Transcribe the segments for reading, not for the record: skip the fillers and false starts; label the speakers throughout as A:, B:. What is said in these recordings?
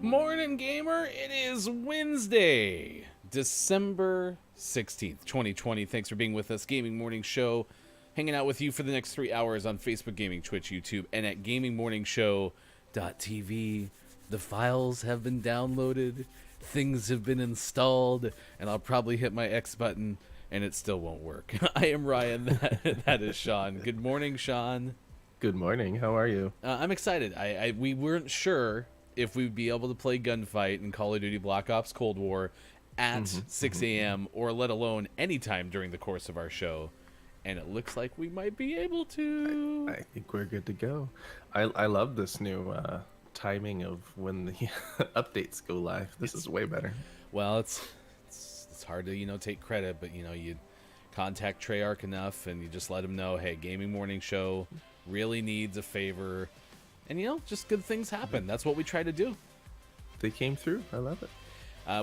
A: Morning Gamer, it is Wednesday, December 16th, 2020. Thanks for being with us. Gaming Morning Show, hanging out with you for the next 3 hours on Facebook Gaming, Twitch, YouTube, and at gamingmorningshow.tv. The files have been downloaded, things have been installed, and I'll probably hit my X button and it still won't work. I am Ryan, that is Sean. Good morning, Sean.
B: Good morning, how are you?
A: I'm excited. We weren't sure if we'd be able to play Gunfight in Call of Duty Black Ops Cold War at 6 a.m. or let alone anytime during the course of our show. And it looks like we might be able to.
B: I think we're good to go. I love this new timing of when the updates go live. This is way better.
A: Well, it's hard to, take credit, but, you contact Treyarch enough and you just let him know, hey, Gaming Morning Show really needs a favor. And, just good things happen. That's what we try to do.
B: They came through. I love it.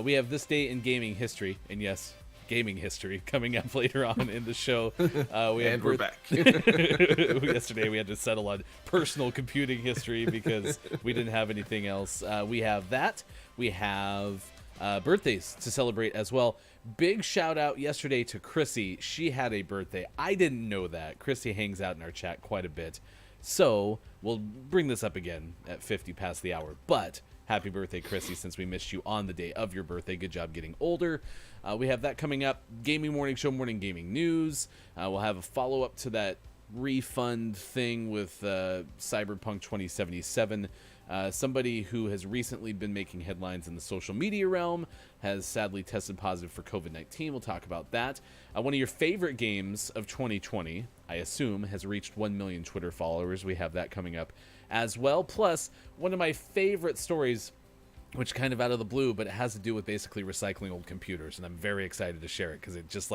A: We have this day in gaming history. And yes, gaming history coming up later on in the show.
B: We're back.
A: Yesterday we had to settle on personal computing history because we didn't have anything else. We have that. We have birthdays to celebrate as well. Big shout out yesterday to Chrissy. She had a birthday. I didn't know that. Chrissy hangs out in our chat quite a bit. So we'll bring this up again at 50 past the hour. But happy birthday, Chrissy, since we missed you on the day of your birthday. Good job getting older. We have that coming up. Gaming Morning Show, Morning Gaming News. We'll have a follow-up to that refund thing with Cyberpunk 2077. Somebody who has recently been making headlines in the social media realm has sadly tested positive for COVID-19. We'll talk about that. One of your favorite games of 2020, I assume, has reached 1 million Twitter followers. We have that coming up as well. Plus, one of my favorite stories, which kind of out of the blue, but it has to do with basically recycling old computers, and I'm very excited to share it because it just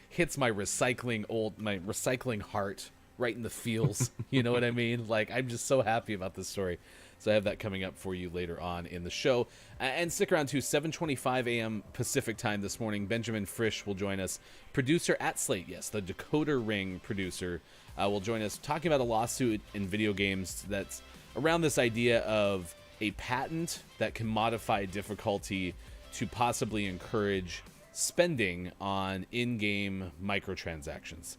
A: hits my recycling heart right in the feels. You know what I mean? I'm just so happy about this story. So I have that coming up for you later on in the show. And stick around to 7:25 a.m. Pacific time this morning. Benjamin Frisch will join us. Producer at Slate, yes, the Decoder Ring producer, will join us talking about a lawsuit in video games that's around this idea of a patent that can modify difficulty to possibly encourage spending on in-game microtransactions.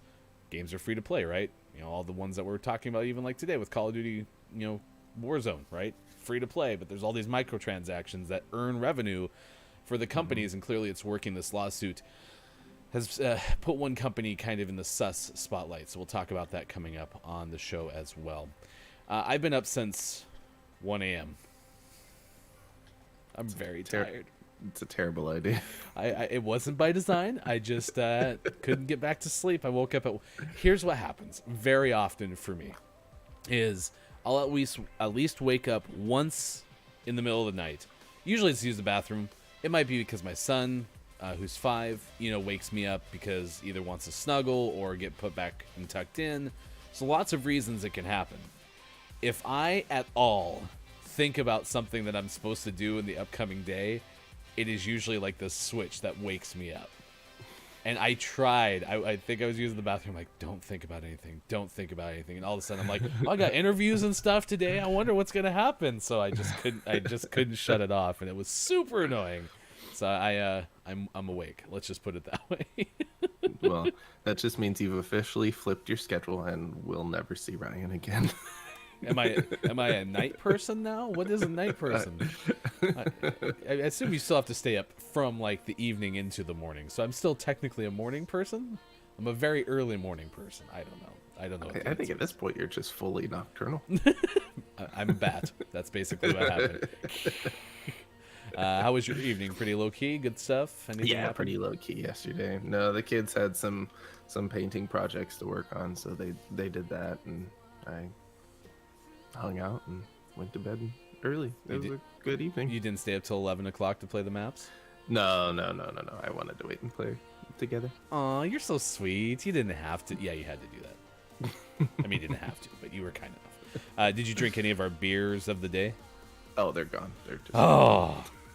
A: Games are free to play, right? All the ones that we're talking about, even like today with Call of Duty, Warzone, right? Free to play, but there's all these microtransactions that earn revenue for the companies, and clearly it's working. This lawsuit has put one company kind of in the sus spotlight, so we'll talk about that coming up on the show as well. I've been up since 1 a.m. I'm very tired.
B: It's a terrible idea.
A: It wasn't by design. I just couldn't get back to sleep. I woke up Here's what happens very often for me is I'll at least wake up once in the middle of the night. Usually it's to use the bathroom. It might be because my son, who's 5, wakes me up because either wants to snuggle or get put back and tucked in. So lots of reasons it can happen. If I at all think about something that I'm supposed to do in the upcoming day, it is usually like the switch that wakes me up. And I tried. I think I was using the bathroom, don't think about anything. Don't think about anything. And all of a sudden I'm like, I got interviews and stuff today. I wonder what's going to happen. So I just couldn't shut it off. And it was super annoying. So I'm awake. Let's just put it that way.
B: Well, that just means you've officially flipped your schedule and we'll never see Ryan again.
A: Am I a night person now? What is a night person? I assume you still have to stay up from the evening into the morning. So I'm still technically a morning person. I'm a very early morning person. I don't know.
B: I think at this point you're just fully nocturnal.
A: I'm a bat. That's basically what happened. How was your evening? Pretty low key, good stuff. Anything happen?
B: Pretty low key yesterday. No, the kids had some painting projects to work on, so they did that, and I hung out and went to bed early. It was a good evening.
A: You didn't stay up till 11 o'clock to play the maps?
B: No. I wanted to wait and play together.
A: Aw, you're so sweet. You didn't have to. Yeah, you had to do that. I mean, you didn't have to, but you were kind enough. Did you drink any of our beers of the day?
B: Oh, they're gone. They're just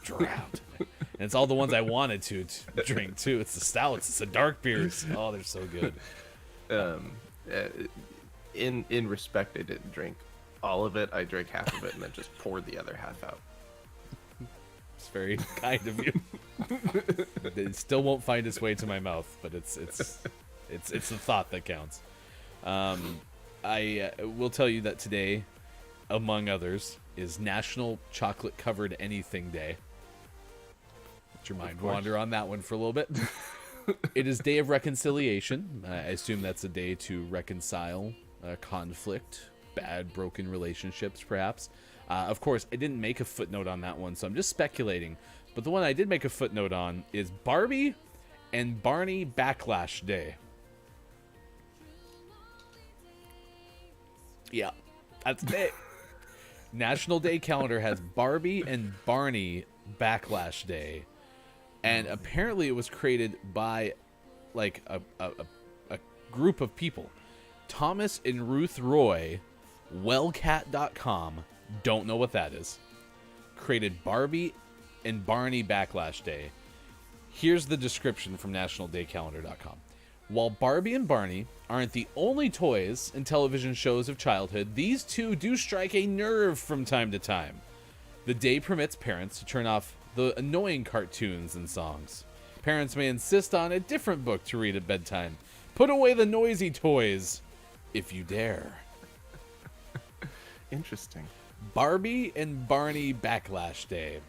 A: drought. And it's all the ones I wanted to drink, too. It's the stouts. It's the dark beers. Oh, they're so good.
B: In respect, I didn't drink all of it. I drank half of it and then just poured the other half out.
A: very kind of you. It still won't find its way to my mouth, but it's the thought that counts. I will tell you that today, among others, is National Chocolate Covered Anything Day. Let your mind wander on that one for a little bit. It is Day of Reconciliation. I assume that's a day to reconcile conflict, bad, broken relationships, perhaps. Of course, I didn't make a footnote on that one, so I'm just speculating. But the one I did make a footnote on is Barbie and Barney Backlash Day. Yeah, that's it. National Day calendar has Barbie and Barney Backlash Day. And apparently it was created by, like, a group of people. Thomas and Ruth Roy, Wellcat.com, don't know what that is, created Barbie and Barney Backlash Day. Here's the description from nationaldaycalendar.com. While Barbie and Barney aren't the only toys and television shows of childhood, these two do strike a nerve from time to time. The day permits parents to turn off the annoying cartoons and songs. Parents may insist on a different book to read at bedtime. Put away the noisy toys, if you dare.
B: Interesting.
A: Barbie and Barney Backlash Day.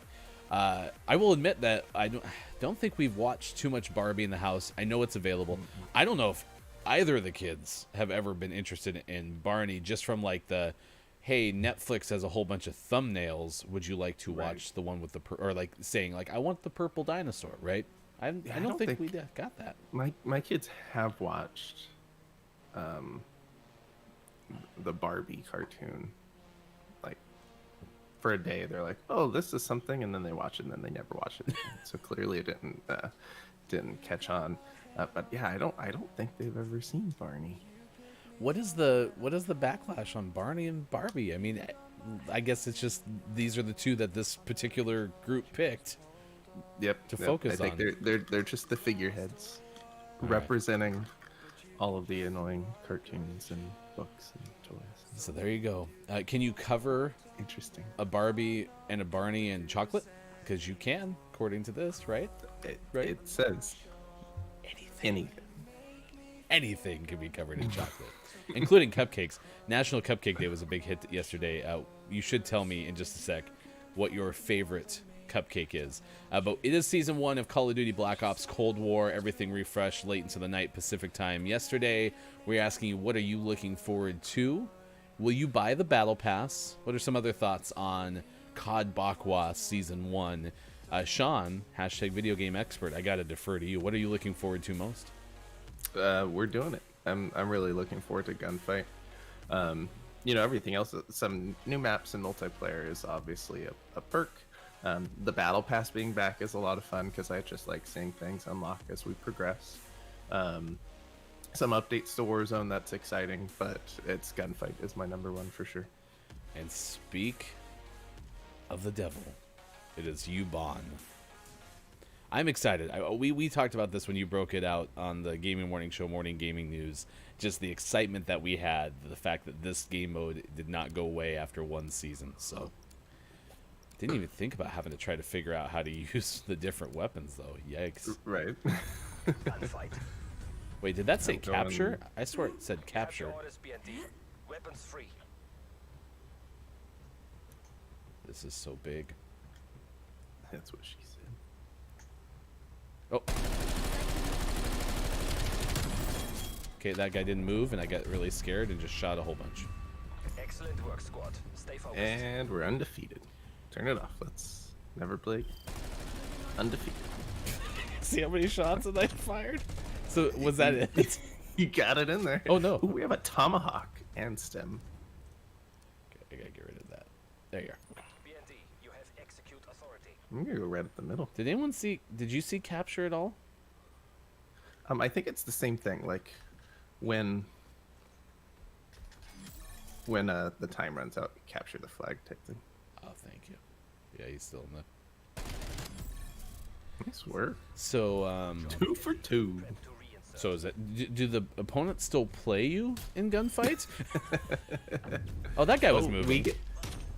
A: I will admit that I don't think we've watched too much Barbie in the house. I know it's available. I don't know if either of the kids have ever been interested in Barney, just from like the, hey, Netflix has a whole bunch of thumbnails. Would you like to watch the one with the or like saying like I want the purple dinosaur, right? I don't think we got that.
B: My kids have watched the Barbie cartoon. Like for a day, they're like, "Oh, this is something," and then they watch it, and then they never watch it again. So clearly, it didn't catch on. But yeah, I don't think they've ever seen Barney.
A: What is the backlash on Barney and Barbie? I mean, I guess it's just these are the two that this particular group picked. To focus on.
B: I think they're just the figureheads, representing all of the annoying cartoons and books and toys.
A: So there you go. Can you cover a Barbie and a Barney in chocolate? Because you can, according to this, right?
B: It says
A: anything can be covered in chocolate, including cupcakes. National Cupcake Day was a big hit yesterday. You should tell me in just a sec what your favorite cupcake is. But it is season 1 of Call of Duty Black Ops Cold War. Everything refreshed late into the night Pacific time yesterday. We're asking you, what are you looking forward to? Will you buy the Battle Pass? What are some other thoughts on COD Bakwa season 1? Sean, hashtag video game expert, I gotta defer to you. What are you looking forward to most?
B: We're doing it. I'm really looking forward to Gunfight. Everything else, some new maps and multiplayer is obviously a perk. The Battle Pass being back is a lot of fun because I just like seeing things unlock as we progress. Some updates to Warzone, that's exciting, but it's Gunfight is my number one for sure.
A: And speak of the devil, it is Ubon. I'm excited. We talked about this when you broke it out on the Gaming Morning Show, Morning Gaming News. Just the excitement that we had, the fact that this game mode did not go away after one season. So didn't even think about having to try to figure out how to use the different weapons, though. Yikes.
B: Right.
A: Wait, did that say capture? I swear it said capture.
C: Weapons free.
A: This is so big.
B: That's what she said.
A: Oh. Okay, that guy didn't move, and I got really scared and just shot a whole bunch.
C: Excellent work, squad. Stay focused.
B: And we're undefeated. Turn it off. Let's never play undefeated.
A: See how many shots that I fired? So was that it?
B: You got it in there.
A: Oh no.
B: Ooh, we have a tomahawk and stem.
A: Okay, I gotta get rid of that. There you are.
C: BND, you have execute authority.
B: I'm gonna go right at the middle.
A: Did anyone see? Did you see capture at all?
B: I think it's the same thing. Like when the time runs out, capture the flag type thing.
A: Oh, thank you. Yeah, he's still in the.
B: Nice work.
A: So
B: 2 for 2.
A: So is it? Do the opponents still play you in gunfights? Oh, that guy was moving.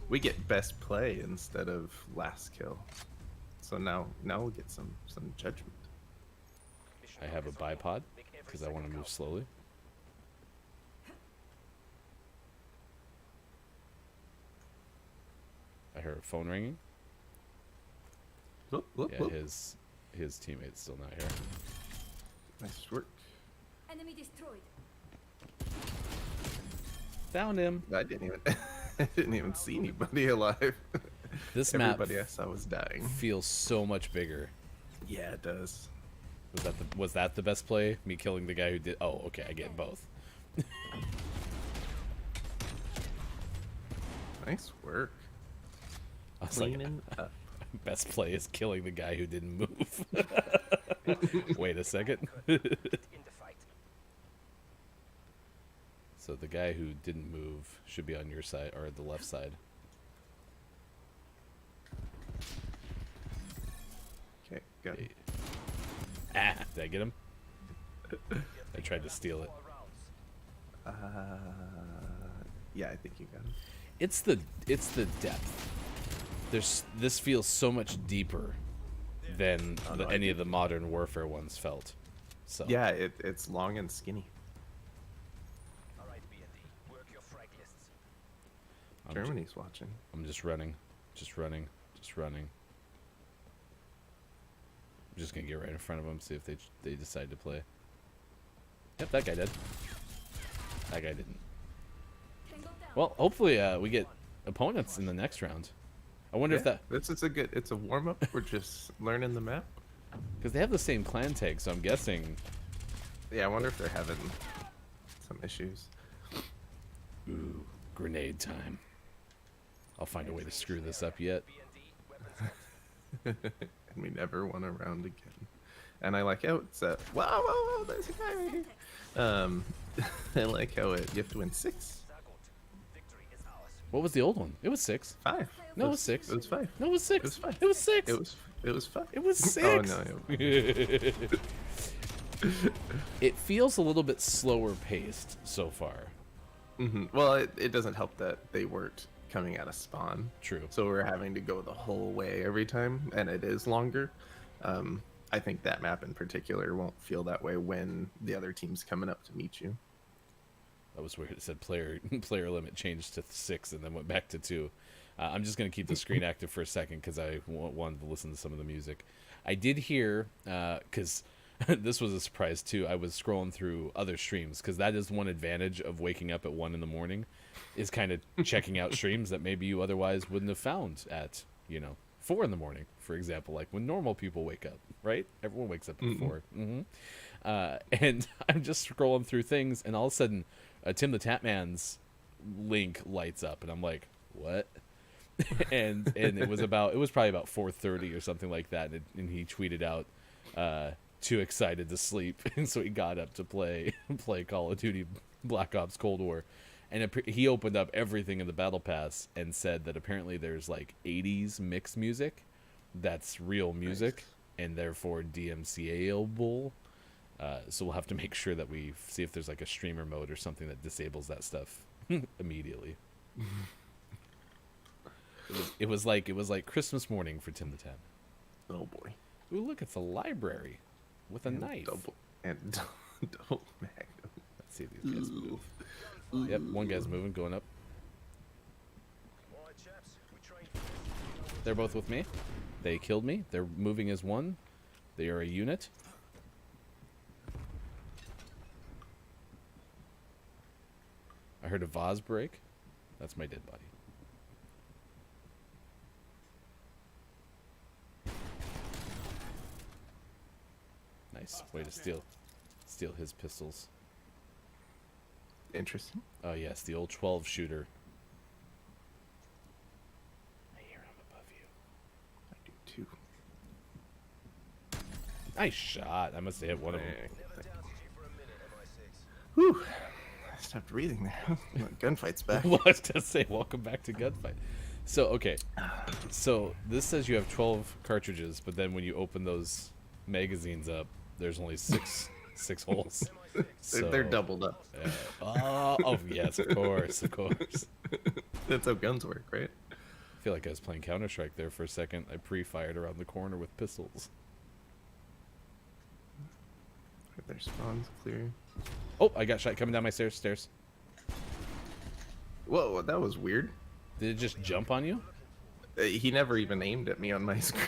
B: We get best play instead of last kill. So now we'll get some judgment.
A: I have a bipod because I want to move slowly. I heard a phone ringing.
B: Whoop, whoop,
A: Yeah,
B: whoop.
A: his teammate's still not here.
B: Nice work.
D: Enemy destroyed.
A: Found him.
B: I didn't even I didn't even see anybody alive.
A: This map
B: Everybody I saw was dying.
A: feels so much bigger.
B: Yeah, it does.
A: Was that the best play? Me killing the guy who did? Oh, okay, I get both.
B: Nice work.
A: I was like,
B: Cleaning up.
A: best play is killing the guy who didn't move. Wait a second.
C: In the fight.
A: So the guy who didn't move should be on your side or the left side.
B: Okay, got it.
A: Ah, did I get him? I tried to steal it.
C: 4 rounds.
B: Yeah, I think you got him.
A: It's the depth. This feels so much deeper than
B: Oh, no, I
A: any of the modern warfare ones felt. So
B: Yeah, it's long and skinny.
C: All right, B&D. Work your frag lists.
A: I'm ju-
B: Germany's watching.
A: I'm just running, just running, just running. I'm just gonna get right in front of them, see if they decide to play. Yep, that guy did. That guy didn't.
D: Tango down.
A: Well, hopefully we get opponents in the next round. I wonder if
B: Yeah,
A: that
B: this is it's a warm up. We're just learning the map.
A: because they have the same clan tag, so I'm guessing.
B: Yeah, I wonder if they're having some issues.
A: Ooh, grenade time. I'll find a way to screw this up yet.
C: B&D. Weapons
B: And we never won a round again. And I like how it's whoa, there's a guy right here. I like how you have to win 6,
C: sehr gut. Victory is ours.
A: What was the old one? It was 6.
B: 5.
A: No, it was 6.
B: It was 5.
A: No, it was 6.
B: It was 5.
A: It was 6.
B: It was 5.
A: It was 6.
B: Oh no.
A: It feels a little bit slower paced so far.
B: Well, it doesn't help that they weren't coming out of spawn.
A: True.
B: So we're having to go the whole way every time, and it is longer. I think that map in particular won't feel that way when the other team's coming up to meet you.
A: That was weird. It said player limit changed to 6 and then went back to 2. I'm just going to keep the screen active for a second because I wanted to listen to some of the music. I did hear, because this was a surprise too, I was scrolling through other streams because that is one advantage of waking up at 1 in the morning is kind of checking out streams that maybe you otherwise wouldn't have found at, 4 in the morning, for example, like when normal people wake up, right? Everyone wakes up at 4. And I'm just scrolling through things, and all of a sudden, Tim the Tatman's link lights up, and I'm like, what? and it was probably about 4:30 or something like that, and he tweeted out, too excited to sleep, and so he got up to play Call of Duty Black Ops Cold War. And he opened up everything in the battle pass and said that apparently there's like 80s mixed music that's real music and therefore DMCA-able. So we'll have to make sure that we see if there's like a streamer mode or something that disables that stuff immediately. It was like Christmas morning for Tim the Tat.
B: Oh boy.
A: Ooh, look, it's a library with a knife.
B: Double magnum.
A: Let's see if these guys move. Yep, one guy's moving, going up.
C: All right, chaps. We trained.
A: They're both with me. They killed me. They're moving as one. They are a unit. I heard a vase break. That's my dead body. Nice way to steal his pistols.
B: Interesting.
A: Oh yes, the old 12 shooter. I hear him above you.
B: I do too.
A: Nice shot. I must have hit one of them.
C: Never doubted you for a minute, MI6.
B: Whew. I stopped breathing there. Gunfight's back.
A: Well, I was gonna say, welcome back to Gunfight. So okay, so this says you have 12 cartridges, but then when you open those magazines up, there's only six holes.
B: They're doubled up.
A: Oh yes, of course.
B: That's how guns work, right?
A: feel like I was playing Counter-Strike there for a second. I pre-fired around the corner with pistols.
B: Their spawns clear.
A: Oh, I got shot coming down my stairs.
B: Whoa, that was weird.
A: Did it just jump on you?
B: He never even aimed at me on my screen.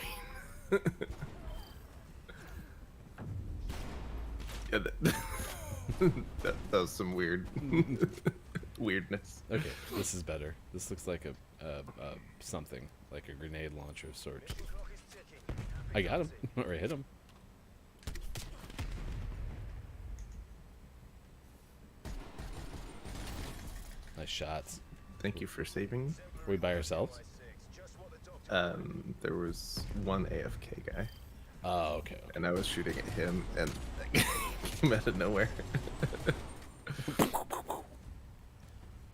B: Yeah, that was some weird weirdness.
A: Okay, this is better. This looks like a something, like a grenade launcher of sorts. I got him, or I hit him. Nice shots.
B: Thank you for saving me.
A: Were we by ourselves?
B: There was one AFK guy,
A: Oh, okay.
B: and I was shooting at him, and he came out of nowhere.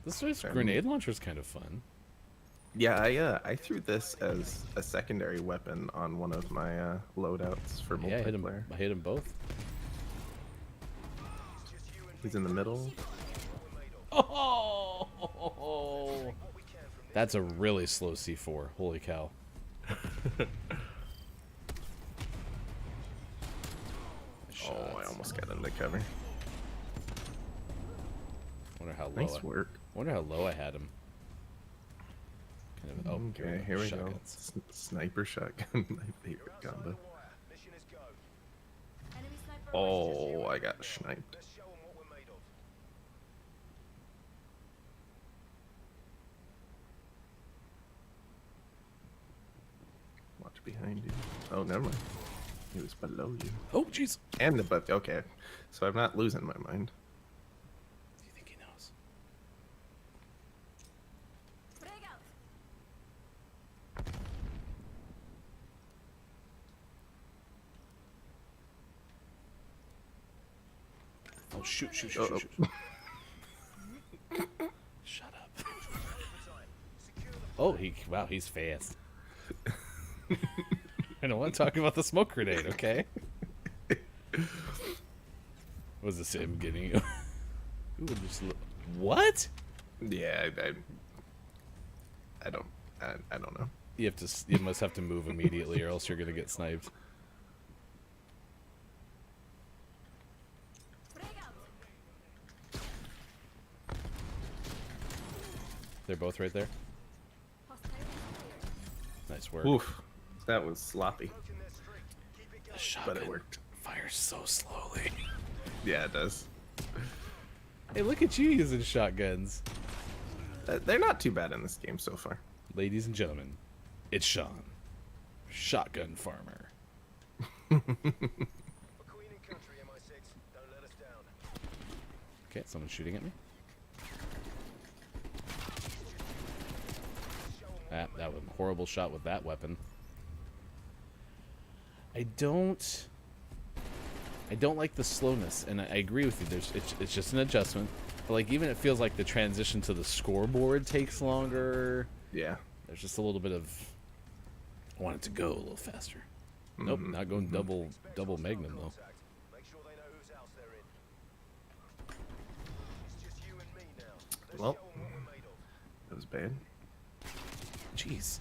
A: This grenade launcher is kind of fun.
B: Yeah, I threw this as a secondary weapon on one of my loadouts for multiplayer.
A: Yeah, I hit him both.
B: He's in the middle.
A: Oh, that's a really slow C4. Holy cow.
B: Oh, I almost got him to cover.
A: Wonder how low.
B: Nice work.
A: Wonder how low I had him. Kind of,
B: Okay, here we go.
A: shotguns.
B: Sniper shotgun, my favorite combo.
D: Enemy sniper.
B: Oh, I got sniped.
C: Let's show 'em what we're made of.
B: Watch behind you. Oh, never mind. He was below you.
A: Oh, jeez.
B: And above. Okay, so I'm not losing my mind.
A: Do you think he knows?
D: Frag out.
A: Oh, shoot.
B: Oh,
A: Shut up. Oh, wow, he's fast. I don't want to talk about the smoke grenade, okay? Was this him getting you? Ooh, what?
B: Yeah, I don't know.
A: You must have to move immediately, or else you're gonna get sniped.
D: Frag out.
A: They're both right there.
D: Hostile destroyer.
A: Nice work.
B: Oof, that was sloppy,
A: The
B: but
A: shotgun
B: it worked.
A: fires so slowly.
B: Yeah, it does.
A: Hey, look at you using shotguns.
B: They're not too bad in this game so far.
A: Ladies and gentlemen, it's Sean, shotgun farmer.
C: We're queen and country, MI6. Don't let us down.
A: Okay, someone's shooting at me. That was a horrible shot with that weapon. I don't like the slowness, and I agree with you. It's just an adjustment, but like even it feels like the transition to the scoreboard takes longer.
B: Yeah.
A: There's just a little bit of I want it to go a little faster. Nope, not going double magnum though.
C: Make sure they know whose house they're in. It's just you and me now. Let's
B: Well.
C: show 'em what we're made of.
B: That was bad.
A: Jeez,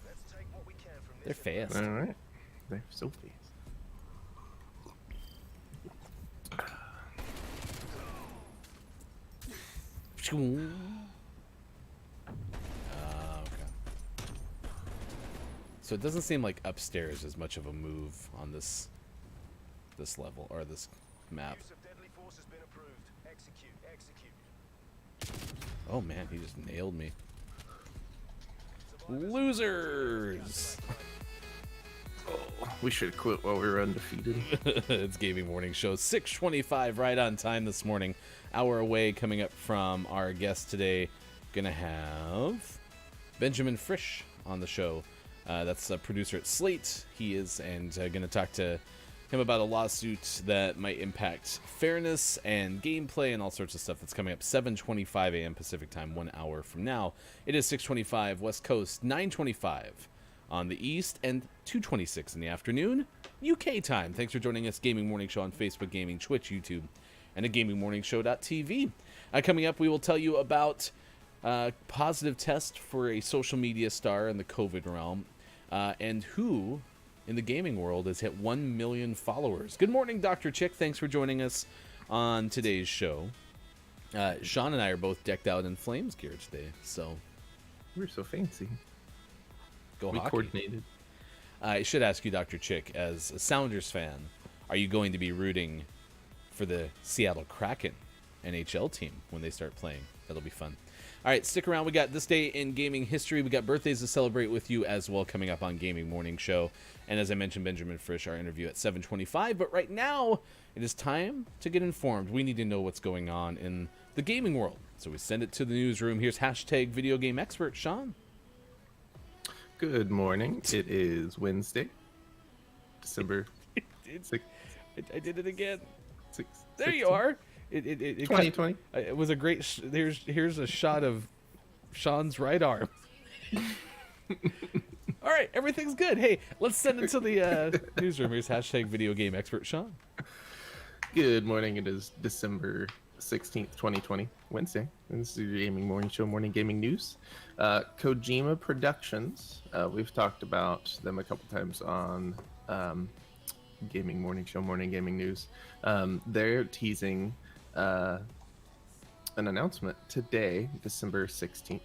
C: Let's take what we can from
A: they're
C: this.
A: fast.
B: All right. They're so fast.
A: Okay. So it doesn't seem like upstairs is much of a move on this level or this map.
C: Use of deadly force has been approved. Execute.
A: Oh man, he just nailed me. Losers!
B: We should quit while we were undefeated.
A: It's Gaming Morning Show 6:25, right on time this morning. Hour away, coming up from our guest today. Gonna have Benjamin Frisch on the show. That's a producer at Slate. He is, and gonna talk to him about a lawsuit that might impact fairness and gameplay and all sorts of stuff that's coming up. 7:25 a.m. Pacific time, 1 hour from now. It is 6:25 West Coast, 9:25 on the East, and 2:26 in the afternoon UK time. Thanks for joining us. Gaming Morning Show on Facebook Gaming, Twitch, YouTube, and at GamingMorningShow.tv. Coming up, we will tell you about positive test for a social media star in the COVID realm, and who in the gaming world has hit 1 million followers. Good morning, Dr. Chick. Thanks for joining us on today's show. Sean and I are both decked out in Flames gear today, so
B: We're so fancy.
A: go
B: We
A: hockey.
B: coordinated.
A: I should ask you, Dr. Chick, as a Sounders fan, are you going to be rooting for the Seattle Kraken NHL team when they start playing? That'll be fun. All right, stick around. We got this day in gaming history. We got birthdays to celebrate with you as well coming up on Gaming Morning Show. And as I mentioned, Benjamin Frisch, our interview at 7:25. But right now, it is time to get informed. We need to know what's going on in the gaming world. So we send it to the newsroom. Here's hashtag video game expert, Sean.
B: Good morning. It is Wednesday, December
A: It's- I did it again.
B: 6th.
A: There you are. It
B: 2020.
A: It was a great. Here's a shot of Sean's right arm. All right, everything's good. Hey, let's send it to the newsroom. Here's hashtag video game expert Sean.
B: Good morning. It is December 16th, 2020, Wednesday. And this is your Gaming Morning Show, Morning Gaming News. Kojima Productions. We've talked about them a couple times on Gaming Morning Show, Morning Gaming News. They're teasing an announcement today, December 16th,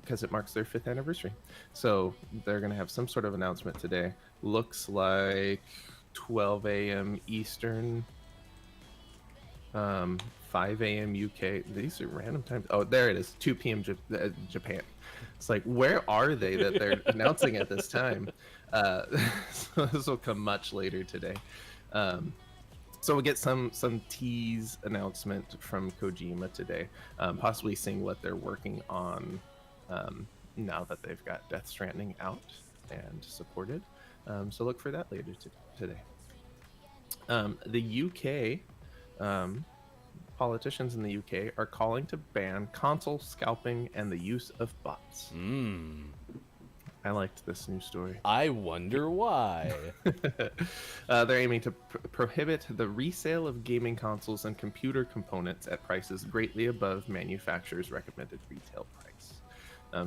B: because it marks their 5th anniversary. So they're going to have some sort of announcement today. Looks like 12 a.m. Eastern, 5 a.m. UK. These are random times. Oh, there it is. 2 p.m. Japan. It's like, where are they that they're announcing at this time? So this will come much later today. So we'll get some tease announcement from Kojima today, possibly seeing what they're working on now that they've got Death Stranding out and supported. So look for that later today. The UK, politicians in the UK are calling to ban console scalping and the use of bots. I liked this news story.
A: I wonder why.
B: They're aiming to prohibit the resale of gaming consoles and computer components at prices greatly above manufacturers' recommended retail price.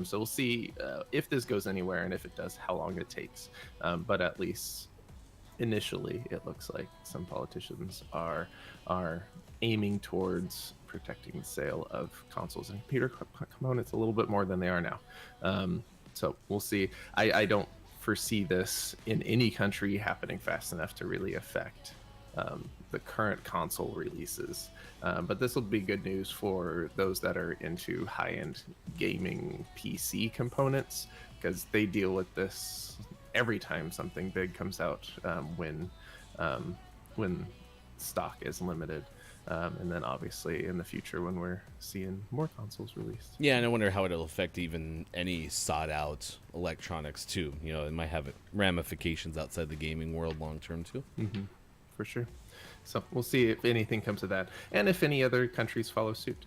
B: So we'll see if this goes anywhere, and if it does, how long it takes. But at least initially, it looks like some politicians are aiming towards protecting the sale of consoles and computer components a little bit more than they are now. So we'll see. I don't foresee this in any country happening fast enough to really affect the current console releases. But this will be good news for those that are into high-end gaming PC components, because they deal with this every time something big comes out, when stock is limited. And then obviously in the future when we're seeing more consoles released.
A: Yeah, and I wonder how it'll affect even any sought-out electronics too. You know, it might have ramifications outside the gaming world long term too.
B: For sure. So we'll see if anything comes of that, and if any other countries follow suit.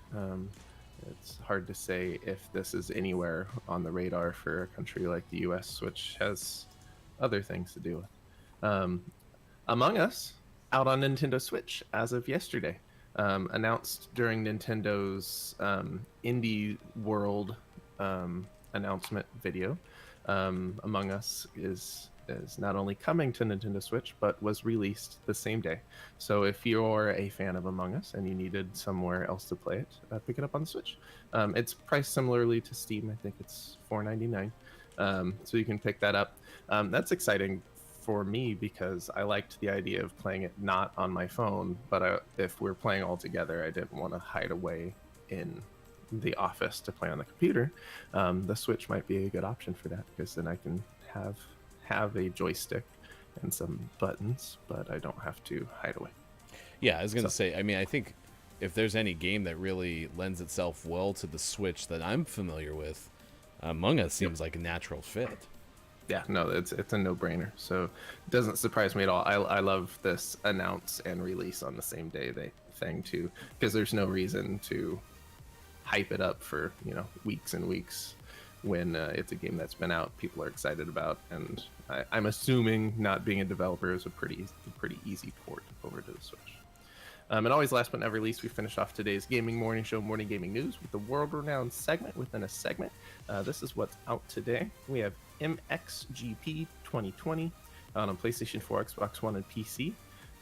B: It's hard to say if this is anywhere on the radar for a country like the US, which has other things to do with. Among Us, out on Nintendo Switch as of yesterday. Announced during Nintendo's Indie World announcement video. Among Us is not only coming to Nintendo Switch, but was released the same day. So if you're a fan of Among Us and you needed somewhere else to play it, pick it up on the Switch. It's priced similarly to Steam. I think it's $4.99. So you can pick that up. That's exciting for me because I liked the idea of playing it not on my phone, but if we're playing all together, I didn't want to hide away in the office to play on the computer. The Switch might be a good option for that, because then I can have a joystick and some buttons, but I don't have to hide away.
A: Yeah, I was gonna say. I mean, I think if there's any game that really lends itself well to the Switch that I'm familiar with, Among Us seems like a natural fit.
B: Yeah, no, it's a no-brainer. So it doesn't surprise me at all. I love this announce and release on the same day thing too, because there's no reason to hype it up for weeks and weeks when it's a game that's been out, people are excited about, and I'm assuming, not being a developer, is a pretty easy port over to the Switch. And always last but never least, we finish off today's gaming morning show, Morning Gaming News, with the world-renowned segment within a segment. This is what's out today. We have MXGP 2020 out on PlayStation 4, Xbox One, and PC.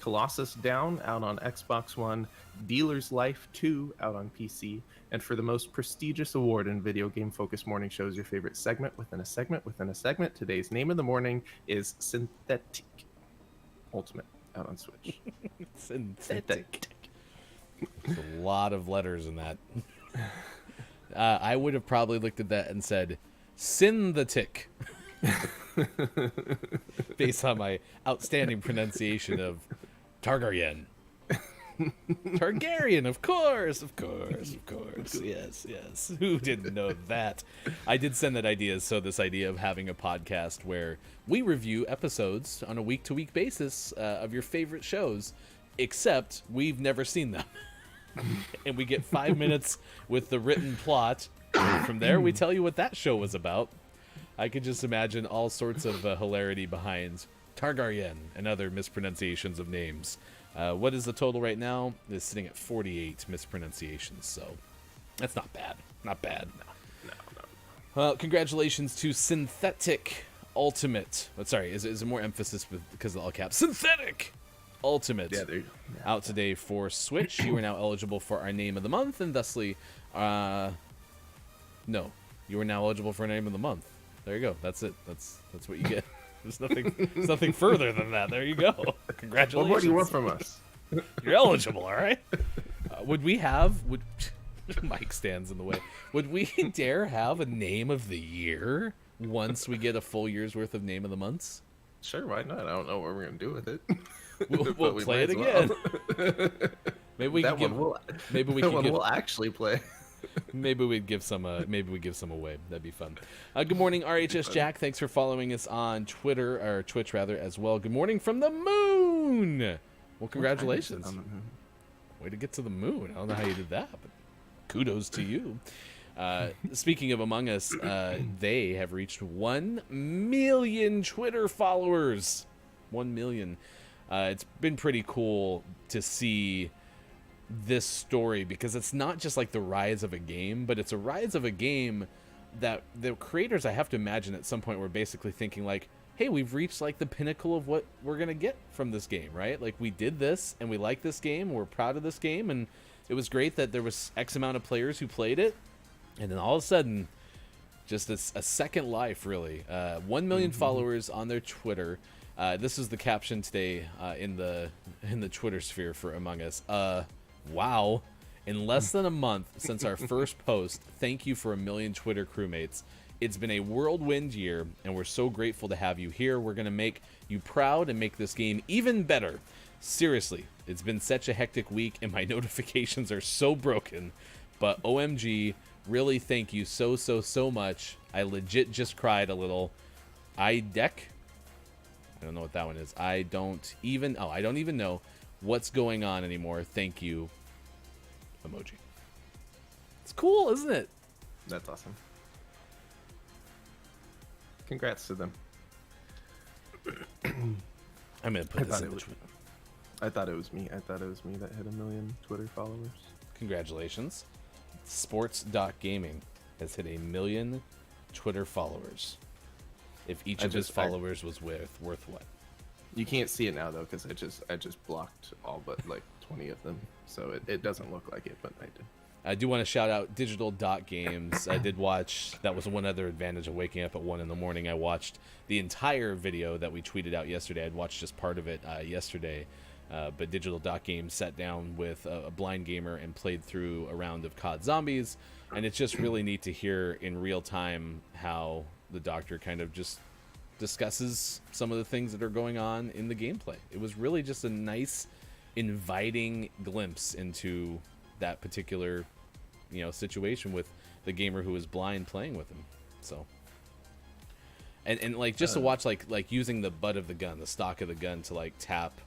B: Colossus Down out on Xbox One, Dealer's Life 2 out on PC, and for the most prestigious award in video game focused morning shows, your favorite segment within a segment within a segment, today's name of the morning is Synthetic Ultimate out on Switch.
A: Synthetic. There's a lot of letters in that. I would have probably looked at that and said, Synthetic. Based on my outstanding pronunciation of Targaryen. Targaryen, of course. Yes. Who didn't know that? I did send that idea. So this idea of having a podcast where we review episodes on a week-to-week basis of your favorite shows, except we've never seen them. And we get 5 minutes with the written plot. And from there, we tell you what that show was about. I could just imagine all sorts of hilarity behind Targaryen and other mispronunciations of names. What is the total right now? It's sitting at 48 mispronunciations, so that's not bad. Not bad.
B: No.
A: Well, congratulations to Synthetic Ultimate. Sorry, is it more emphasis because of the all caps? Synthetic Ultimate.
B: Yeah, there you go.
A: Out today for Switch. You are now eligible for our Name of the Month, and thusly, no, you are now eligible for our Name of the Month. There you go. That's it. That's what you get. There's nothing further than that. There you go. Congratulations.
B: What more do you want from us?
A: You're eligible, all right? Would Mike stands in the way. Would we dare have a Name of the Year once we get a full year's worth of Name of the Months?
B: Sure, why not? I don't know what we're gonna do with it.
A: We'll
B: But we
A: play
B: might
A: it
B: as
A: again. Maybe we
B: that
A: can
B: one
A: give. Maybe we
B: that
A: can
B: one
A: give.
B: we'll actually play.
A: Maybe we'd give some. Maybe we give some away. That'd be fun. Good morning, RHS Jack. Thanks for following us on Twitter or Twitch rather as well. Good morning from the moon. Well, congratulations. Way to get to the moon. I don't know how you did that, but kudos to you. Speaking of Among Us, they have reached 1 million Twitter followers. 1 million. It's been pretty cool to see this story because it's not just like the rise of a game, but it's a rise of a game that the creators, I have to imagine, at some point were basically thinking like, hey, we've reached like the pinnacle of what we're gonna get from this game, right? Like we did this and we like this game, we're proud of this game, and it was great that there was X amount of players who played it, and then all of a sudden just a second life, really. 1 million followers on their Twitter. This is the caption today in the Twitter sphere for Among Us. Wow. In less than a month since our first post, thank you for 1 million Twitter crewmates. It's been a whirlwind year, and we're so grateful to have you here. We're going to make you proud and make this game even better. Seriously, it's been such a hectic week, and my notifications are so broken. But OMG, really thank you so much. I legit just cried a little. I don't know what that one is. I don't even know what's going on anymore. Thank you. Emoji. It's cool, isn't it?
B: That's awesome. Congrats to them.
A: I'm gonna put this in the tweet.
B: I thought it was me. I thought it was me that hit 1 million Twitter followers.
A: Congratulations. Sports.gaming has hit 1 million Twitter followers. If each of his followers was worth what?
B: You can't see it now though, because I just blocked all but like 20 of them, so it doesn't look like it, but I did.
A: I do want to shout out Digital.games. I did watch. That was one other advantage of waking up at 1 in the morning. I watched the entire video that we tweeted out yesterday. I'd watched just part of it yesterday. But Digital.games sat down with a blind gamer and played through a round of COD Zombies, and it's just really neat to hear in real time how the doctor kind of just discusses some of the things that are going on in the gameplay. It was really just a nice, inviting glimpse into that particular, situation with the gamer who was blind playing with him. So, and like just to watch like using the butt of the gun, the stock of the gun to like tap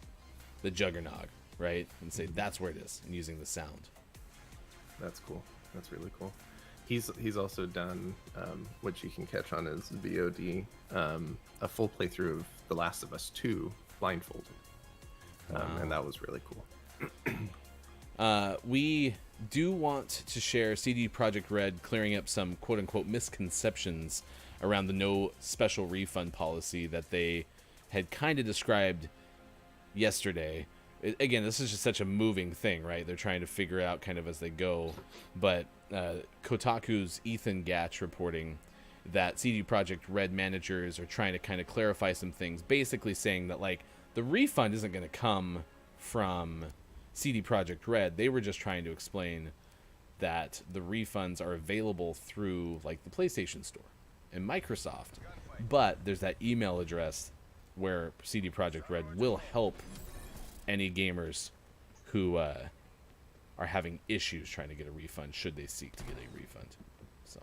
A: the juggernog, right, and say that's where it is, and using the sound.
B: That's cool. That's really cool. He's also done, which you can catch on his VOD, a full playthrough of The Last of Us 2 blindfolded, and that was really cool.
A: We do want to share CD Projekt Red clearing up some quote-unquote misconceptions around the no special refund policy that they had kind of described yesterday. Again, this is just such a moving thing, right? They're trying to figure it out kind of as they go. But Kotaku's Ethan Gatch reporting that CD Projekt Red managers are trying to kind of clarify some things, basically saying that, like, the refund isn't going to come from CD Projekt Red. They were just trying to explain that the refunds are available through, like, the PlayStation Store and Microsoft. But there's that email address where CD Projekt Red will help any gamers who are having issues trying to get a refund, should they seek to get a refund. So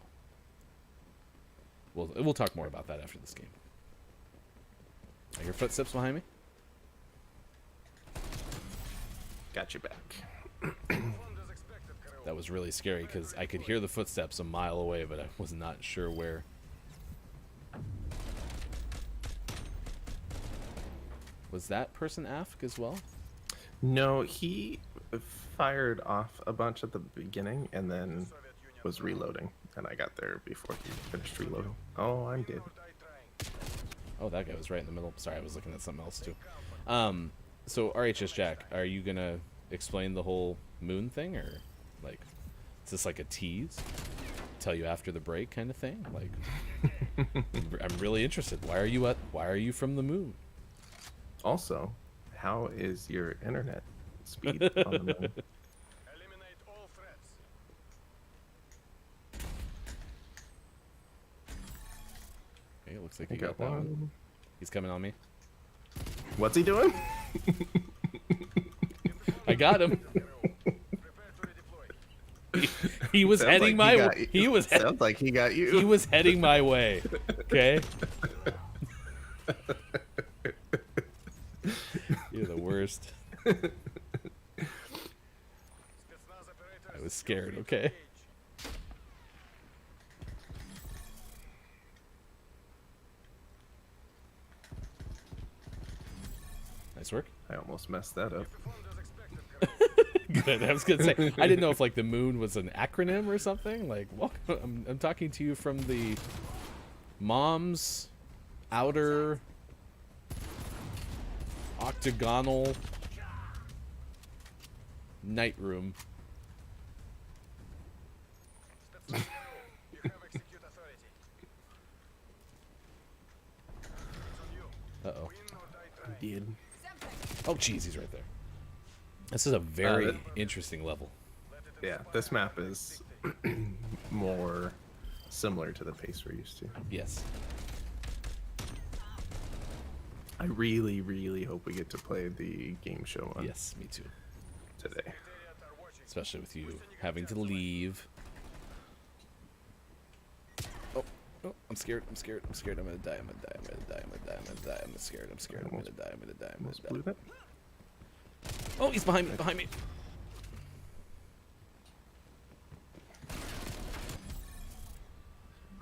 A: we'll talk more about that after this game. I hear footsteps behind me.
B: Got your back.
A: That was really scary because I could hear the footsteps a mile away, but I was not sure where. Was that person AFK as well?
B: No, he fired off a bunch at the beginning and then was reloading, and I got there before he finished reloading. Oh, I'm dead.
A: Oh, that guy was right in the middle. Sorry, I was looking at something else too. So RHS Jack, are you gonna explain the whole moon thing, or like, is this like a tease? Tell you after the break kind of thing? Like, I'm really interested. Why are you from the moon?
B: Also, how is your internet speed on the moon?
C: Eliminate all threats.
A: Okay, it looks like
B: I
A: you got
B: got
A: that one.
B: one.
A: He's coming on me.
B: What's he doing?
A: I got him.
C: Prepare to redeploy.
A: He was
B: Sounds
A: heading
B: like
A: my
B: got
A: way.
B: you.
A: He was
B: Sounds like he got you.
A: he was heading my way. Okay. You're the worst.
C: Spetsnaz operators,
A: I was scared.
C: feel free to
A: Okay.
C: engage.
A: Nice work.
B: I almost messed that up.
C: Performed as expected, Colonel.
A: Good. I was gonna say I didn't know if like the moon was an acronym or something. Like, welcome. I'm talking to you from the mom's outer octagonal night room.
C: Spetsnaz Colonel, you have execute authority. It's on you.
A: Uh oh.
C: Win or die trying.
B: Did.
A: Oh, jeez, he's right there. This is a very
B: that-
A: interesting level.
B: Yeah, this map is more similar to the pace we're used to.
A: Yes.
B: I really, really hope we get to play the game show one
A: Yes, me too.
B: today.
C: Secretariat are watching.
A: Especially with you having to leave. Oh, oh, I'm scared. I'm scared. I'm scared. I'm gonna die. I'm gonna die. I'm gonna die. I'm gonna die. I'm gonna die. I'm scared. I'm scared. I'm gonna die. I'm gonna die. I'm
B: Almost
A: gonna
B: blew
A: die.
B: that.
A: Oh, he's behind me. Behind me.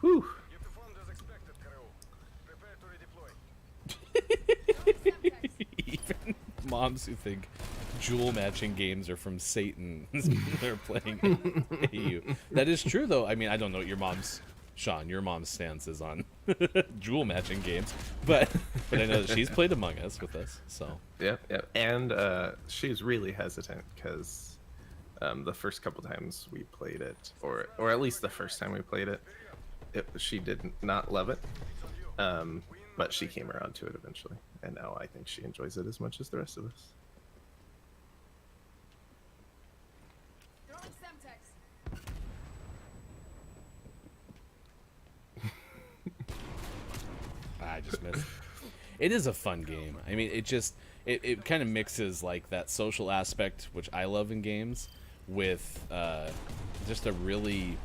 B: Whew.
C: You performed as expected, Colonel. Prepare to redeploy.
A: Even moms who think jewel matching games are from Satan they're playing AU. That is true, though. I mean, I don't know what your mom's, Sean, your mom's stance is on jewel matching games, but I know that she's played Among Us with us, so.
B: Yep, yep. And she's really hesitant because the first couple times we played it, or at least the first time we played it, she did not love it. But she came around to it eventually, and now I think she enjoys it as much as the rest of us.
D: Throwing Semtex.
A: I just missed. It is a fun game. I mean, it kind of mixes like that social aspect, which I love in games, with just a really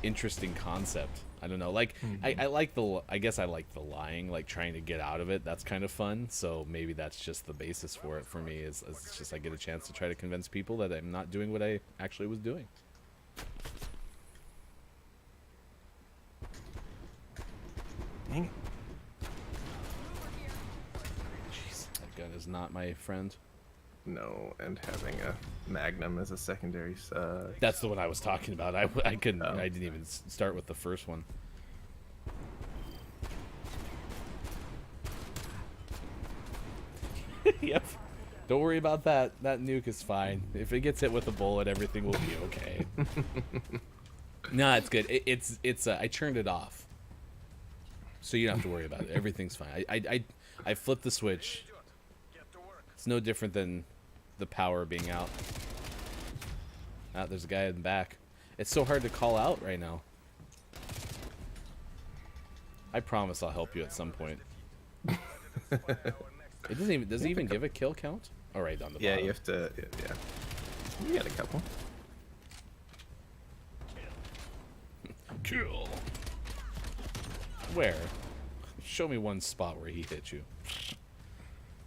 A: interesting concept. I don't know, like I like I guess I like the lying, like trying to get out of it. That's kind of fun. So maybe that's just the basis for it for me. Is it's just I get a chance to try to convince people that I'm not doing what I actually was doing.
B: Dang it.
A: Jeez, that gun is not my friend.
B: No, and having a Magnum as a secondary sucks.
A: That's the one I was talking about. I couldn't.
B: Oh.
A: I didn't even start with the first one. Yep. Don't worry about that. That nuke is fine. If it gets hit with a bullet, everything will be okay. No, it's good. It's. I turned it off, so you don't have to worry about it. Everything's fine. I flipped the switch.
C: Get to work.
A: It's no different than the power being out. Ah, there's a guy in the back. It's so hard to call out right now. I promise I'll help you at some point. It doesn't even. Does it even give a kill count? All right, on the
B: Yeah,
A: bottom.
B: you have to. Yeah, you got a couple.
A: Kill. Where? Show me one spot where he hit you.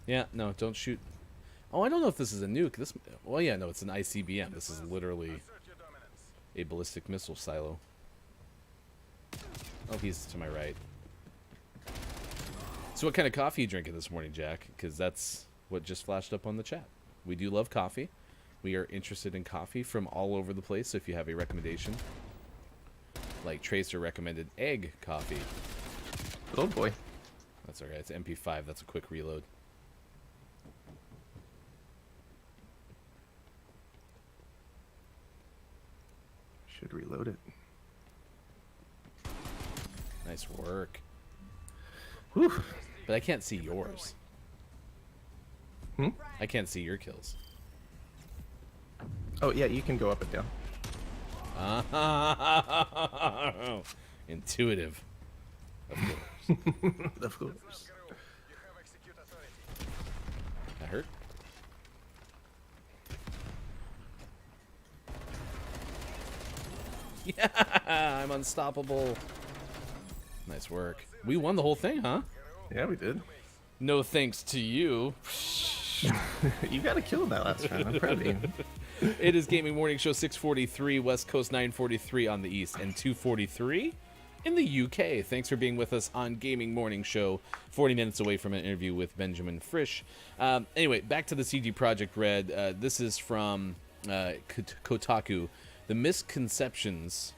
A: Yeah, no, don't shoot. Oh, I don't know if this is a nuke. This. Well, yeah, no, it's an ICBM. This is literally
C: Assert your dominance.
A: a ballistic missile silo. Oh, he's to my right. So what kind of coffee you drinking this morning, Jack? Because that's what just flashed up on the chat. We do love coffee. We are interested in coffee from all over the place. So if you have a recommendation, like Tracer recommended egg coffee.
B: Oh boy.
A: That's all right. It's MP5. That's a quick reload.
B: Should reload it.
A: Nice work.
B: Whew.
A: But I can't see yours.
B: Hmm?
A: I can't see your kills.
B: Oh yeah, you can go up and down.
A: Oh, intuitive. Of course.
B: Of course.
C: You have execute authority.
A: That hurt. Yeah, I'm unstoppable. Nice work. We won the whole thing, huh?
B: Yeah, we did.
A: No thanks to you.
B: You got a kill in that last round. I'm proud of you.
A: It is Gaming Morning Show 643, West Coast 943 on the East, and 243 in the UK. Thanks for being with us on Gaming Morning Show, 40 minutes away from an interview with Benjamin Frisch. Anyway, back to the CG Project Red. This is from Kotaku. The misconceptions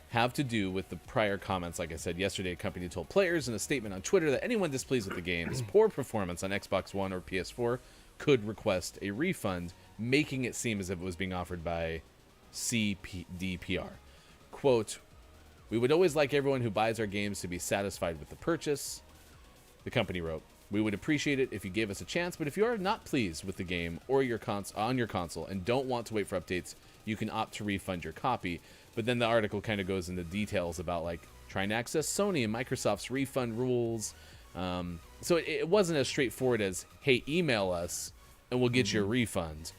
A: have to do with the prior comments. Like I said yesterday, a company told players in a statement on Twitter that anyone displeased with the game's poor performance on Xbox One or PS4 could request a refund, making it seem as if it was being offered by CDPR. Quote, "We would always like everyone who buys our games to be satisfied with the purchase," the company wrote. "We would appreciate it if you gave us a chance, but if you are not pleased with the game or your on your console and don't want to wait for updates, you can opt to refund your copy." But then the article kind of goes into details about like trying to access Sony and Microsoft's refund rules. So it wasn't as straightforward as, hey, email us and we'll get you a refund.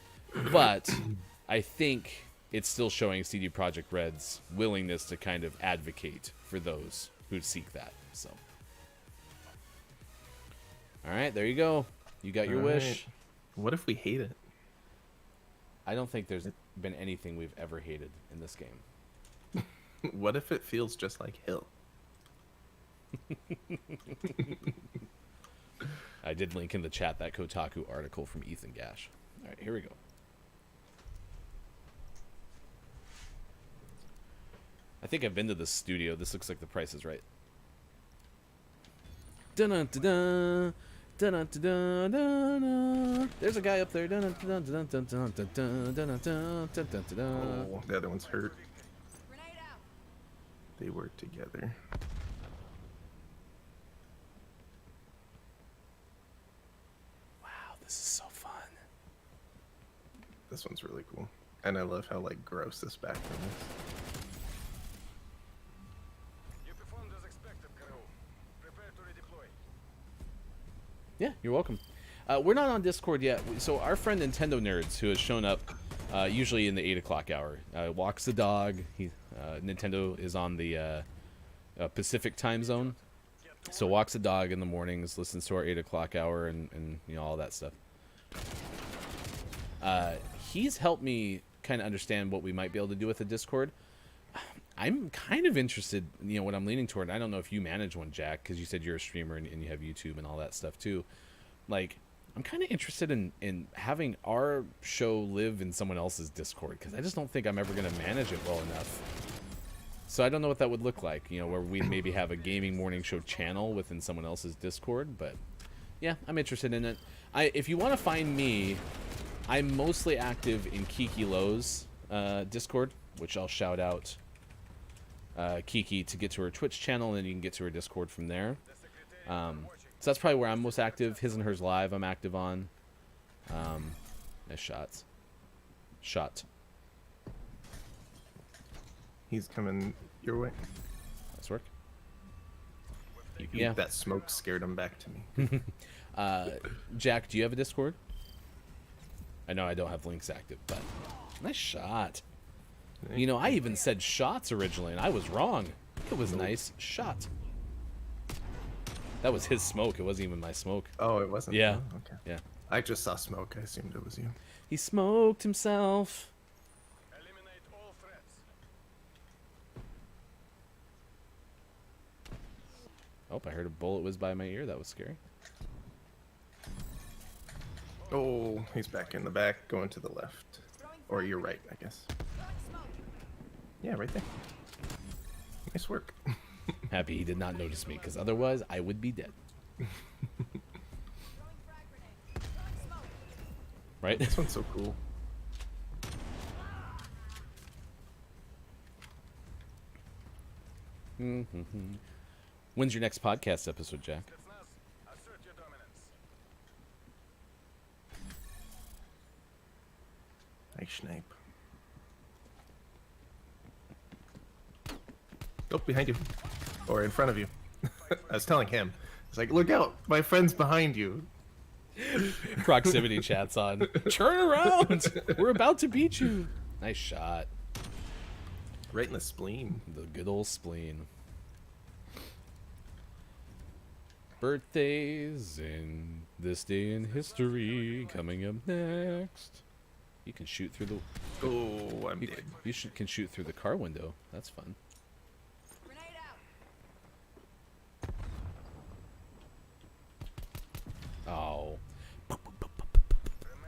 A: But I think it's still showing CD Projekt Red's willingness to kind of advocate for those who seek that. So, all right, there you go. You got your
B: All
A: wish.
B: right. What if we hate it?
A: I don't think there's been anything we've ever hated in this game.
B: What if it feels just like Hill?
A: I did link in the chat that Kotaku article from Ethan Gash. All right, here we go. I think I've been to this studio. This looks like The Price is Right. Dun-dun-dun-dun, dun-dun-dun-dun-dun. There's a guy up there. Dun-dun-dun-dun-dun-dun-dun-dun-dun-dun.
B: Oh, the other one's hurt.
D: Grenade out.
B: They work together.
A: Wow, this is so fun.
B: This one's really cool. And I love how like gross this background is.
C: You performed as expected, Karoo. Prepare to redeploy.
A: Yeah, you're welcome. We're not on Discord yet, so our friend Nintendo Nerds, who has shown up usually in the 8 o'clock hour, walks the dog. Nintendo is on the Pacific time zone, so walks the dog in the mornings, listens to our 8 o'clock hour, and you know all that stuff. He's helped me kind of understand what we might be able to do with the Discord. I'm kind of interested, you know, what I'm leaning toward. I don't know if you manage one, Jack, because you said you're a streamer and you have YouTube and all that stuff too. Like, I'm kind of interested in having our show live in someone else's Discord, because I just don't think I'm ever going to manage it well enough. So I don't know what that would look like, you know, where we maybe have a gaming morning show channel within someone else's Discord. But yeah, I'm interested in it. If you want to find me, I'm mostly active in Kiki Lowe's Discord, which I'll shout out Kiki to get to her Twitch channel, and then you can get to her Discord from there. So that's probably where I'm most active. His and Hers Live I'm active on. Nice shots. Shot.
B: He's coming your way.
A: Nice work.
B: That smoke scared him back to me.
A: Jack, do you have a Discord? I know I don't have links active, but nice shot. You know, I even said shots originally, and I was wrong. It was nice shot. That was his smoke. It wasn't even my smoke.
B: Oh, it wasn't?
A: Yeah.
B: Oh, okay.
A: Yeah.
B: I just saw smoke. I assumed it was you.
A: He smoked himself.
C: Eliminate all threats.
A: Oh, I heard a bullet whiz by my ear. That was scary.
B: Oh, he's back in the back, going to the left. Or your right, I guess.
D: Throwing smoke.
B: Yeah, right there. Nice work.
A: Happy he did not notice me, because otherwise I would be dead.
D: Throwing frag grenade. Throwing smoke.
A: Right?
B: This one's so cool.
A: When's your next podcast episode, Jack?
C: Spetsnaz, assert your dominance.
B: Nice snipe. Oh, behind you. Or in front of you. I was telling him. It's like, look out, my friend's behind you.
A: Proximity chat's on. Turn around! We're about to beat you. Nice shot.
B: Right in the spleen.
A: The good old spleen. Birthdays in this day in history. Coming up next. You can shoot through the.
B: Oh, I'm
A: You,
B: dead.
A: can shoot through the car window. That's fun.
D: Grenade out.
A: Oh,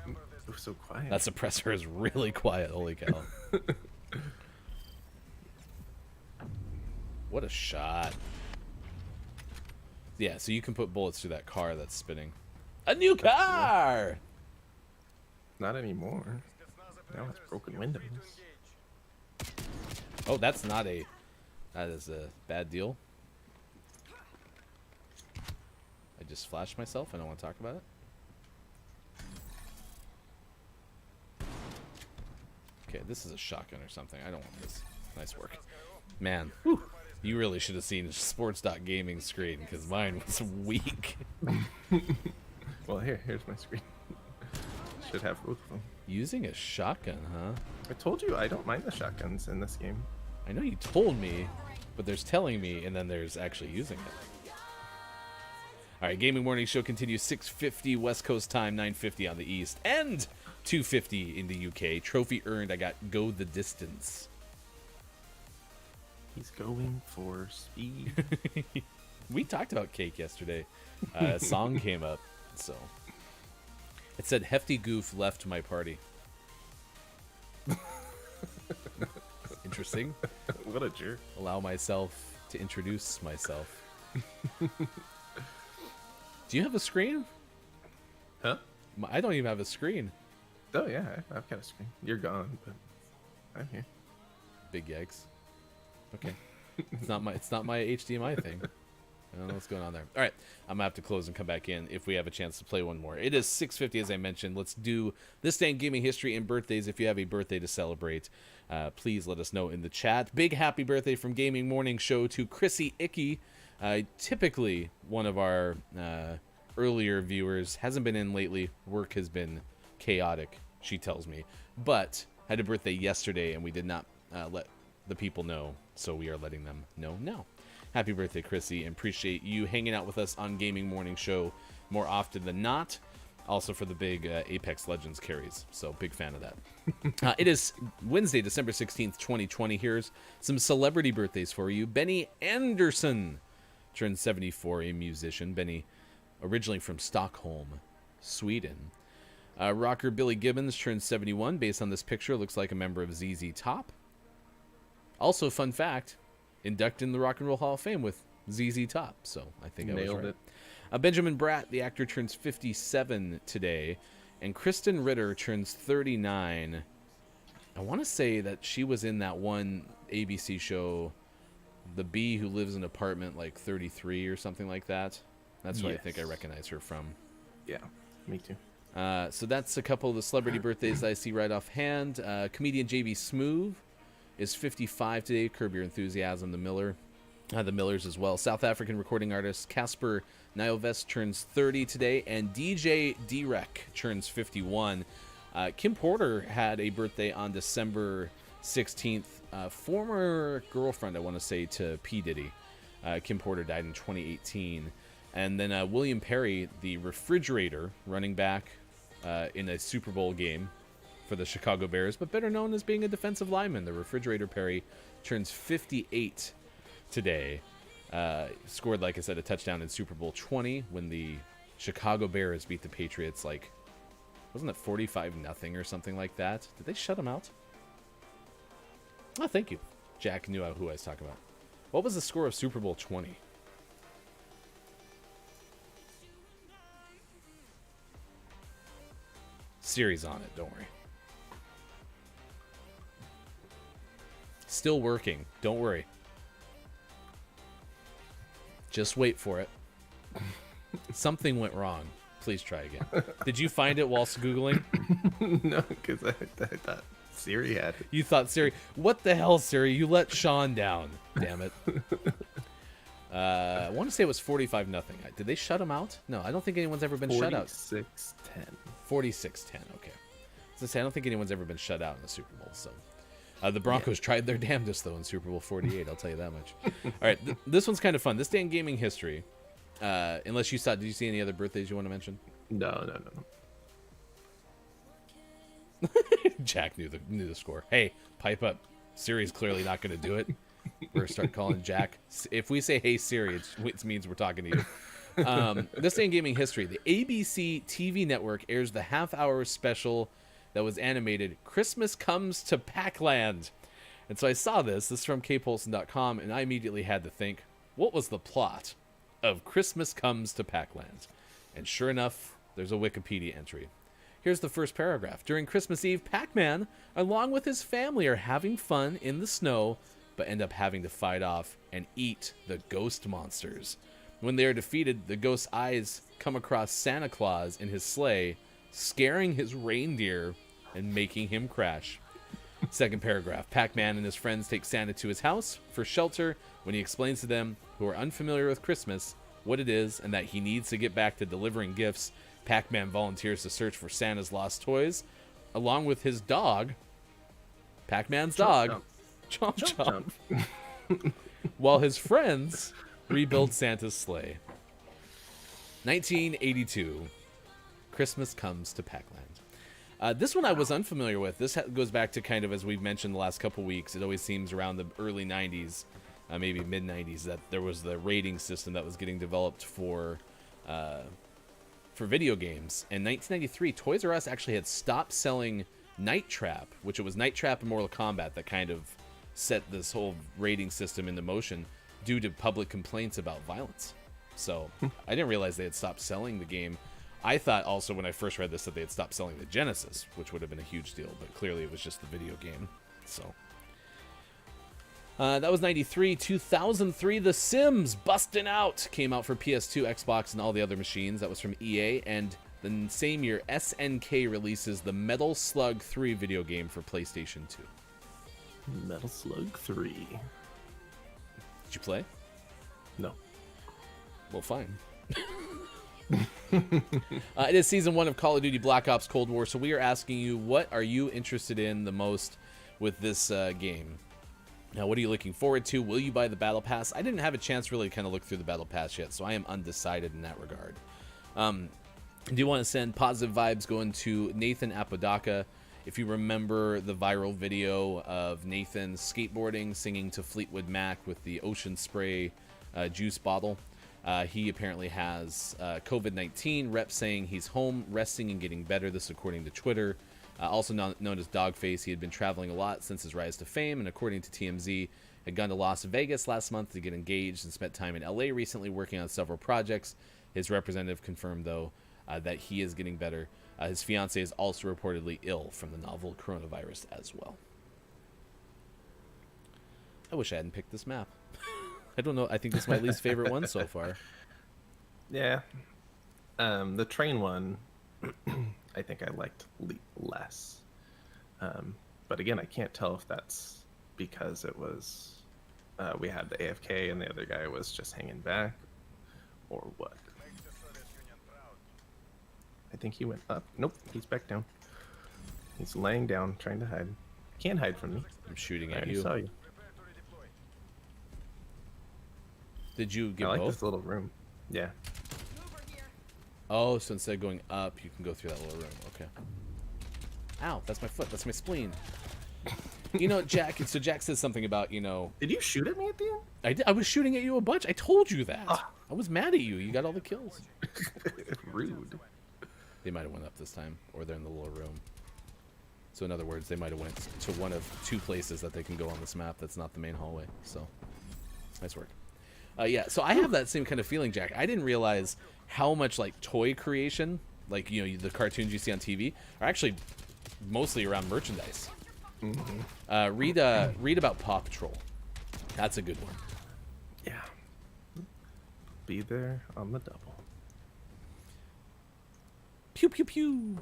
C: Remember this.
B: It was so quiet.
A: that suppressor is really quiet. Holy cow! What a shot! Yeah, so you can put bullets through that car that's spinning. A new car!
B: Not anymore.
C: Spetsnaz
B: Now it's
C: operators,
B: broken
C: you're
B: windows.
C: free to engage.
A: Oh, that's not a. That is a bad deal. I just flashed myself. I don't want to talk about it. Okay, this is a shotgun or something. I don't want this. Nice work. Man, you really should have seen sports.gaming screen, because mine was weak.
B: Well, here's my screen. Should have both of them.
A: Using a shotgun, huh?
B: I told you I don't mind the shotguns in this game.
A: I know you told me, but there's telling me, and then there's actually using it. All right, Gaming Morning Show continues 6:50 West Coast time, 9:50 on the East, and 2:50 in the UK. Trophy earned. I got Go the Distance.
B: He's going for speed.
A: We talked about cake yesterday. A song came up, so it said "Hefty Goof left my party." Interesting.
B: What a jerk.
A: Allow myself to introduce myself. Do you have a screen?
B: Huh?
A: I don't even have a screen.
B: Oh, yeah, I've got a screen. You're gone, but I'm here.
A: Big yikes. Okay. It's not my HDMI thing. I don't know what's going on there. All right, I'm gonna have to close and come back in if we have a chance to play one more. It is 6:50 as I mentioned. Let's do this day in gaming history and birthdays. If you have a birthday to celebrate, please let us know in the chat. Big happy birthday from Gaming Morning Show to Chrissy Icky. Typically one of our earlier viewers, hasn't been in lately. Work has been chaotic, she tells me, but had a birthday yesterday and we did not let the people know, so we are letting them know now. Happy birthday, Chrissy, and appreciate you hanging out with us on Gaming Morning Show more often than not. Also for the big Apex Legends carries, so big fan of that. It is Wednesday, December 16th, 2020. Here's some celebrity birthdays for you. Benny Andersson turned 74, a musician. Benny, originally from Stockholm, Sweden. Rocker Billy Gibbons turns 71. Based on this picture, looks like a member of ZZ Top. Also, fun fact, inducted in the Rock and Roll Hall of Fame with ZZ Top. So I think I was
B: Nailed
A: right.
B: it.
A: Benjamin Bratt, the actor, turns 57 today. And Kristen Ritter turns 39. I want to say that she was in that one ABC show, The Bee Who Lives in Apartment like 33 or something like that. That's what I think I
B: Yes.
A: recognize her from.
B: Yeah, me too.
A: So that's a couple of the celebrity birthdays that I see right offhand. Comedian JB Smoove is 55 today. Curb Your Enthusiasm, The Millers as well. South African recording artist Casper Nyovest turns 30 today, and DJ Derek turns 51. Kim Porter had a birthday on December 16th. Former girlfriend, I want to say, to P. Diddy. Kim Porter died in 2018. And then William Perry, the refrigerator, running back in a Super Bowl game for the Chicago Bears, but better known as being a defensive lineman. The refrigerator Perry turns 58 today. Scored, like I said, a touchdown in Super Bowl 20 when the Chicago Bears beat the Patriots, like, wasn't it 45-0 or something like that? Did they shut them out? Oh, thank you. Jack knew who I was talking about. What was the score of Super Bowl 20? Siri's on it, don't worry. Still working, don't worry. Just wait for it. Something went wrong. Please try again. Did you find it whilst Googling?
B: No, because I thought Siri had it.
A: You thought Siri... What the hell, Siri? You let Sean down. Damn it. I want to say it was 45-0. Did they shut him out? No, I don't think anyone's ever been shut out.
B: 46-10.
A: 46-10, okay. So I don't think anyone's ever been shut out in the Super Bowl, so... the Broncos tried their damnedest, though, in Super Bowl 48, I'll tell you that much. All right, this one's kind of fun. This day in gaming history, unless you saw... Did you see any other birthdays you want to mention?
B: No.
A: Jack knew the score. Hey, pipe up. Siri's clearly not going to do it. We're going to start calling Jack. If we say, hey, Siri, it means we're talking to you. This day in gaming history, the ABC TV network airs the half-hour special that was animated, Christmas Comes to Pac-Land. And so I saw this. This is from kpolson.com, and I immediately had to think, what was the plot of Christmas Comes to Pac-Land? And sure enough, there's a Wikipedia entry. Here's the first paragraph. During Christmas Eve, Pac-Man, along with his family, are having fun in the snow, but end up having to fight off and eat the ghost monsters. When they are defeated, the ghost's eyes come across Santa Claus in his sleigh, scaring his reindeer and making him crash. Second paragraph. Pac-Man and his friends take Santa to his house for shelter when he explains to them, who are unfamiliar with Christmas, what it is and that he needs to get back to delivering gifts. Pac-Man volunteers to search for Santa's lost toys, along with his dog, Pac-Man's dog, Chomp Chomp, while his friends rebuild Santa's sleigh. 1982, Christmas Comes to Pac-Land. This one I was unfamiliar with. This goes back to kind of, as we've mentioned the last couple weeks, it always seems around the early 90s, maybe mid-90s, that there was the rating system that was getting developed for video games. In 1993, Toys R Us actually had stopped selling Night Trap, which it was Night Trap and Mortal Kombat that kind of set this whole rating system into motion due to public complaints about violence. So I didn't realize they had stopped selling the game. I thought also when I first read this that they had stopped selling the Genesis, which would have been a huge deal, but clearly it was just the video game. So that was 93. 2003, The Sims Bustin' Out came out for PS2, Xbox, and all the other machines. That was from EA. And the same year, SNK releases the Metal Slug 3 video game for PlayStation 2.
B: Metal Slug 3.
A: Did you play?
B: No.
A: Well, fine. It is Season 1 of Call of Duty Black Ops Cold War, so we are asking you, what are you interested in the most with this game? Now, what are you looking forward to? Will you buy the Battle Pass? I didn't have a chance really to kind of look through the Battle Pass yet, so I am undecided in that regard. Do you want to send positive vibes going to Nathan Apodaca? If you remember the viral video of Nathan skateboarding, singing to Fleetwood Mac with the Ocean Spray juice bottle, He apparently has COVID-19. Rep saying he's home, resting and getting better. This according to Twitter. Also known as Dogface, he had been traveling a lot since his rise to fame, and according to TMZ, had gone to Las Vegas last month to get engaged and spent time in LA recently working on several projects. His representative confirmed, though, that he is getting better. His fiancée is also reportedly ill from the novel coronavirus as well. I wish I hadn't picked this map. I don't know. I think this is my least favorite one so far.
B: Yeah. The train one, I think I liked less. But again, I can't tell if that's because it was we had the AFK and the other guy was just hanging back, or what. I think he went up. Nope, he's back down. He's laying down, trying to hide. Can't hide from me.
A: I'm shooting
B: I
A: at
B: already
A: you.
B: saw you.
A: Did you get
B: I like
A: both?
B: this little room. Yeah.
D: Mover here.
A: Oh, so instead of going up, you can go through that little room. Okay. Ow, that's my foot. That's my spleen. You know, Jack. So Jack says something about, you know,
B: Did you shoot at me at the end?
A: I did. I was shooting at you a bunch. I told you that.
B: Ah.
A: I was mad at you. You got all the kills.
B: Rude.
A: They might have went up this time, or they're in the little room. So in other words, they might have went to one of two places that they can go on this map. That's not the main hallway. So nice work. Yeah. So I have that same kind of feeling, Jack. I didn't realize how much like toy creation, like you know the cartoons you see on TV, are actually mostly around merchandise. Read about Paw Patrol. That's a good one.
B: Yeah. Be there on the double.
A: Pew pew pew.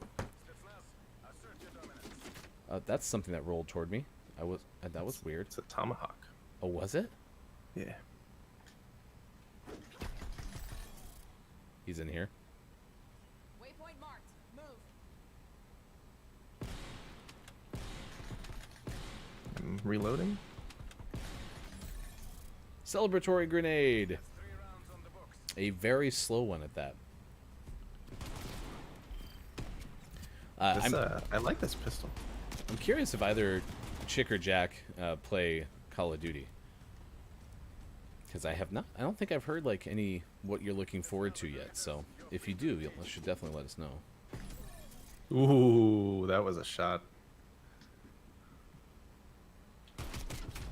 A: That's something that rolled toward me. That was weird.
B: It's a tomahawk.
A: Oh, was it?
B: Yeah.
A: He's in here.
D: Waypoint marked. Move.
B: I'm reloading.
A: Celebratory grenade. A very slow one at that.
B: I like this pistol.
A: I'm curious if either Chick or Jack play Call of Duty. Because I have not. I don't think I've heard like any what you're looking forward to yet. So if you do, you should definitely let us know.
B: Ooh, that was a shot.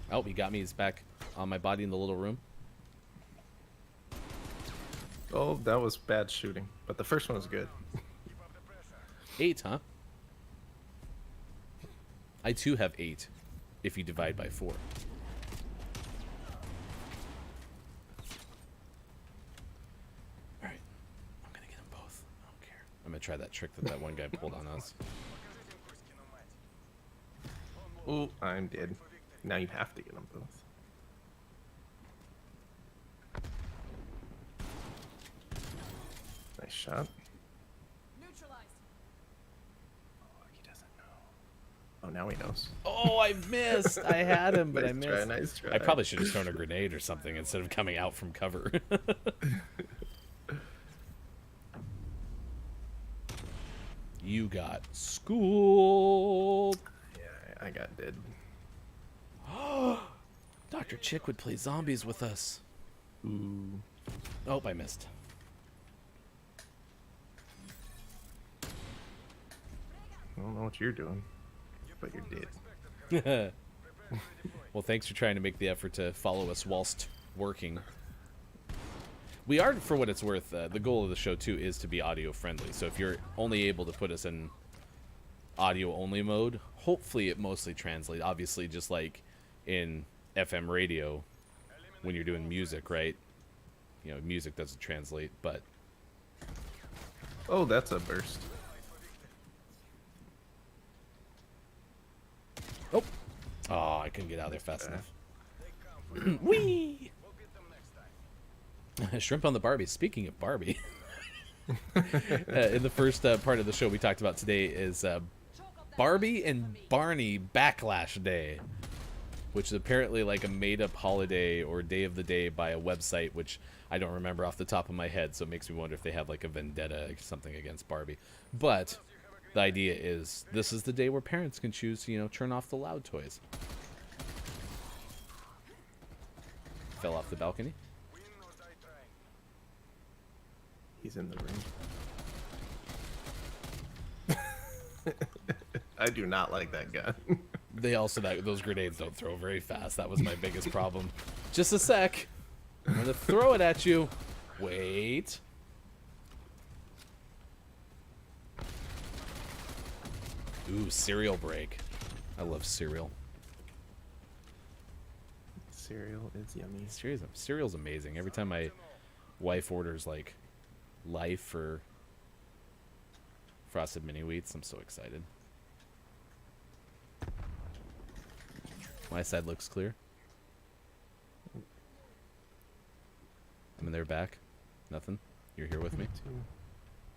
A: Oh, he got me. He's back on my body in the little room.
B: Oh, that was bad shooting. But the first one was good.
A: 8, huh? I too have 8, if you divide by 4. Alright. I'm gonna get them both. I don't care. I'm gonna try that trick that one guy pulled on us.
B: Ooh, I'm dead. Now you have to get them both. Nice shot.
D: Neutralized.
B: Oh, he doesn't know. Oh, now he knows.
A: Oh, I missed! I had him, but I
B: Nice
A: missed.
B: try, nice try.
A: I probably should have thrown a grenade or something instead of coming out from cover. You got schooled.
B: Yeah, I got dead.
A: Dr. Chick would play zombies with us.
B: Ooh.
A: Oh, I missed.
B: I don't know what you're doing, but you're dead.
A: Well, thanks for trying to make the effort to follow us whilst working. We are, for what it's worth, the goal of the show, too, is to be audio friendly. So if you're only able to put us in audio only mode, hopefully it mostly translates. Obviously, just like in FM radio, when you're doing music, right? You know, music doesn't translate, but
B: Oh, that's a burst.
A: oh, I couldn't get out of there fast enough. Whee! Shrimp on the Barbie. Speaking of Barbie, in the first part of the show we talked about today is Barbie and Barney Backlash Day, which is apparently like a made-up holiday or day of the day by a website, which I don't remember off the top of my head, so it makes me wonder if they have like a vendetta or something against Barbie. But the idea is this is the day where parents can choose to, you know, turn off the loud toys. Fell off the balcony.
B: He's in the ring. I do not like that gun.
A: They also those grenades don't throw very fast. That was my biggest problem. Just a sec. I'm gonna throw it at you. Wait. Ooh, cereal break. I love cereal.
B: Cereal is yummy.
A: Cereal's amazing. Every time my wife orders like Life or Frosted Mini Wheats, I'm so excited. My side looks clear. I'm in their back. Nothing. You're here with me.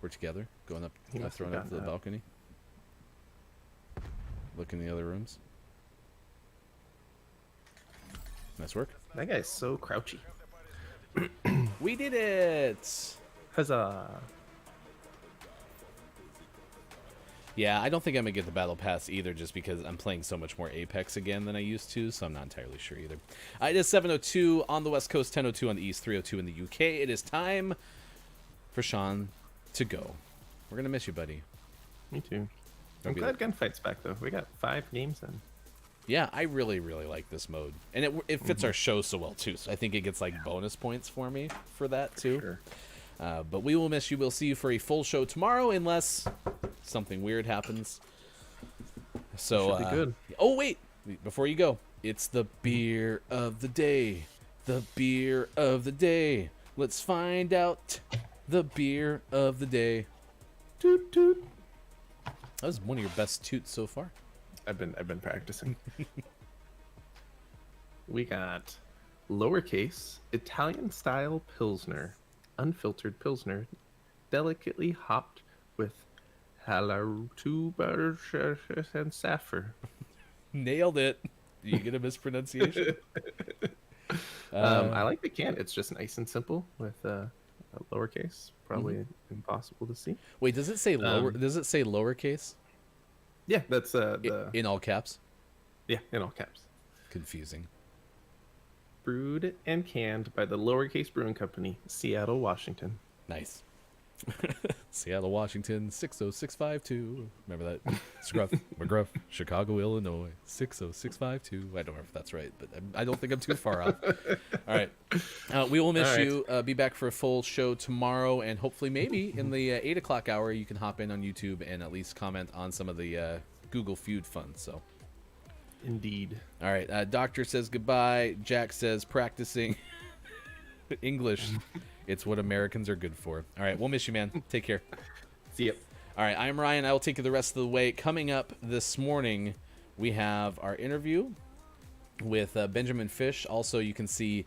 A: We're together. Going up,
B: He must have
A: throwing up to the
B: gotten up.
A: balcony. Look in the other rooms. Nice work.
B: That guy's so crouchy.
A: We did it!
B: Huzzah!
A: Yeah, I don't think I'm gonna get the battle pass either, just because I'm playing so much more Apex again than I used to, so I'm not entirely sure either. It is 7:02 on the West Coast, 10:02 on the East, 3:02 in the UK. It is time for Sean to go. We're gonna miss you, buddy.
B: Me too.
A: Don't
B: I'm
A: be
B: glad Gunfight's back though. We got 5 games in.
A: Yeah, I really, really like this mode, and it fits our show so well too. So I think it gets like bonus points for me for that too.
B: Sure.
A: But we will miss you. We'll see you for a full show tomorrow, unless something weird happens. So
B: Should be good.
A: Oh wait, before you go, it's the beer of the day. The beer of the day. Let's find out the beer of the day.
B: Toot toot.
A: That was one of your best toots so far.
B: I've been practicing. We got lowercase Italian style Pilsner, unfiltered Pilsner, delicately hopped with hallertauber and saffron.
A: Nailed it. You get a mispronunciation?
B: I like the can. It's just nice and simple with a lowercase. Probably
A: Mm-hmm.
B: impossible to see.
A: Wait, does it say lower? Does it say lowercase
B: Yeah, that's the
A: in all caps?
B: yeah in all caps.
A: Confusing.
B: Brewed and canned by the Lowercase Brewing Company, Seattle, Washington.
A: Nice. Seattle, Washington, 60652. Remember that? Scruff, McGruff, Chicago, Illinois, 60652. I don't remember if that's right, but I don't think I'm too far off. All right. We will miss
B: All right.
A: you. Be back for a full show tomorrow, and hopefully maybe in the 8 o'clock hour you can hop in on YouTube and at least comment on some of the Google Feud fun. So,
B: Indeed.
A: all right. Doctor says goodbye. Jack says practicing English. It's what Americans are good for. All right. We'll miss you, man. Take care.
B: See ya.
A: All right, I'm Ryan. I will take you the rest of the way. Coming up this morning, we have our interview with Benjamin Fish. Also, you can see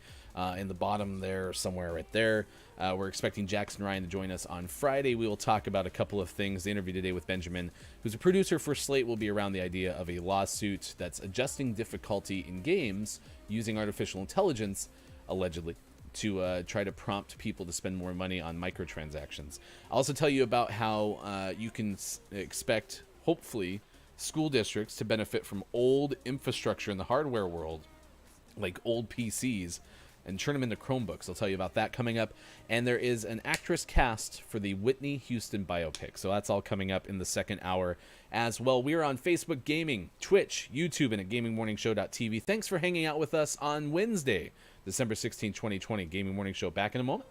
A: in the bottom there, somewhere right there, we're expecting Jackson Ryan to join us on Friday. We will talk about a couple of things. The interview today with Benjamin, who's a producer for Slate, will be around the idea of a lawsuit that's adjusting difficulty in games using artificial intelligence, allegedly, to try to prompt people to spend more money on microtransactions. I'll also tell you about how you can expect, hopefully, school districts to benefit from old infrastructure in the hardware world, like old PCs, and turn them into Chromebooks. I'll tell you about that coming up. And there is an actress cast for the Whitney Houston biopic. So that's all coming up in the second hour as well. We are on Facebook Gaming, Twitch, YouTube, and at GamingMorningShow.tv. Thanks for hanging out with us on Wednesday, December 16, 2020. Gaming Morning Show back in a moment.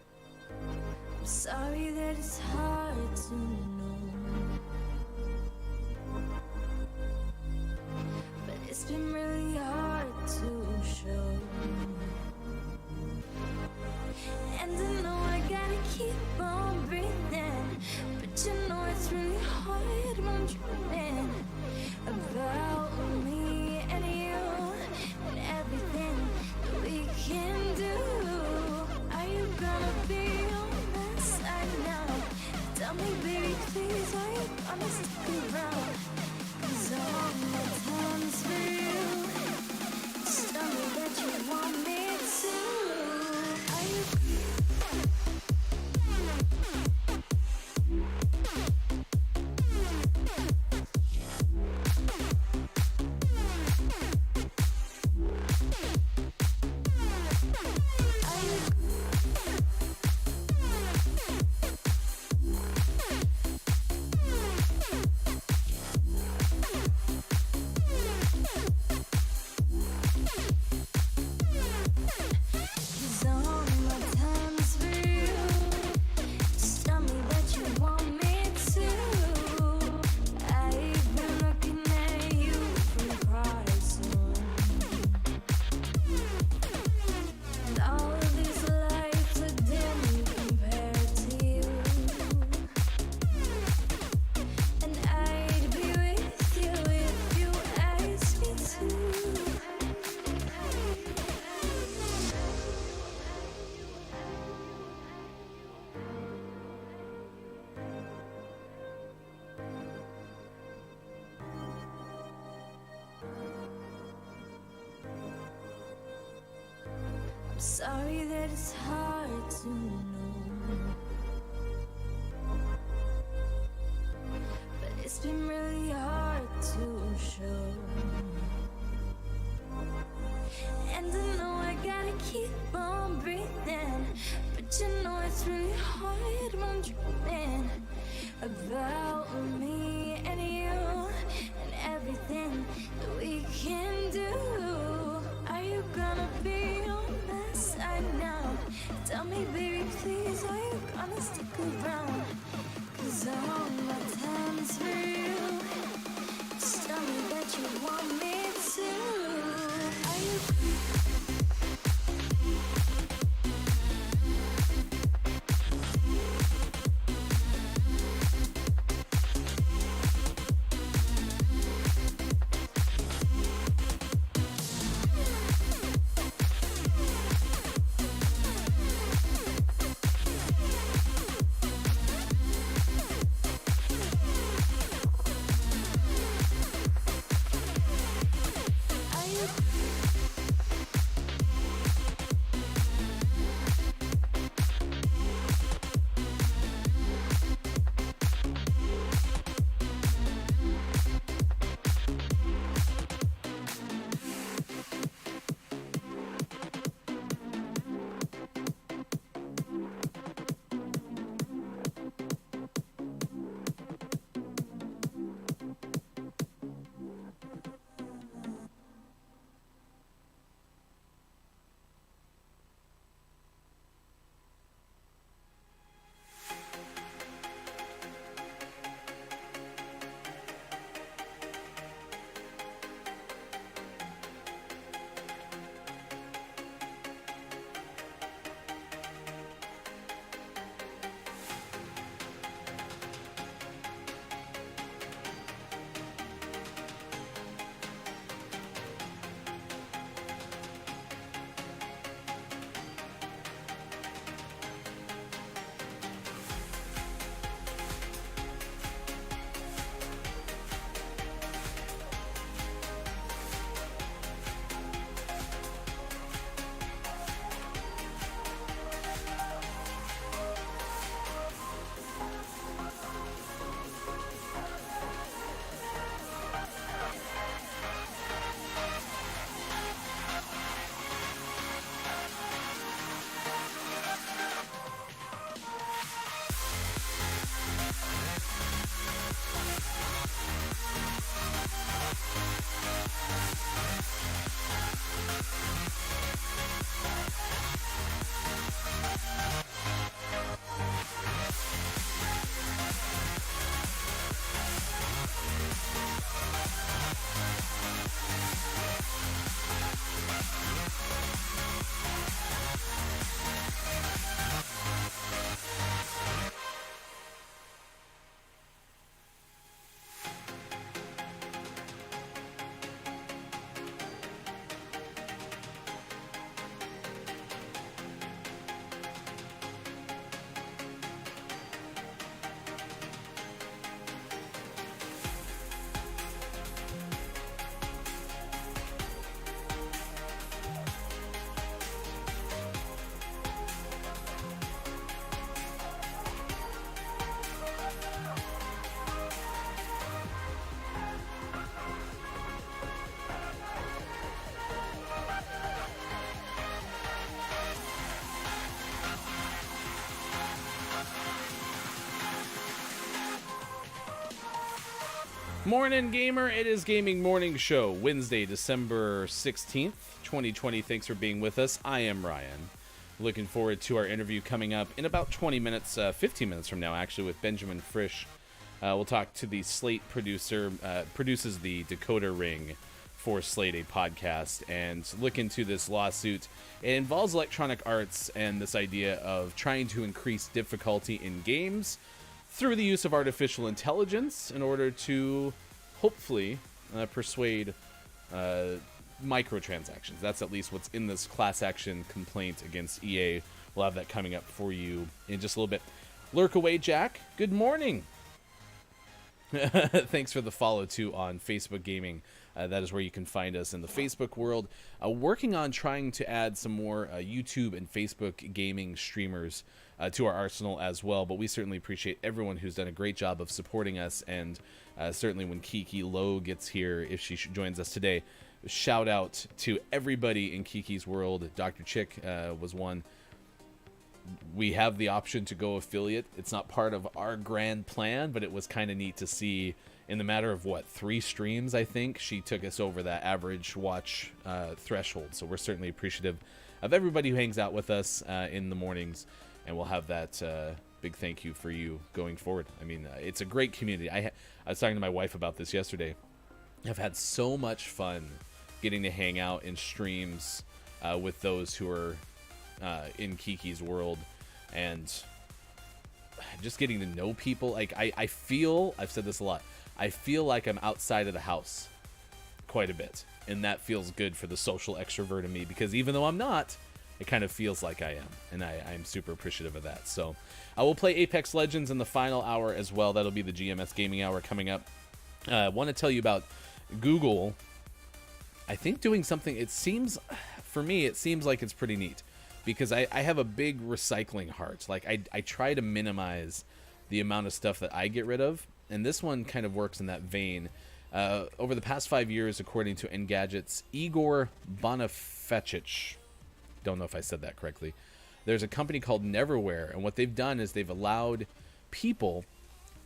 E: I'm sorry that it's hard to know, but it's been really hard to show. And I know I gotta keep on breathing, but you know it's really hard when I'm dreaming about me and you and everything that we can do. Are you gonna be on my side now? Tell me, baby, please, are you gonna stick around? 'Cause all my time's for you. Just tell me that you want me. Sorry that it's hard to know, but it's been really hard to show. And I know I gotta keep on breathing, but you know it's really hard when I'm dreaming about me and you and everything that we can do. Are you gonna be on my side now? Tell me, baby, please, are you gonna stick around? 'Cause all my time's for you. Just tell me that you want me to. Are you?
A: Morning, gamer. It is Gaming Morning Show, Wednesday, December 16th, 2020. Thanks for being with us. I am Ryan. Looking forward to our interview coming up in about 20 minutes, 15 minutes from now, actually, with Benjamin Frisch. We'll talk to the Slate producer, produces the Decoder Ring for Slate, a podcast, and look into this lawsuit. It involves Electronic Arts and this idea of trying to increase difficulty in games through the use of artificial intelligence in order to hopefully persuade microtransactions. That's at least what's in this class action complaint against EA. We'll have that coming up for you in just a little bit. Lurk away, Jack. Good morning. Thanks for the follow too on Facebook Gaming. That is where you can find us in the Facebook world. Working on trying to add some more YouTube and Facebook gaming streamers to our arsenal as well. But we certainly appreciate everyone who's done a great job of supporting us. And certainly when Kiki Lowe gets here, if she joins us today, shout out to everybody in Kiki's world. Dr. Chick was one. We have the option to go affiliate. It's not part of our grand plan, but it was kind of neat to see in the matter of, 3 streams, I think, she took us over that average watch threshold. So we're certainly appreciative of everybody who hangs out with us in the mornings, and we'll have that big thank you for you going forward. I mean, it's a great community. I was talking to my wife about this yesterday. I've had so much fun getting to hang out in streams with those who are in Kiki's world, and just getting to know people. Like I feel, I've said this a lot, I feel like I'm outside of the house quite a bit, and that feels good for the social extrovert in me, because even though I'm not, it kind of feels like I am, and I'm super appreciative of that. So I will play Apex Legends in the final hour as well. That'll be the GMS Gaming Hour coming up. I want to tell you about Google, I think, doing something. It seems, for me, it seems like it's pretty neat, because I have a big recycling heart. Like, I try to minimize the amount of stuff that I get rid of, and this one kind of works in that vein. Over the past 5 years, according to Engadget's Igor Bonifecic, don't know if I said that correctly, there's a company called Neverware, and what they've done is they've allowed people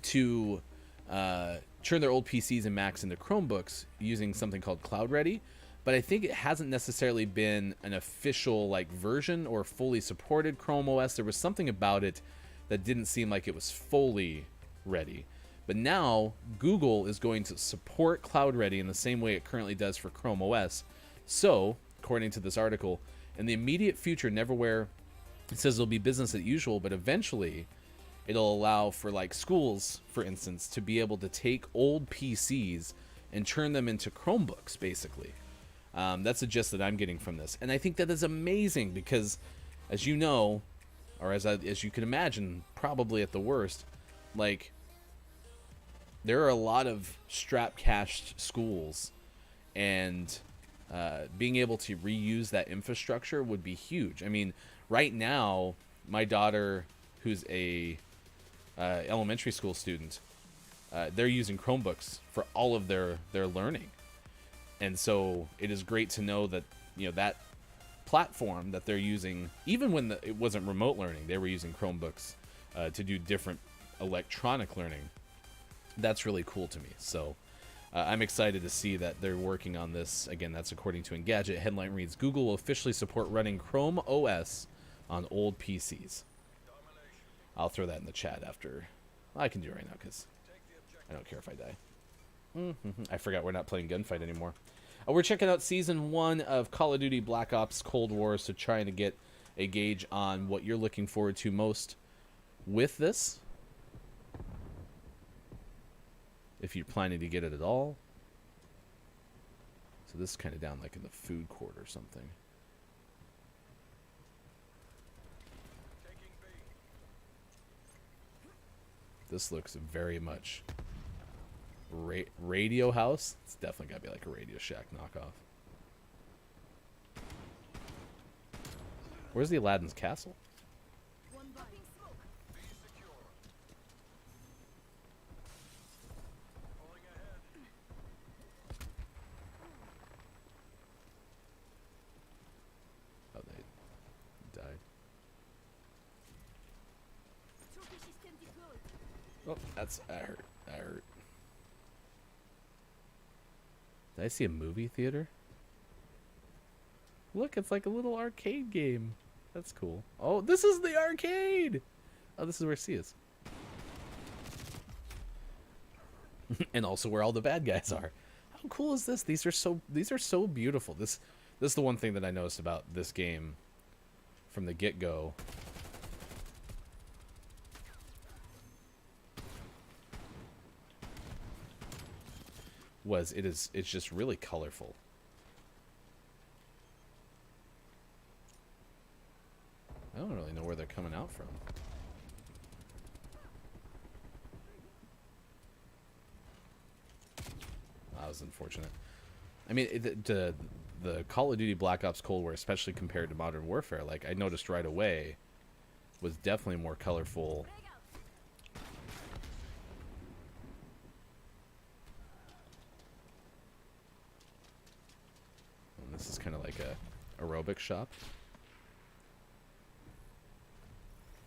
A: to turn their old PCs and Macs into Chromebooks using something called Cloud Ready. But I think it hasn't necessarily been an official version or fully supported Chrome OS. There was something about it that didn't seem like it was fully ready. But now Google is going to support Cloud Ready in the same way it currently does for Chrome OS. So, according to this article, in the immediate future, Neverware, it says it'll be business as usual, but eventually it'll allow for schools, for instance, to be able to take old PCs and turn them into Chromebooks, basically. That's the gist that I'm getting from this. And I think that is amazing because, as you know, or as you can imagine, probably at the worst, there are a lot of strap-cashed schools, and being able to reuse that infrastructure would be huge. I mean, right now, my daughter, who's a elementary school student, they're using Chromebooks for all of their learning. And so it is great to know that, that platform that they're using, even when it wasn't remote learning, they were using Chromebooks to do different electronic learning. That's really cool to me. So I'm excited to see that they're working on this. Again, that's according to Engadget. Headline reads, Google will officially support running Chrome OS on old PCs. I'll throw that in the chat after. I can do it right now because I don't care if I die. I forgot we're not playing Gunfight anymore. We're checking out Season 1 of Call of Duty Black Ops Cold War, so trying to get a gauge on what you're looking forward to most with this. If you're planning to get it at all. So this is kind of down in the food court or something. This looks very much Radio House. It's definitely got to be a Radio Shack knockoff. Where's the Aladdin's castle? Oh, they died. Oh, I hurt. Did I see a movie theater? Look, it's like a little arcade game. That's cool. Oh, this is the arcade! Oh, this is where C is. And also where all the bad guys are. How cool is this? These are so beautiful. This is the one thing that I noticed about this game from the get-go. It's just really colorful. I don't really know where they're coming out from. is unfortunate. I mean, the Call of Duty Black Ops Cold War, especially compared to Modern Warfare, like I noticed right away, was definitely more colorful. And this is kind of like a aerobic shop.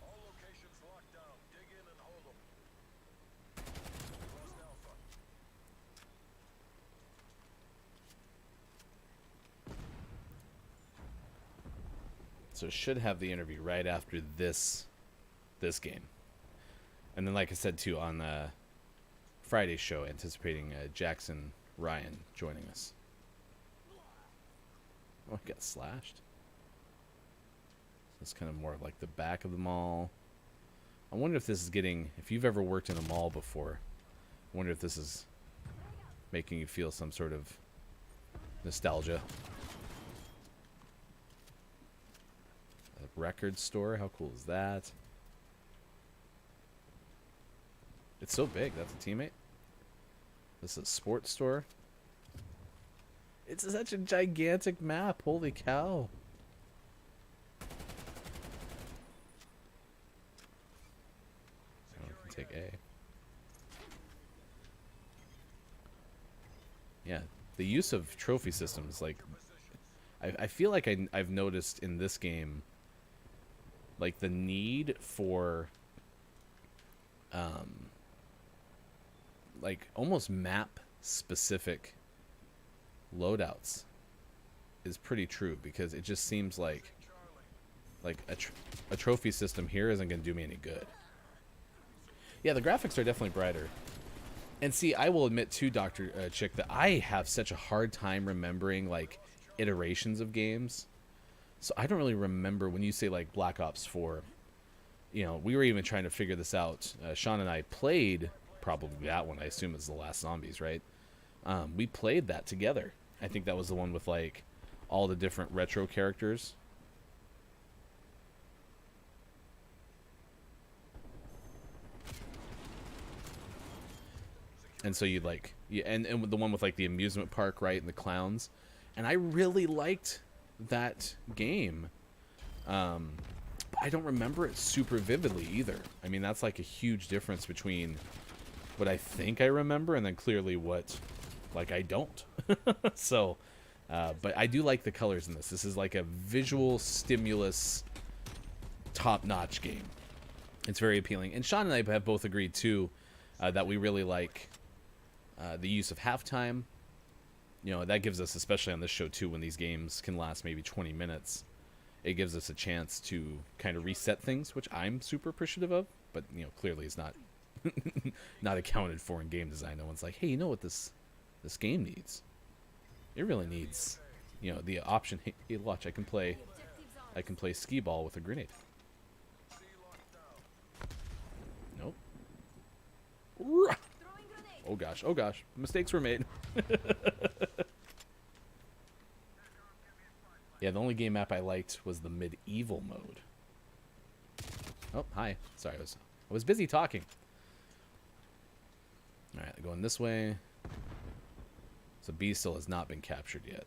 C: All locations locked down. Dig in and hold them. Lost Alpha.
A: So it should have the interview right after this game. And then, like I said too, on Friday's show, anticipating Jackson Ryan joining us. Oh, he got slashed. So it's kind of more of like the back of the mall. I wonder if this is getting, if you've ever worked in a mall before, I wonder if this is making you feel some sort of nostalgia. A record store, how cool is that? It's so big. That's a teammate. This is a sports store. It's such a gigantic map. Holy cow. Oh, I can take A. Yeah, the use of trophy systems, like, I feel like I've noticed in this game, like, the need for, like, almost map-specific loadouts is pretty true, because it just seems like a trophy system here isn't going to do me any good. Yeah, the graphics are definitely brighter. And see, I will admit too, Dr. Chick, that I have such a hard time remembering, like, iterations of games. So I don't really remember when you say, like, Black Ops 4. You know, we were even trying to figure this out. Sean and I played probably that one. I assume it's The Last Zombies, right? We played that together. I think that was the one with, like, all the different retro characters. And so you'd, like, and the one with, like, the amusement park, right, and the clowns. And I really liked that game. But I don't remember it super vividly either. I mean, that's, like, a huge difference between what I think I remember and then clearly what, like, I don't. So, but I do like the colors in this. This is like a visual stimulus, top-notch game. It's very appealing. And Sean and I have both agreed, too, that we really like the use of halftime. You know, that gives us, especially on this show, too, when these games can last maybe 20 minutes, it gives us a chance to kind of reset things, which I'm super appreciative of, but, you know, clearly it's not not accounted for in game design. No one's like, hey, you know what this game needs? It really needs, you know, the option, hey, watch, I can play skee ball with a grenade. Nope. Oh gosh, mistakes were made. Yeah, the only game map I liked was the medieval mode. Oh, hi. Sorry, I was busy talking. Alright, going this way. So B still has not been captured yet.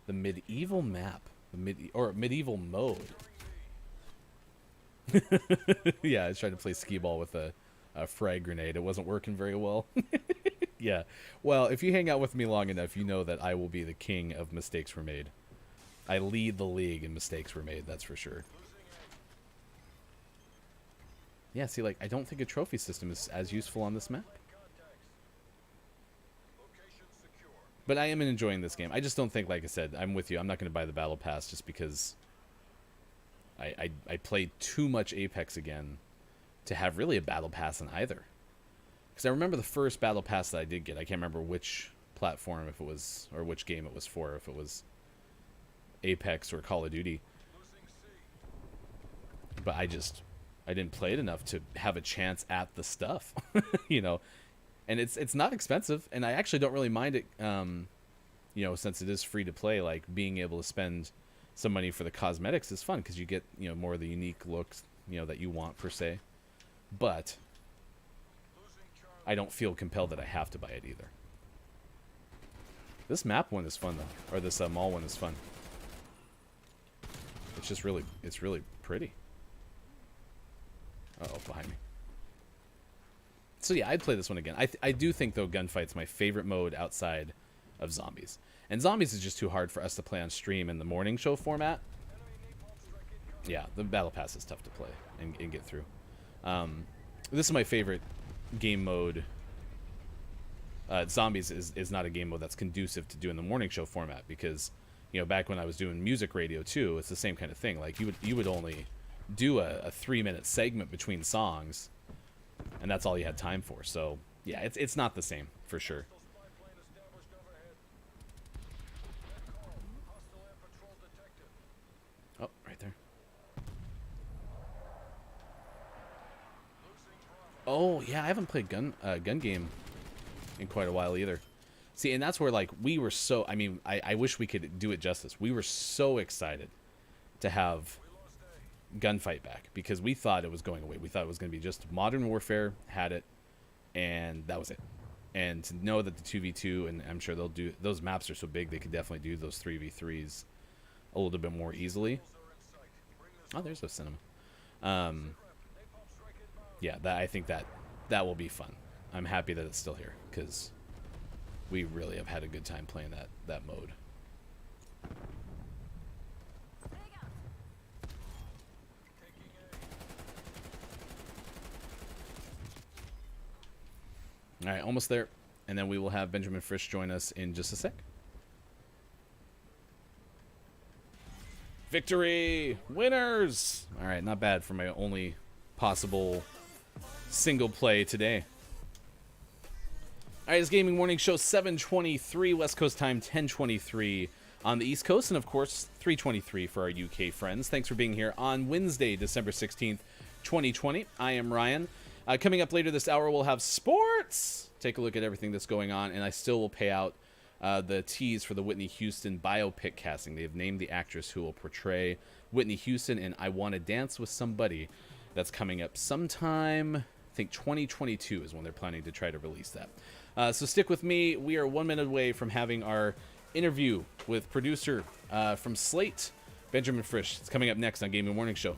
A: The medieval map. Or medieval mode. Yeah, I was trying to play skee ball with a frag grenade. It wasn't working very well. Yeah. Well, if you hang out with me long enough, you know that I will be the king of mistakes were made. I lead the league in mistakes were made, that's for sure. Yeah, see, like, I don't think a trophy system is as useful on this map. But I am enjoying this game. I just don't think, like I said, I'm with you. I'm not going to buy the Battle Pass just because I played too much Apex again to have really a Battle Pass in either. Because I remember the first Battle Pass that I did get. I can't remember which platform, if it was, or which game it was for, if it was Apex or Call of Duty. But I didn't play it enough to have a chance at the stuff, you know. And it's not expensive, and I actually don't really mind it, you know, since it is free to play. Like, being able to spend some money for the cosmetics is fun, because you get, you know, more of the unique looks, you know, that you want, per se. But I don't feel compelled that I have to buy it either. This map one is fun though, or this mall one is fun. It's just really, it's really pretty. Uh oh, behind me. So yeah, I'd play this one again. I do think though Gunfight's my favorite mode outside of Zombies, and Zombies is just too hard for us to play on stream in the morning show format. Yeah, the battle pass is tough to play and get through. This is my favorite game mode. Zombies is not a game mode that's conducive to doing the morning show format, because, you know, back when I was doing music radio too, it's the same kind of thing. Like you would only do a 3-minute segment between songs, and that's all you had time for. So yeah, it's not the same for sure.
C: Spy plane established overhead. Net call. Hostile air patrol detected.
A: Oh, right there.
C: Losing Bravo.
A: Oh yeah, I haven't played gun game in quite a while either. See, and that's where like we were so. I mean, I wish we could do it justice. We were so excited to have Gunfight back, because we thought it was going away. We thought it was going to be just Modern Warfare had it, and that was it. And to know that the 2v2, and I'm sure they'll do, those maps are so big they could definitely do those 3v3s a little bit more easily. Oh, there's a cinema. Yeah, I think that will be fun. I'm happy that it's still here, because we really have had a good time playing that mode. All right, almost there, and then we will have Benjamin Frisch join us in just a sec. Victory! Winners! All right, not bad for my only possible single play today. All right, it's Gaming Morning Show 7:23 West Coast time, 10:23 on the East Coast, and of course 3:23 for our UK friends. Thanks for being here on Wednesday, December 16th, 2020. I am Ryan. Coming up later this hour, we'll have sports. Take a look at everything that's going on, and I still will pay out the tease for the Whitney Houston biopic casting. They have named the actress who will portray Whitney Houston in I Wanna Dance with Somebody. That's coming up sometime, I think 2022 is when they're planning to try to release that. So stick with me. We are 1 minute away from having our interview with producer from Slate, Benjamin Frisch. It's coming up next on Gaming Morning Show.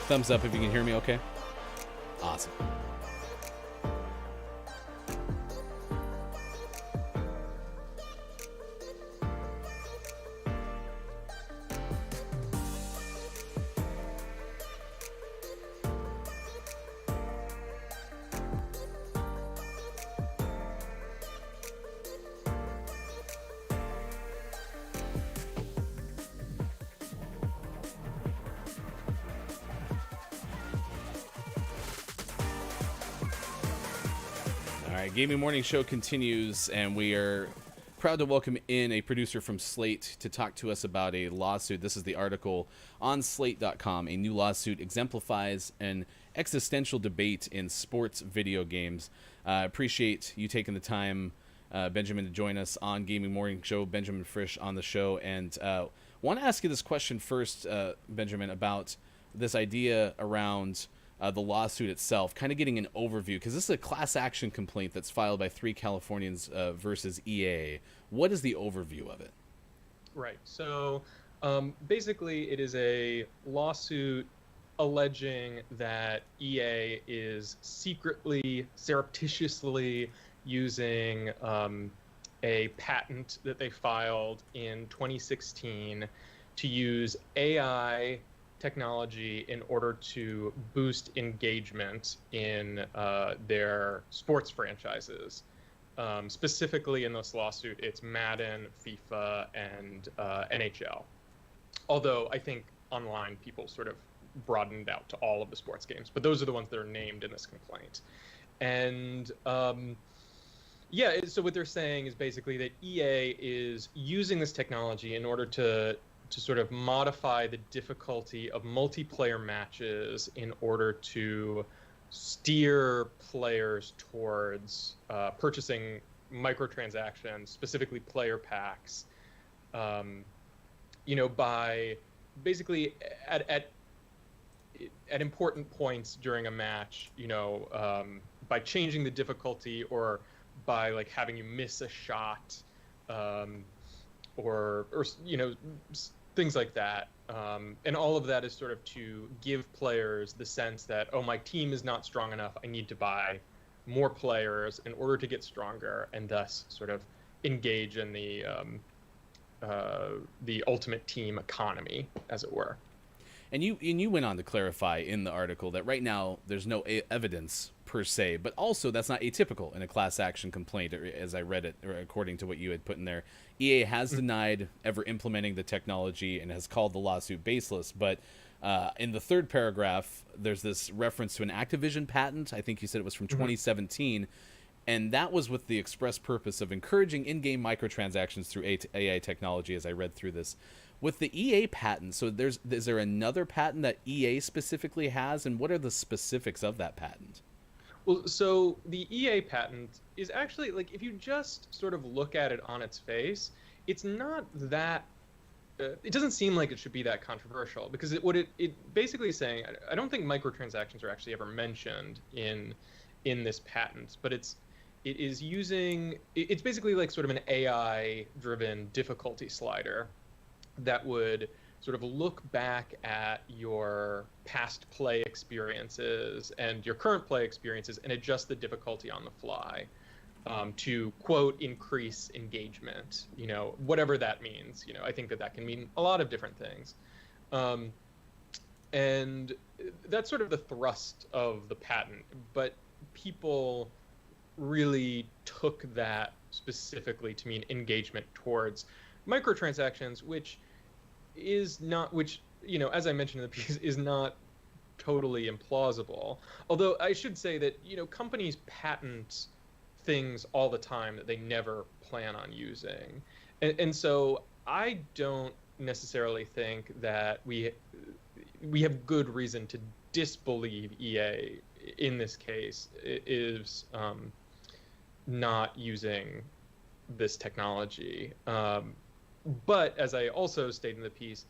A: Thumbs up if you can hear me okay. Awesome. Gaming Morning Show continues, and we are proud to welcome in a producer from Slate to talk to us about a lawsuit. This is the article on Slate.com. A new lawsuit exemplifies an existential debate in sports video games. Appreciate you taking the time, Benjamin, to join us on Gaming Morning Show. Benjamin Frisch on the show, and want to ask you this question first, Benjamin, about this idea around the lawsuit itself, kind of getting an overview, because this is a class action complaint that's filed by 3 Californians versus EA. What is the overview of it?
F: Right. So basically, it is a lawsuit alleging that EA is secretly, surreptitiously using a patent that they filed in 2016 to use AI technology in order to boost engagement in their sports franchises. Specifically in this lawsuit, it's Madden, FIFA, and NHL. Although I think online people sort of broadened out to all of the sports games, but those are the ones that are named in this complaint. And Yeah, so what they're saying is basically that EA is using this technology in order to sort of modify the difficulty of multiplayer matches in order to steer players towards purchasing microtransactions, specifically player packs, by basically at important points during a match, by changing the difficulty or by like having you miss a shot, or things like that. And all of that is sort of to give players the sense that, oh, my team is not strong enough. I need to buy more players in order to get stronger, and thus sort of engage in the ultimate team economy, as it were.
A: And you went on to clarify in the article that right now there's no evidence per se, but also that's not atypical in a class action complaint, as I read it, or according to what you had put in there. EA has denied ever implementing the technology and has called the lawsuit baseless, but in the third paragraph, there's this reference to an Activision patent. I think you said it was from 2017, and that was with the express purpose of encouraging in-game microtransactions through AI technology, as I read through this. With the EA patent, so is there another patent that EA specifically has, and what are the specifics of that patent?
F: Well, so the EA patent is actually, like, if you just sort of look at it on its face, it's not that it doesn't seem like it should be that controversial, because it basically is saying, I don't think microtransactions are actually ever mentioned in this patent, but it's basically like sort of an AI driven difficulty slider that would sort of look back at your past play experiences and your current play experiences and adjust the difficulty on the fly, to, quote, increase engagement, whatever that means. I think that can mean a lot of different things. And that's sort of the thrust of the patent, but people really took that specifically to mean engagement towards microtransactions, which, as I mentioned in the piece, is not totally implausible. Although I should say that, companies patent things all the time that they never plan on using. And so I don't necessarily think that we have good reason to disbelieve EA in this case is not using this technology. But as I also stated in the piece,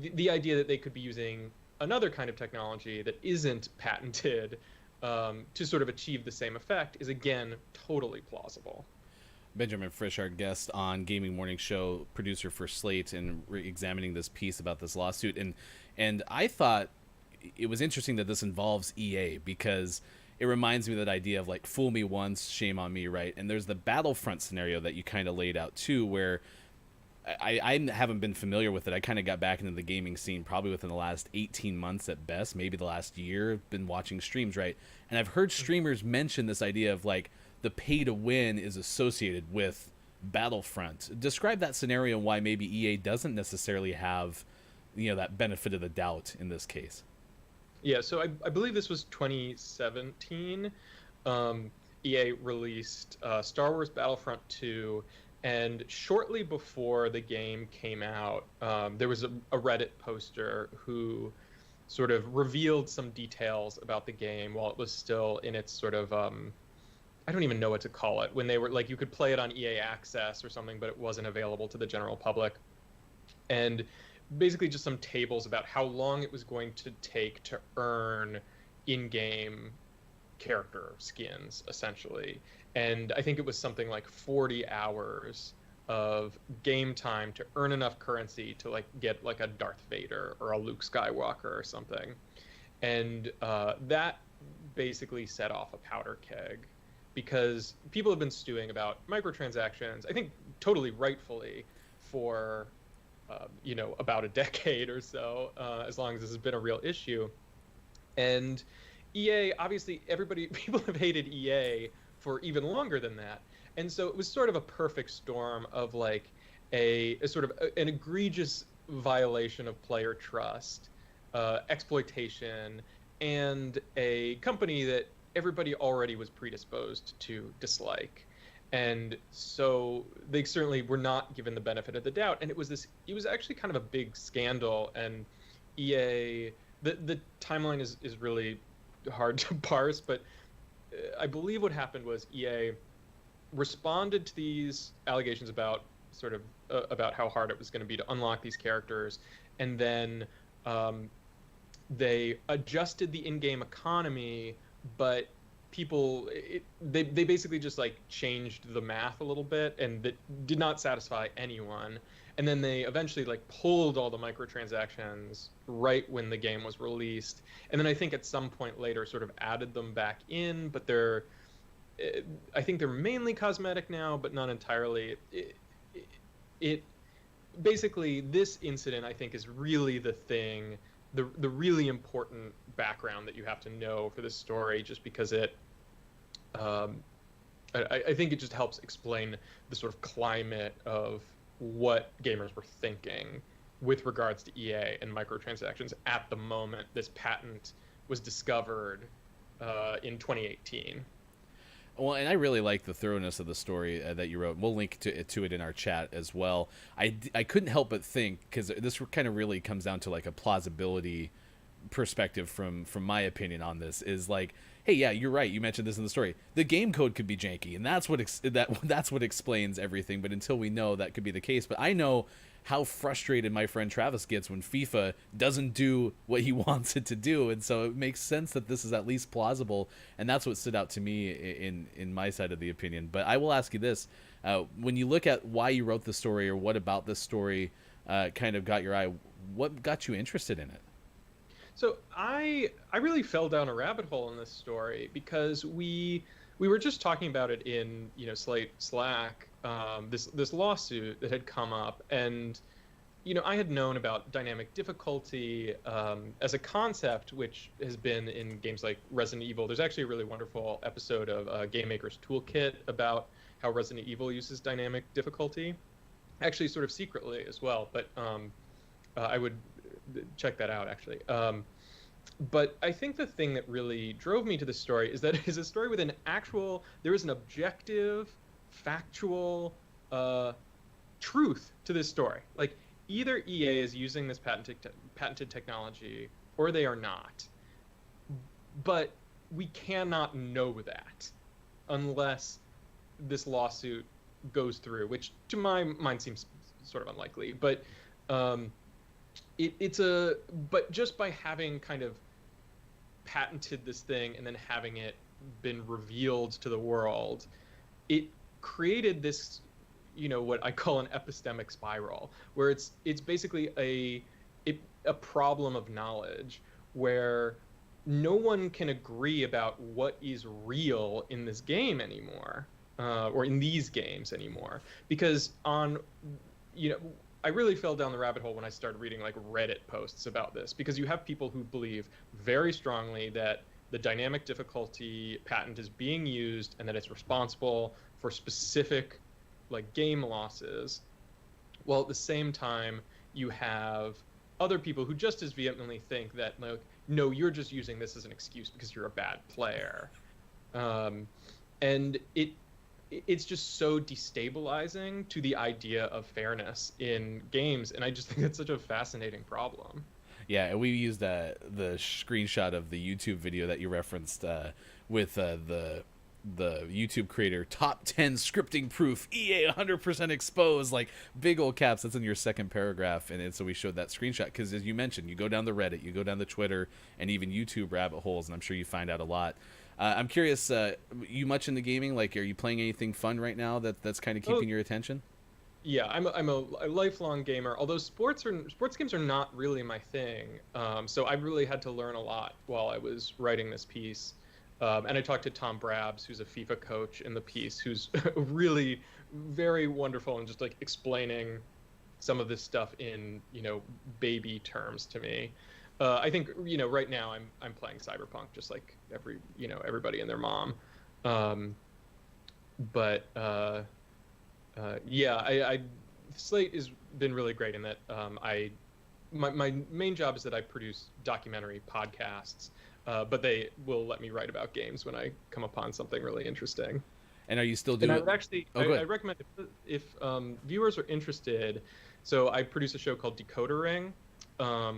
F: the idea that they could be using another kind of technology that isn't patented to sort of achieve the same effect is, again, totally plausible.
A: Benjamin Frisch, our guest on Gaming Morning Show, producer for Slate, and examining this piece about this lawsuit. And I thought it was interesting that this involves EA, because it reminds me of that idea of like, fool me once, shame on me, right? And there's the Battlefront scenario that you kind of laid out too, where I haven't been familiar with it. I kind of got back into the gaming scene probably within the last 18 months at best, maybe the last year. Been watching streams, right? And I've heard streamers mention this idea of like the pay to win is associated with Battlefront. Describe that scenario and why maybe EA doesn't necessarily have, that benefit of the doubt in this case.
F: Yeah, so I believe this was 2017. EA released Star Wars Battlefront 2. And shortly before the game came out, there was a Reddit poster who sort of revealed some details about the game while it was still in its sort of, I don't even know what to call it, when they were like, you could play it on EA Access or something, but it wasn't available to the general public. And basically just some tables about how long it was going to take to earn in-game character skins, essentially. And I think it was something like 40 hours of game time to earn enough currency to like get like a Darth Vader or a Luke Skywalker or something. And that basically set off a powder keg, because people have been stewing about microtransactions, I think totally rightfully, for about a decade or so, as long as this has been a real issue. And EA, obviously, people have hated EA for even longer than that. And so it was sort of a perfect storm of like a sort of an egregious violation of player trust, exploitation, and a company that everybody already was predisposed to dislike. And so they certainly were not given the benefit of the doubt. And it was actually kind of a big scandal. And EA, the timeline is really hard to parse, but I believe what happened was EA responded to these allegations about sort of about how hard it was going to be to unlock these characters, and then they adjusted the in-game economy, but they basically just like changed the math a little bit, and that did not satisfy anyone. And then they eventually like pulled all the microtransactions right when the game was released, and then I think at some point later sort of added them back in, but I think they're mainly cosmetic now, but not entirely. It basically, this incident I think is really the thing, the really important background that you have to know for this story, just because it I think it just helps explain the sort of climate of what gamers were thinking with regards to EA and microtransactions at the moment this patent was discovered in 2018.
A: Well, and I really like the thoroughness of the story that you wrote. We'll link to it in our chat as well. I couldn't help but think, because this kind of really comes down to like a plausibility perspective from my opinion on this, is like, hey, yeah, you're right. You mentioned this in the story. The game code could be janky, and that's what explains everything. But until we know that could be the case, but I know how frustrated my friend Travis gets when FIFA doesn't do what he wants it to do, and so it makes sense that this is at least plausible, and that's what stood out to me in my side of the opinion. But I will ask you this: when you look at why you wrote the story, or what about this story kind of got your eye, what got you interested in it?
F: So I really fell down a rabbit hole in this story because we were just talking about it in Slate Slack, this lawsuit that had come up, and I had known about dynamic difficulty as a concept, which has been in games like Resident Evil. There's actually a really wonderful episode of Game Maker's Toolkit about how Resident Evil uses dynamic difficulty, actually sort of secretly as well, but I would check that out actually. But I think the thing that really drove me to this story is that it is a story with there is an objective, factual truth to this story. Like, either EA is using this patented technology or they are not. But we cannot know that unless this lawsuit goes through, which to my mind seems sort of unlikely. But but just by having kind of patented this thing and then having it been revealed to the world, it created this, what I call an epistemic spiral, where it's basically a problem of knowledge where no one can agree about what is real in this game anymore, or in these games anymore, because I really fell down the rabbit hole when I started reading like Reddit posts about this, because you have people who believe very strongly that the dynamic difficulty patent is being used and that it's responsible for specific like game losses, while at the same time you have other people who just as vehemently think that, like, no, you're just using this as an excuse because you're a bad player. And it's just so destabilizing to the idea of fairness in games, and I just think it's such a fascinating problem.
A: Yeah, we used the screenshot of the YouTube video that you referenced with the YouTube creator, top 10 scripting proof, EA 100% exposed, like big old caps. That's in your second paragraph, and so we showed that screenshot because, as you mentioned, you go down the Reddit, you go down the Twitter, and even YouTube rabbit holes, and I'm sure you find out a lot. I'm curious, you much into gaming? Like, are you playing anything fun right now that's kind of keeping your attention?
F: Yeah, I'm a lifelong gamer, although sports games are not really my thing. So I really had to learn a lot while I was writing this piece. And I talked to Tom Brabs, who's a FIFA coach in the piece, who's really very wonderful and just like explaining some of this stuff in, baby terms to me. I think, right now I'm playing Cyberpunk just like everybody and their mom. Slate has been really great in that my main job is that I produce documentary podcasts, but they will let me write about games when I come upon something really interesting.
A: And are you still
F: And
A: doing?
F: I would actually,
A: Oh, go
F: I
A: ahead.
F: recommend if viewers are interested. So I produce a show called Decoder Ring,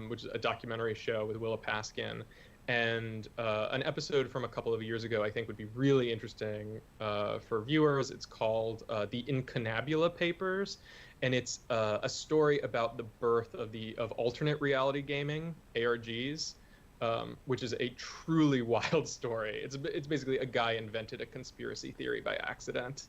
F: which is a documentary show with Willa Paskin, and an episode from a couple of years ago I think would be really interesting for viewers. It's called the Incunabula Papers, and it's a story about the birth of alternate reality gaming, ARGs. Which is a truly wild story. It's basically a guy invented a conspiracy theory by accident,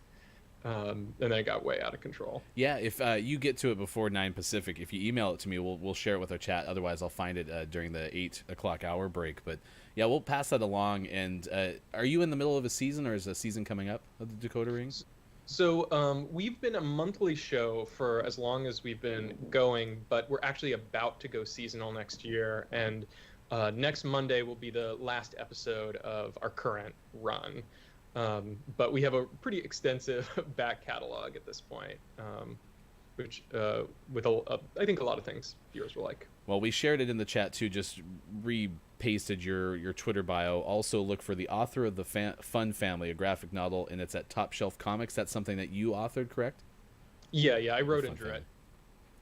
F: and then it got way out of control.
A: Yeah, if you get to it before 9 Pacific, if you email it to me, we'll share it with our chat. Otherwise, I'll find it during the 8 o'clock hour break. But yeah, we'll pass that along. And are you in the middle of a season, or is a season coming up of the Dakota Rings?
F: So we've been a monthly show for as long as we've been going, but we're actually about to go seasonal next year. And next Monday will be the last episode of our current run. But we have a pretty extensive back catalog at this point, which with I think a lot of things viewers will like.
A: Well, we shared it in the chat too. Just repasted your Twitter bio. Also, look for the author of the Fun Family, a graphic novel, and it's at Top Shelf Comics. That's something that you authored, correct?
F: Yeah, I wrote
A: Fun
F: and drew
A: Family.
F: it.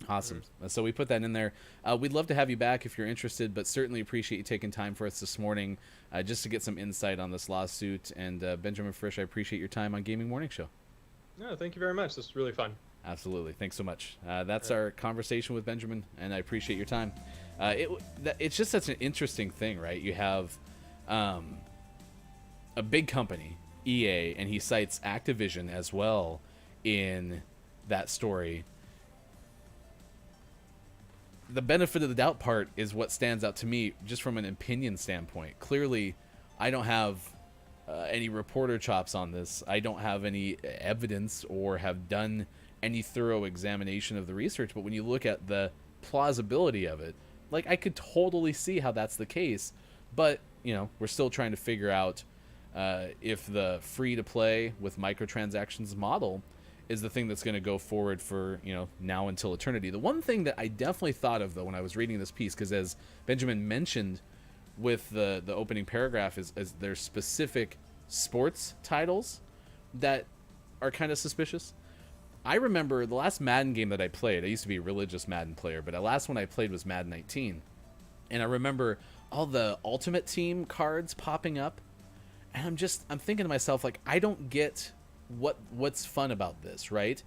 A: Awesome. So we put that in there. We'd love to have you back if you're interested, but certainly appreciate you taking time for us this morning just to get some insight on this lawsuit. And Benjamin Frisch, I appreciate your time on Gaming Morning Show.
F: No, thank you very much. This was really fun.
A: Absolutely. Thanks so much. That's our conversation with Benjamin, and I appreciate your time. It's just such an interesting thing, right? You have a big company, EA, and he cites Activision as well in that story. The benefit of the doubt part is what stands out to me just from an opinion standpoint. Clearly, I don't have any reporter chops on this. I don't have any evidence or have done any thorough examination of the research. But when you look at the plausibility of it, like, I could totally see how that's the case. But, you know, we're still trying to figure out if the free-to-play with microtransactions model is the thing that's going to go forward for, you know, now until eternity. The one thing that I definitely thought of, though, when I was reading this piece, because as Benjamin mentioned with the opening paragraph, is there's specific sports titles that are kind of suspicious. I remember the last Madden game that I played, I used to be a religious Madden player, but the last one I played was Madden 19. And I remember all the Ultimate Team cards popping up, and I'm thinking to myself, like, I don't get what's fun about this, right?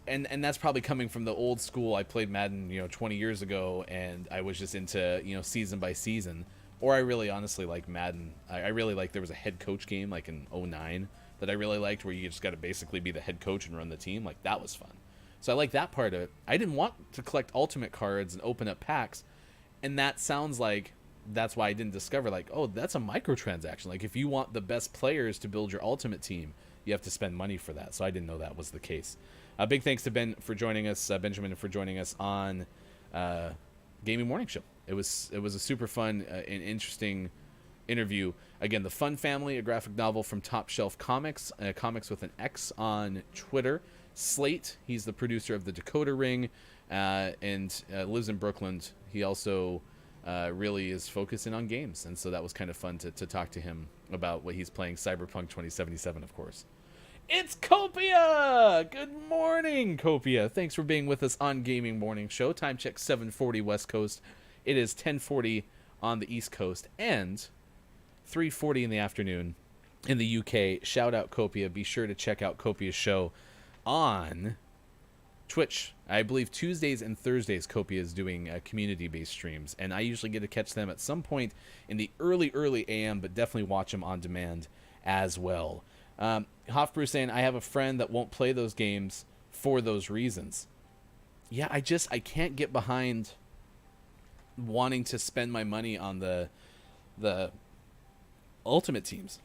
A: And that's probably coming from the old school. I played Madden, 20 years ago, and I was just into, season by season. Or I really honestly like Madden. I really like, there was a head coach game like in 09 that I really liked, where you just got to basically be the head coach and run the team. Like, that was fun. So I like that part of it. I didn't want to collect ultimate cards and open up packs, and that sounds like that's why I didn't discover, like, oh, that's a microtransaction. Like, if you want the best players to build your ultimate team, you have to spend money for that. So I didn't know that was the case. Big thanks to Ben for joining us, Benjamin, for joining us on Gaming Morning Show. It was a super fun and interesting interview. Again, The Fun Family, a graphic novel from Top Shelf Comics, comics with an X on Twitter. Slate, he's the producer of the Decoder Ring, and lives in Brooklyn. He also really is focusing on games, and so that was kind of fun to talk to him about what he's playing. Cyberpunk 2077, of course. It's Copia! Good morning, Copia. Thanks for being with us on Gaming Morning Show. Time check 7:40 West Coast. It is 10:40 on the East Coast and 3:40 in the afternoon in the UK. Shout out Copia. Be sure to check out Copia's show on Twitch. I believe Tuesdays and Thursdays Copia is doing community-based streams, and I usually get to catch them at some point in the early AM, but definitely watch them on demand as well. Hofbrew saying, I have a friend that won't play those games for those reasons. Yeah, I can't get behind wanting to spend my money on the ultimate teams.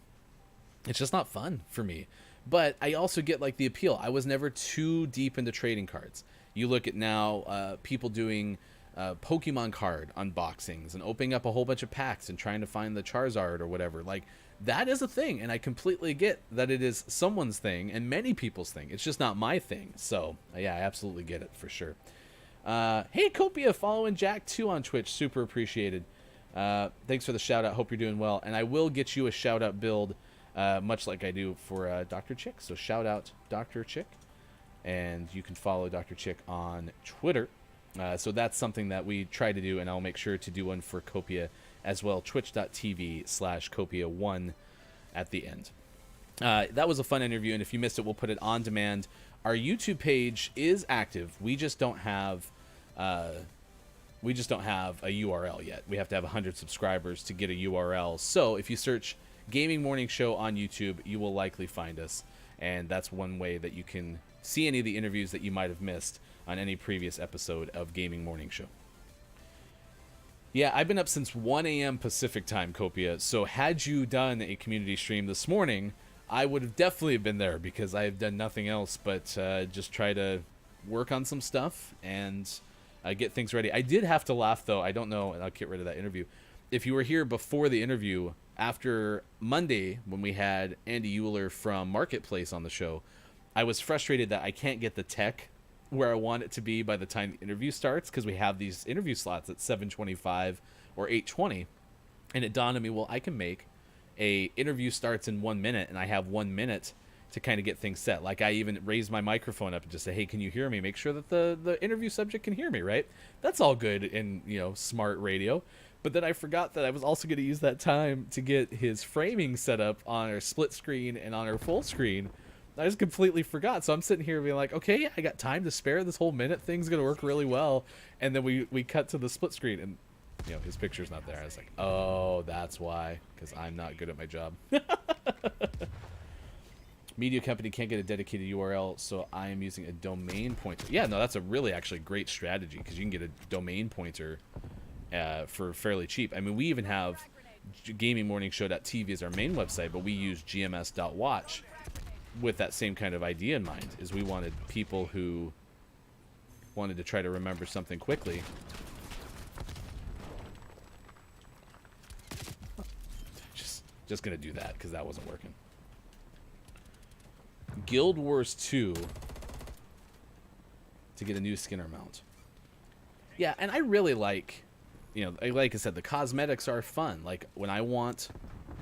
A: It's just not fun for me. But I also get, like, the appeal. I was never too deep into trading cards. You look at now people doing Pokemon card unboxings and opening up a whole bunch of packs and trying to find the Charizard or whatever. Like, that is a thing, and I completely get that it is someone's thing and many people's thing. It's just not my thing. So, yeah, I absolutely get it for sure. Hey, Copia, following Jack2 on Twitch. Super appreciated. Thanks for the shout-out. Hope you're doing well. And I will get you a shout-out build much like I do for Dr. Chick. So shout out Dr. Chick, and you can follow Dr. Chick on Twitter. So that's something that we try to do, and I'll make sure to do one for Copia as well. Twitch.tv/Copia1 at the end. That was a fun interview, and if you missed it, we'll put it on demand. Our YouTube page is active. We just don't have a URL yet. We have to have 100 subscribers to get a URL. So if you search Gaming Morning Show on YouTube, you will likely find us, and that's one way that you can see any of the interviews that you might have missed on any previous episode of Gaming Morning Show. Yeah, I've been up since 1 a.m. Pacific time, Copia, so had you done a community stream this morning, I would have definitely been there, because I have done nothing else but just try to work on some stuff and get things ready. I did have to laugh, though. I don't know, and I'll get rid of that interview. If you were here before the interview, after Monday, when we had Andy Euler from Marketplace on the show, I was frustrated that I can't get the tech where I want it to be by the time the interview starts, because we have these interview slots at 7:25 or 8:20, and it dawned on me, well, I can make a interview starts in 1 minute, and I have 1 minute to kind of get things set. Like, I even raised my microphone up and just say, hey, can you hear me? Make sure that the interview subject can hear me, right? That's all good in, smart radio. But then I forgot that I was also going to use that time to get his framing set up on our split screen and on our full screen. I just completely forgot. So I'm sitting here being like, okay, I got time to spare. This whole minute thing's going to work really well. And then we cut to the split screen, and his picture's not there. I was like, oh, that's why, because I'm not good at my job. Media company can't get a dedicated URL, so I am using a domain pointer. Yeah, no, that's a really actually great strategy, because you can get a domain pointer for fairly cheap. I mean, we even have GamingMorningShow.tv as our main website, but we use gms.watch with that same kind of idea in mind, is we wanted people who wanted to try to remember something quickly. Just gonna do that because that wasn't working. Guild Wars 2 to get a new Skinner mount. Yeah, and I really like, like I said, the cosmetics are fun. Like, when I want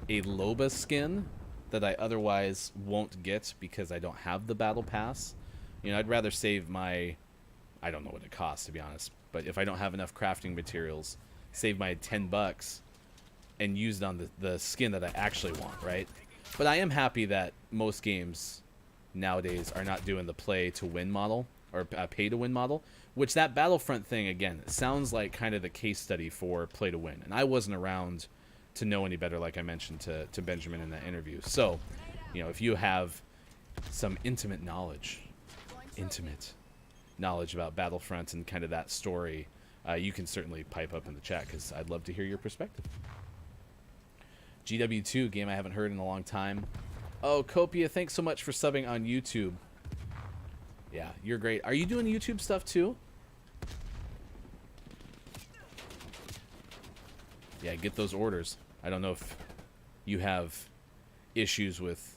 A: a Loba skin that I otherwise won't get because I don't have the battle pass, I'd rather save my, I don't know what it costs, to be honest, but if I don't have enough crafting materials, save my $10 and use it on the skin that I actually want, right? But I am happy that most games nowadays are not doing the play to win model, or pay to win model, which that Battlefront thing, again, sounds like kind of the case study for play to win. And I wasn't around to know any better, like I mentioned to Benjamin in that interview. So, if you have some intimate knowledge about Battlefront and kind of that story, you can certainly pipe up in the chat, because I'd love to hear your perspective. GW2, game I haven't heard in a long time. Oh, Copia, thanks so much for subbing on YouTube. Yeah, you're great. Are you doing YouTube stuff too? Yeah, get those orders. I don't know if you have issues with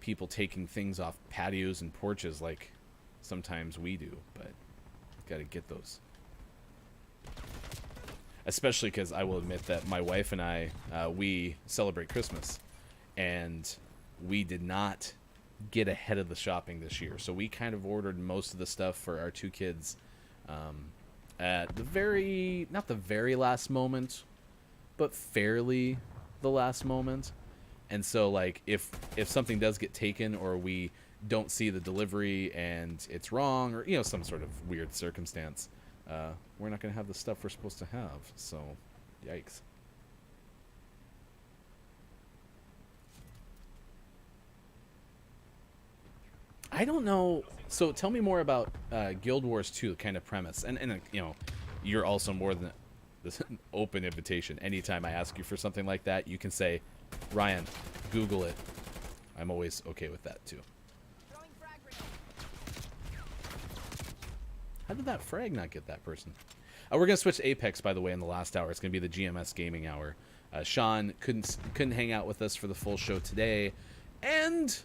A: people taking things off patios and porches like sometimes we do, but gotta get those. Especially because I will admit that my wife and I, we celebrate Christmas, and we did not get ahead of the shopping this year. So we kind of ordered most of the stuff for our two kids at the not the very last moment, but fairly the last moment. And so, like, if something does get taken, or we don't see the delivery and it's wrong, or some sort of weird circumstance, we're not going to have the stuff we're supposed to have. So, yikes. I don't know. So tell me more about Guild Wars 2 kind of premise. And you're also more than this open invitation. Anytime I ask you for something like that, you can say, Ryan, Google it. I'm always okay with that too. How did that frag not get that person? We're going to switch to Apex, by the way, in the last hour. It's going to be the GMS Gaming Hour. Sean couldn't hang out with us for the full show today. And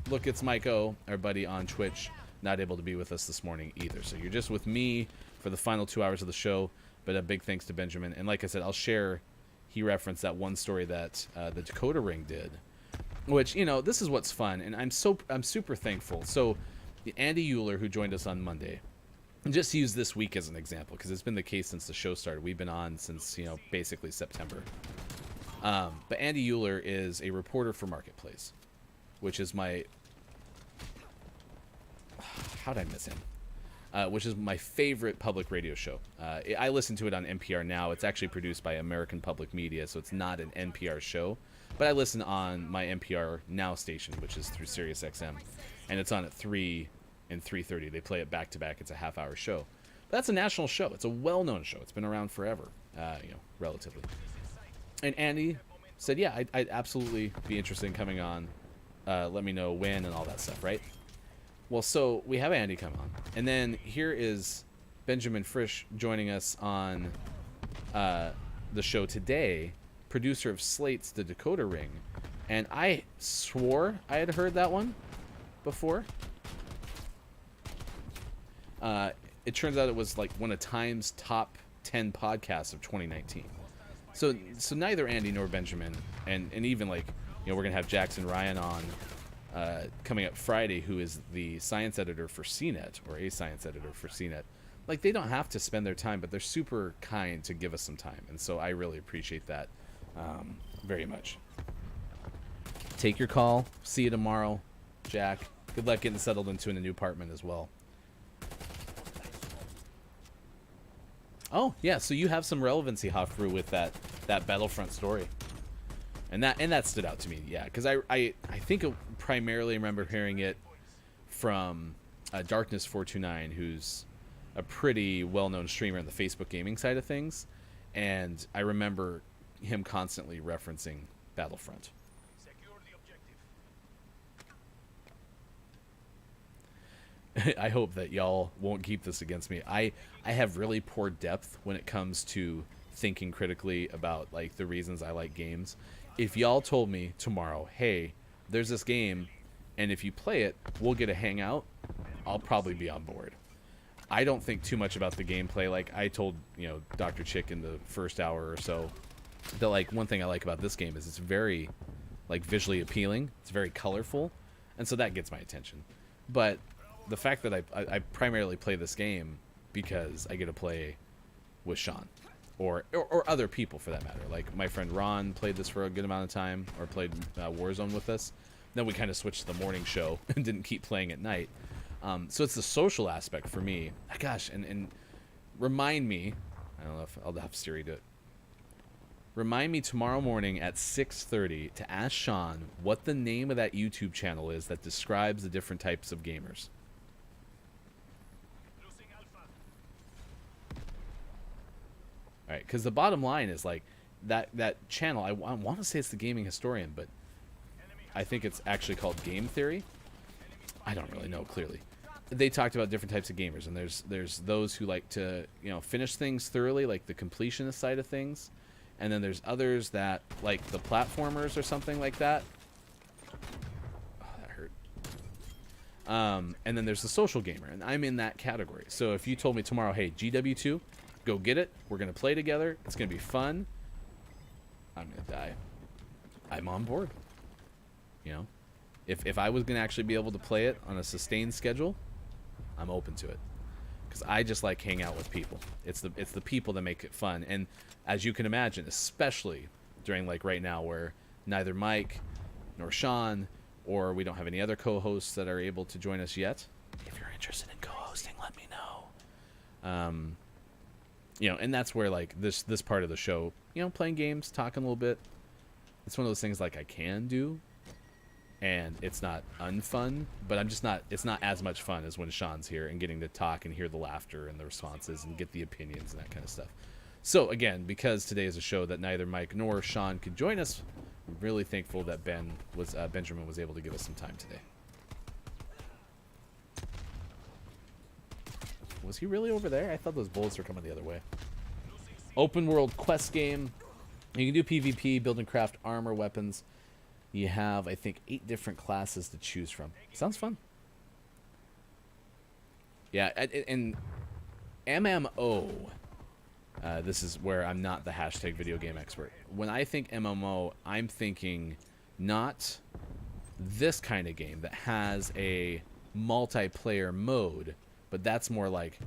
A: look, it's Mike O, our buddy on Twitch, not able to be with us this morning either. So you're just with me for the final 2 hours of the show. But a big thanks to Benjamin. And like I said, I'll share he referenced that one story that the Dakota Ring did, which, you know, this is what's fun, and I'm super thankful. So Andy Euler, who joined us on Monday, and just use this week as an example because it's been the case since the show started. We've been on since, you know, basically September. But Andy Euler is a reporter for Marketplace, which is my... How'd I miss him? Which is my favorite public radio show. I listen to it on NPR now. It's actually produced by American Public Media, so it's not an NPR show. But I listen on my NPR Now station, which is through SiriusXM, and it's on at 3 and 3:30. They play it back to back. It's a half-hour show. But that's a national show. It's a well-known show. It's been around forever, you know, relatively. And Andy said, yeah, I'd absolutely be interested in coming on. Let me know when and all that stuff, right? Well, so we have Andy come on. And then here is Benjamin Frisch joining us on the show today, producer of Slate's The Dakota Ring. And I swore I had heard that one before. It turns out it was like one of Time's top 10 podcasts of 2019. So neither Andy nor Benjamin, and even like, you know, we're gonna have Jackson Ryan on coming up Friday, who is the science editor for CNET, or a science editor for CNET. Like, they don't have to spend their time, but they're super kind to give us some time, and so I really appreciate that very much. Take your call. See you tomorrow, Jack. Good luck getting settled into a new apartment as well. Oh, yeah, so you have some relevancy, Hofbrew, with that Battlefront story. And that stood out to me, yeah, because I think it primarily remember hearing it from Darkness429, who's a pretty well-known streamer on the Facebook gaming side of things, and I remember him constantly referencing Battlefront.
C: Secure the objective.
A: I hope that y'all won't keep this against me. I have really poor depth when it comes to thinking critically about like the reasons I like games. If y'all told me tomorrow, hey, there's this game, and if you play it, we'll get a hangout, I'll probably be on board. I don't think too much about the gameplay. Like I told, you know, Dr. Chick in the first hour or so, that like one thing I like about this game is it's very like visually appealing. It's very colorful, and so that gets my attention. But the fact that I primarily play this game because I get to play with Sean. Or other people, for that matter. Like, my friend Ron played this for a good amount of time, or played Warzone with us. Then we kind of switched to the morning show and didn't keep playing at night. So it's the social aspect for me. Gosh, and remind me, I don't know if I'll have Siri do it. Remind me tomorrow morning at 6:30 to ask Sean what the name of that YouTube channel is that describes the different types of gamers.
C: Losing Alpha.
A: All right, because the bottom line is like that channel. I want to say it's the Gaming Historian, but I think it's actually called Game Theory. I don't really know clearly. They talked about different types of gamers, and there's those who like to, you know, finish things thoroughly, like the completionist side of things, and then there's others that like the platformers or something like that. Oh, that hurt. And then there's the social gamer, and I'm in that category. So if you told me tomorrow, hey, GW2, go get it, we're gonna play together, it's gonna be fun, I'm gonna die. I'm on board. You know, if I was gonna actually be able to play it on a sustained schedule, I'm open to it, because I just like hanging out with people. It's the people that make it fun, and as you can imagine, especially during like right now where neither Mike nor Sean, or we don't have any other co-hosts that are able to join us yet. If you're interested in co-hosting, let me know. You know, and that's where like this part of the show, you know, playing games, talking a little bit, it's one of those things like I can do, and it's not unfun, but it's not as much fun as when Sean's here and getting to talk and hear the laughter and the responses and get the opinions and that kind of stuff. So again, because today is a show that neither Mike nor Sean could join us, I'm really thankful that Benjamin was able to give us some time today. Was he really over there? I thought those bullets were coming the other way. Open world quest game. You can do PvP, build and craft armor, weapons. You have, I think, 8 different classes to choose from. Sounds fun. Yeah, and MMO This is where I'm not the hashtag video game expert. When I think MMO, I'm thinking not this kind of game that has a multiplayer mode, but that's more like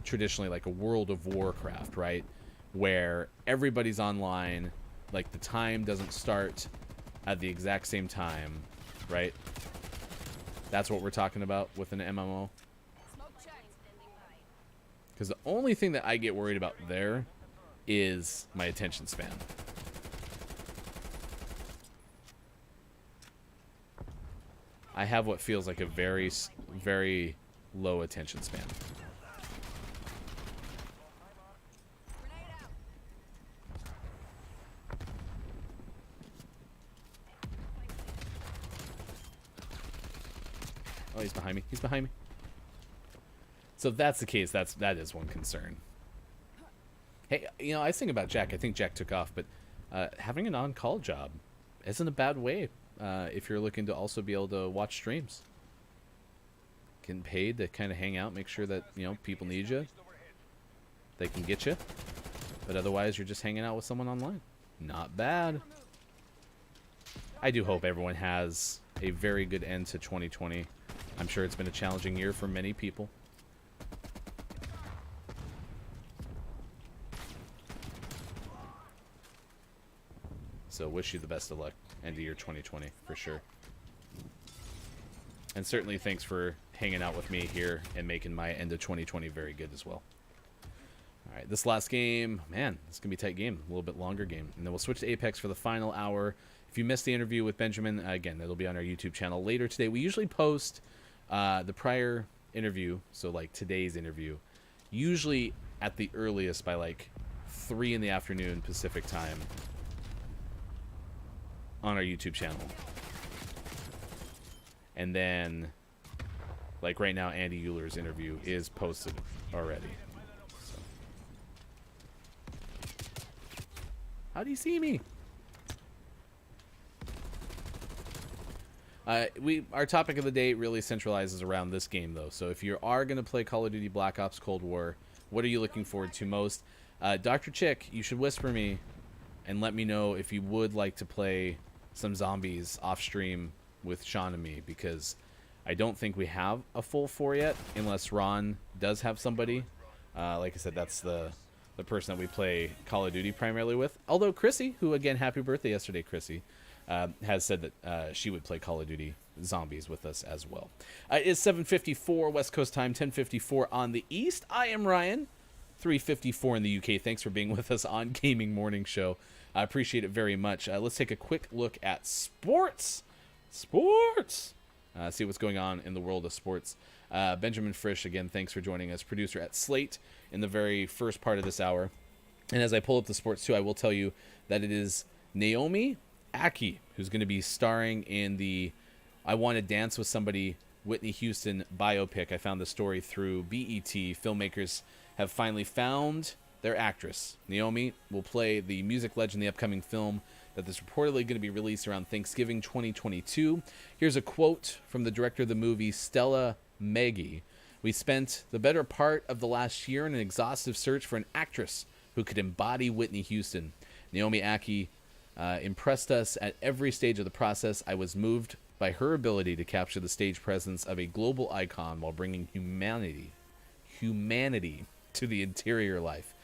A: traditionally like a World of Warcraft, right? Where everybody's online, like the time doesn't start at the exact same time, right? That's what we're talking about with an MMO.
D: Smoke checked.
A: Because the only thing that I get worried about there is my attention span. I have what feels like a very, very low attention span.
D: Grenade out.
A: Oh, he's behind me. He's behind me. So if that's the case, that is one concern. Hey, you know, I was thinking about Jack. I think Jack took off, but having an on-call job isn't a bad way if you're looking to also be able to watch streams. Getting paid to kind of hang out, make sure that, you know, people need you. They can get you. But otherwise, you're just hanging out with someone online. Not bad. I do hope everyone has a very good end to 2020. I'm sure it's been a challenging year for many people. So wish you the best of luck end of year 2020 for sure. And certainly thanks for hanging out with me here and making my end of 2020 very good as well. All right, this last game, man, this is going to be a tight game, a little bit longer game. And then we'll switch to Apex for the final hour. If you missed the interview with Benjamin, again, it'll be on our YouTube channel later today. We usually post the prior interview, so like today's interview, usually at the earliest by like 3 in the afternoon Pacific time on our YouTube channel. And then, like right now, Andy Euler's interview is posted already. So. How do you see me? Our topic of the day really centralizes around this game, though. So if you are going to play Call of Duty Black Ops Cold War, what are you looking forward to most? Dr. Chick, you should whisper me and let me know if you would like to play some zombies off stream with Sean and me, because I don't think we have a full 4 yet, unless Ron does have somebody. Like I said, that's the person that we play Call of Duty primarily with. Although Chrissy, who again, happy birthday yesterday, Chrissy, has said that she would play Call of Duty Zombies with us as well. It is 7:54 West Coast time, 10:54 on the East. I am Ryan, 3:54 in the UK. Thanks for being with us on Gaming Morning Show. I appreciate it very much. Let's take a quick look at sports. See what's going on in the world of sports. Benjamin Frisch, again, thanks for joining us, producer at Slate in the very first part of this hour. And as I pull up the sports too, I will tell you that it is Naomi Ackie who's going to be starring in the I Want to Dance with Somebody Whitney Houston biopic. I found the story through BET. Filmmakers have finally found their actress. Naomi will play the music legend in the upcoming film that is reportedly going to be released around Thanksgiving 2022. Here's a quote from the director of the movie, Stella Maggie. "We spent the better part of the last year in an exhaustive search for an actress who could embody Whitney Houston. Naomi Ackie impressed us at every stage of the process. I was moved by her ability to capture the stage presence of a global icon while bringing humanity to the interior life."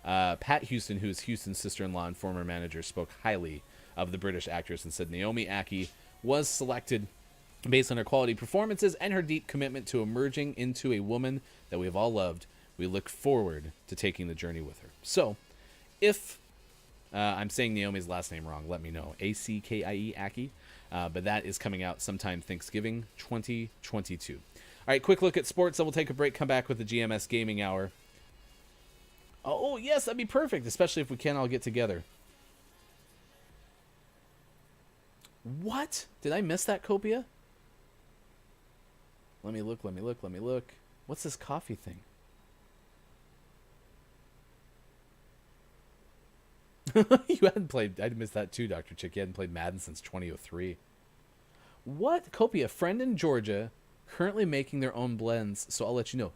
A: Pat Houston, who is Houston's sister-in-law and former manager, spoke highly of the British actress and said Naomi Ackie was selected based on her quality performances and her deep commitment to emerging into a woman that we have all loved. We look forward to taking the journey with her. So, if I'm saying Naomi's last name wrong, let me know. Ackie, Ackie. But that is coming out sometime Thanksgiving 2022. All right, quick look at sports. Then we'll take a break, come back with the GMS Gaming Hour. Oh, yes, that'd be perfect, especially if we can all get together. What? Did I miss that, Copia? Let me look. What's this coffee thing? You hadn't played... I missed that too, Dr. Chick. You hadn't played Madden since 2003. What? Copia, friend in Georgia, currently making their own blends, so I'll let you know.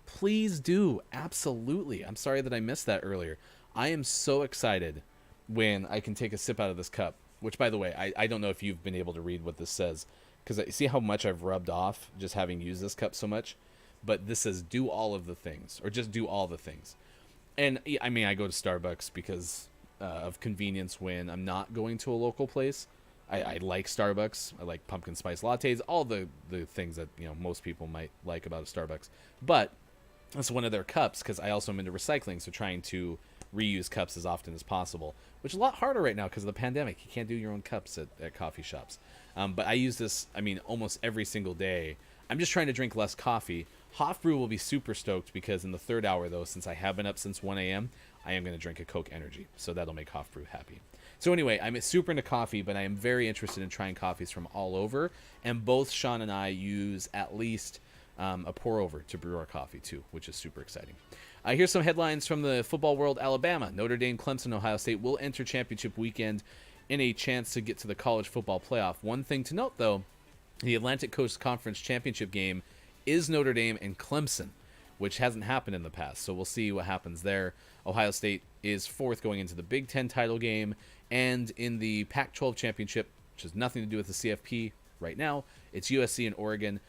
A: Please do. Absolutely. I'm sorry that I missed that earlier. I am so excited when I can take a sip out of this cup, which, by the way, I don't know if you've been able to read what this says, because I see how much I've rubbed off just having used this cup so much, but this says do all of the things, or just do all the things. And I mean, I go to Starbucks because of convenience when I'm not going to a local place. I like Starbucks. I like pumpkin spice lattes, all the things that, you know, most people might like about a Starbucks. But that's one of their cups, because I also am into recycling, so trying to reuse cups as often as possible, which is a lot harder right now because of the pandemic. You can't do your own cups at coffee shops. But I use this, I mean, almost every single day. I'm just trying to drink less coffee. Hofbrew will be super stoked because in the third hour, though, since I have been up since 1 a.m., I am going to drink a Coke Energy. So that'll make Hofbrew happy. So anyway, I'm super into coffee, but I am very interested in trying coffees from all over. And both Sean and I use at least a pour over to brew our coffee too, which is super exciting. Here's some headlines from the football world. Alabama, Notre Dame, Clemson, Ohio State will enter championship weekend in a chance to get to the college football playoff. One thing to note, though, the Atlantic Coast Conference championship game is Notre Dame and Clemson, which hasn't happened in the past. So we'll see what happens there. Ohio State is fourth going into the Big Ten title game. And in the Pac-12 championship, which has nothing to do with the CFP right now, it's USC and Oregon.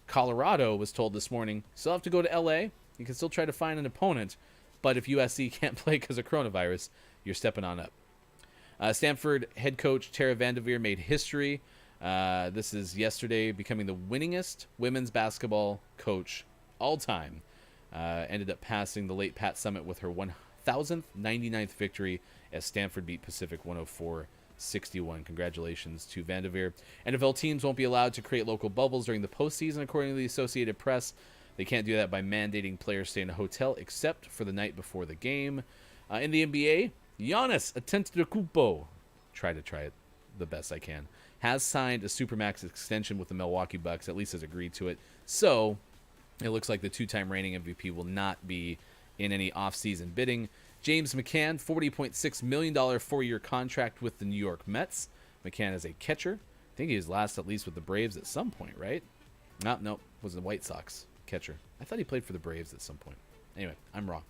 A: Colorado was told this morning, still have to go to LA. You can still try to find an opponent, but if USC can't play because of coronavirus, you're stepping on up. Stanford head coach Tara Vanderveer made history. This is yesterday, becoming the winningest women's basketball coach all time. Ended up passing the late Pat Summitt with her 1,099th victory as Stanford beat Pacific 104-61. Congratulations to Vanderveer. NFL teams won't be allowed to create local bubbles during the postseason, according to the Associated Press. They can't do that by mandating players stay in a hotel except for the night before the game. In the NBA, Giannis Antetokounmpo, try it the best I can, has signed a Supermax extension with the Milwaukee Bucks, at least has agreed to it. So it looks like the two-time reigning MVP will not be in any off-season bidding. James McCann, $40.6 million four-year contract with the New York Mets. McCann is a catcher. I think he was last at least with the Braves at some point, right? Nope, was the White Sox catcher. I thought he played for the Braves at some point. Anyway, I'm wrong.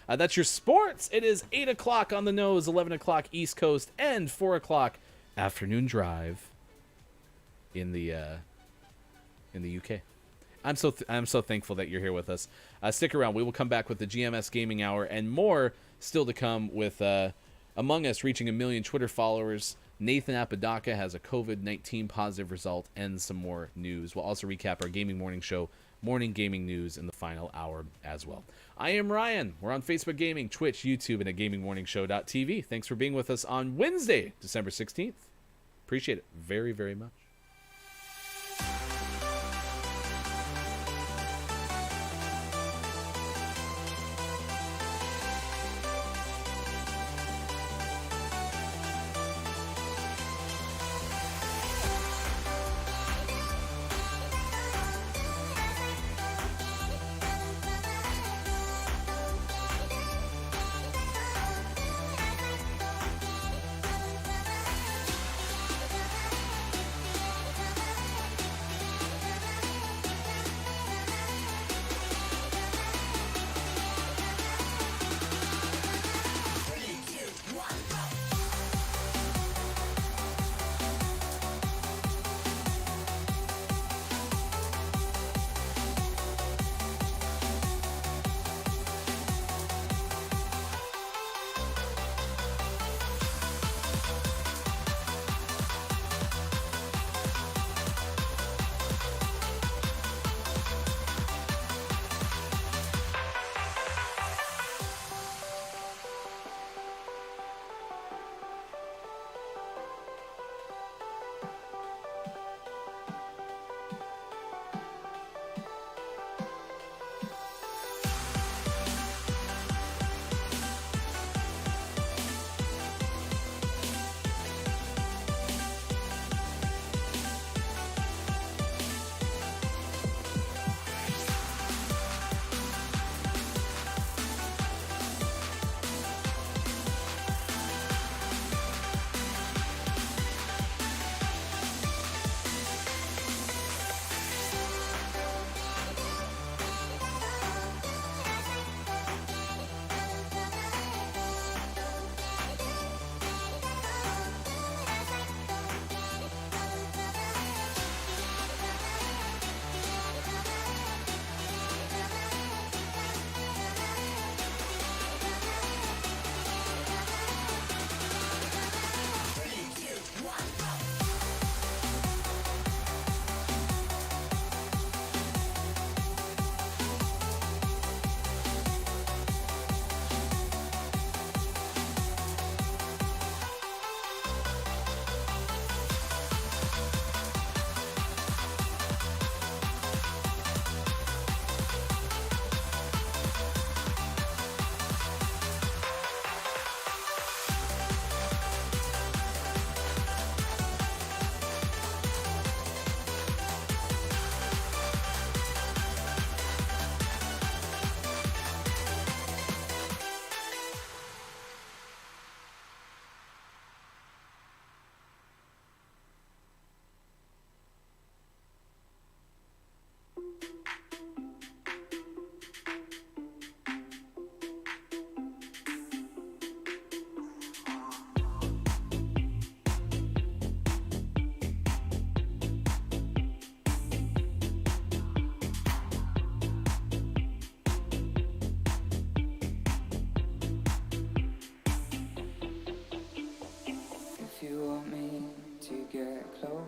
A: That's your sports. It is 8 o'clock on the nose, 11 o'clock East Coast, and 4 o'clock afternoon drive in the UK. I'm so thankful that you're here with us. Stick around. We will come back with the GMS Gaming Hour and more still to come with Among Us reaching 1 million Twitter followers. Nathan Apodaca has a COVID-19 positive result and some more news. We'll also recap our gaming morning show, morning gaming news in the final hour as well. I am Ryan. We're on Facebook Gaming, Twitch, YouTube, and at gamingmorningshow.tv. Thanks for being with us on Wednesday, December 16th. Appreciate it very, very much.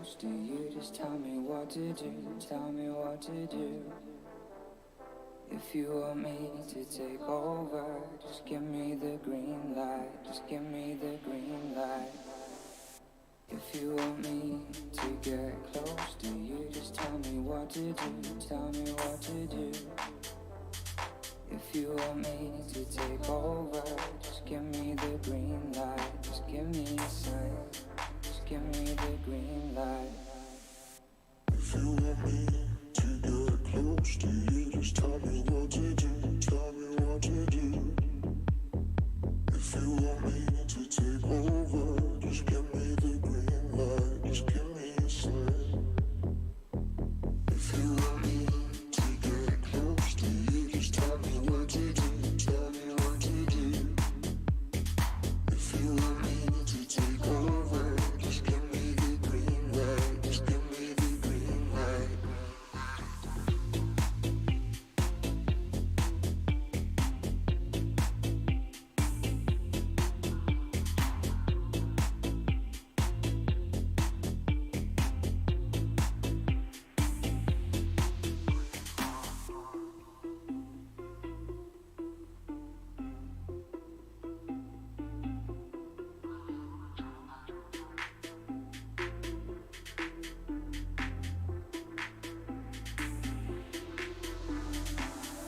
G: close to you, just tell me what to do, tell me what to do. If you want me to take over, just give me the green light, just give me the green light. If you want me to get close to you, just tell me what to do, tell me what to do. If you want me to take over, just give me the green light, just give me a sign, just give me the green light.
H: If you want me to get close to you, just tell me what to do, tell me what to do. If you want me to take over, just give me the green light, just give me a sign. If you want me to get close to you, just tell me what to do, tell me what to do. If you want me to take over, just give me the green light, just give me the green light.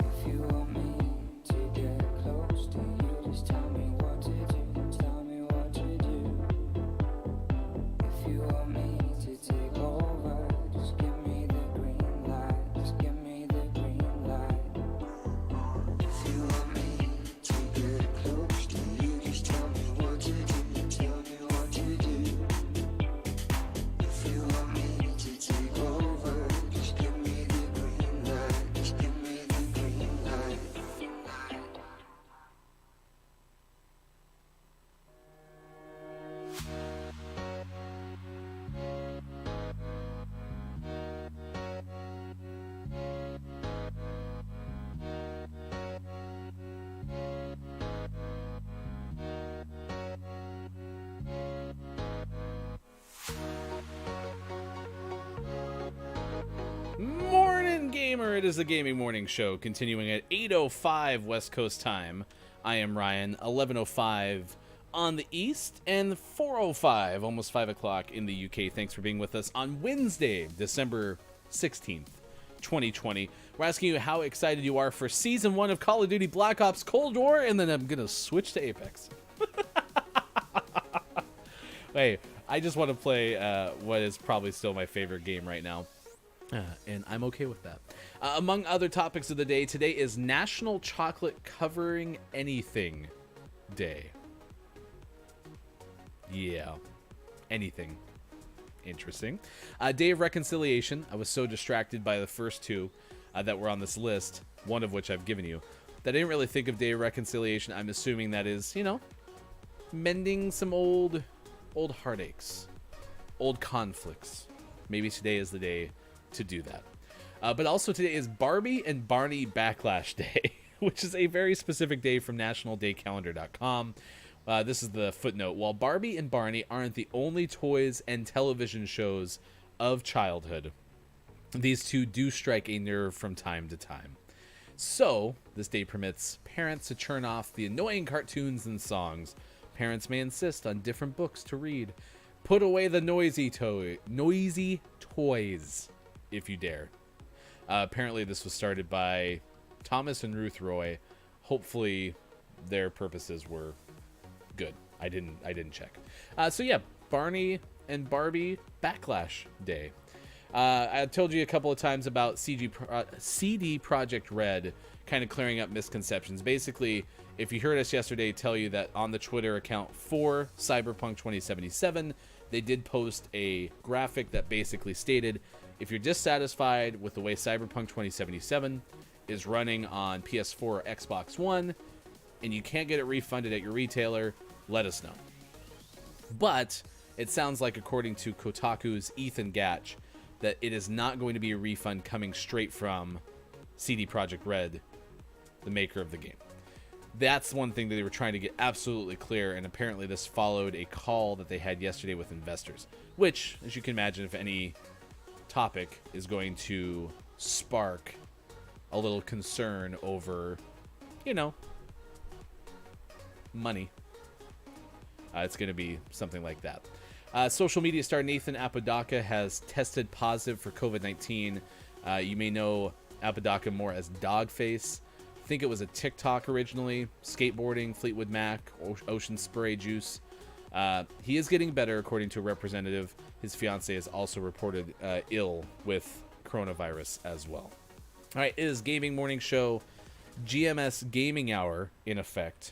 G: If you want me to get close to you, just tell me what to do, tell me what to do. If you want me to take over, just give me the green light, just give me the green light.
H: If you want me to get close to you, just tell me what to do, tell me what to do. If you want me to take over, just give me the green light, just give me the green light.
A: Morning Gamer! It is the Gaming Morning Show, continuing at 8:05 West Coast time. I am Ryan, 11:05 on the East, and 4:05, almost 5 o'clock in the UK. Thanks for being with us on Wednesday, December 16th, 2020. We're asking you how excited you are for Season 1 of Call of Duty Black Ops Cold War, and then I'm going to switch to Apex. Hey, I just want to play what is probably still my favorite game right now. And I'm okay with that. Among other topics of the day, today is National Chocolate Covering Anything Day. Yeah, anything. Interesting. Day of Reconciliation. I was so distracted by the first two that were on this list, one of which I've given you, that I didn't really think of Day of Reconciliation. I'm assuming that is, you know, mending some old heartaches, old conflicts. Maybe today is the day to do that. But also today is Barbie and Barney Backlash Day, which is a very specific day from nationaldaycalendar.com. This is the footnote. While Barbie and Barney aren't the only toys and television shows of childhood, these two do strike a nerve from time to time. So, this day permits parents to turn off the annoying cartoons and songs. Parents may insist on different books to read. Put away the noisy toys, if you dare. Apparently this was started by Thomas and Ruth Roy. Hopefully their purposes were good. I didn't check. So yeah, Barney and Barbie Backlash Day. I told you a couple of times about CD Projekt Red kind of clearing up misconceptions. Basically, if you heard us yesterday tell you that on the Twitter account for Cyberpunk 2077, they did post a graphic that basically stated, if you're dissatisfied with the way Cyberpunk 2077 is running on PS4 or Xbox One, and you can't get it refunded at your retailer, let us know. But it sounds like, according to Kotaku's Ethan Gatch, that it is not going to be a refund coming straight from CD Projekt Red, the maker of the game. That's one thing that they were trying to get absolutely clear, and apparently this followed a call that they had yesterday with investors, which, as you can imagine, if any topic is going to spark a little concern over, you know, money, it's going to be something like that. Social media star Nathan Apodaca has tested positive for COVID-19. You may know Apodaca more as Dogface. I think it was a TikTok originally. Skateboarding, Fleetwood Mac, Ocean Spray Juice. He is getting better, according to a representative. His fiance is also reported ill with coronavirus as well. All right, it is Gaming Morning Show, GMS Gaming Hour in effect.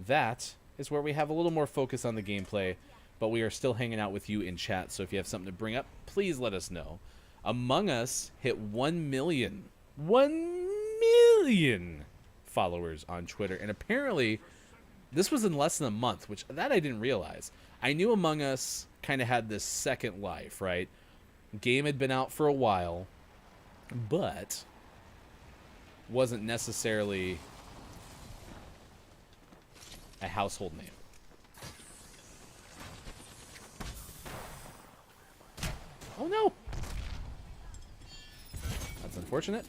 A: That is where we have a little more focus on the gameplay, but we are still hanging out with you in chat, so if you have something to bring up, please let us know. Among Us hit 1 million followers on Twitter, and apparently this was in less than a month, which that I didn't realize. I knew Among Us kind of had this second life, right? Game had been out for a while, but wasn't necessarily a household name. Oh no! That's unfortunate.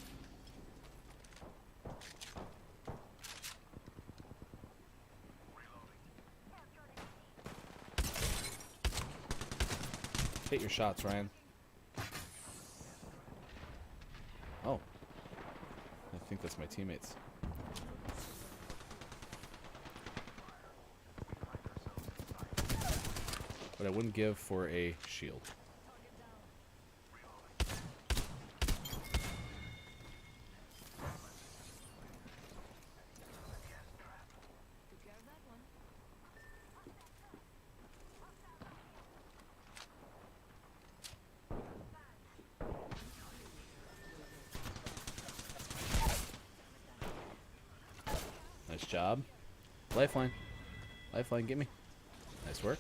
A: Hit your shots, Ryan. Oh. I think that's my teammates. But I wouldn't give for a shield. Nice job. Lifeline. Lifeline, get me. Nice work.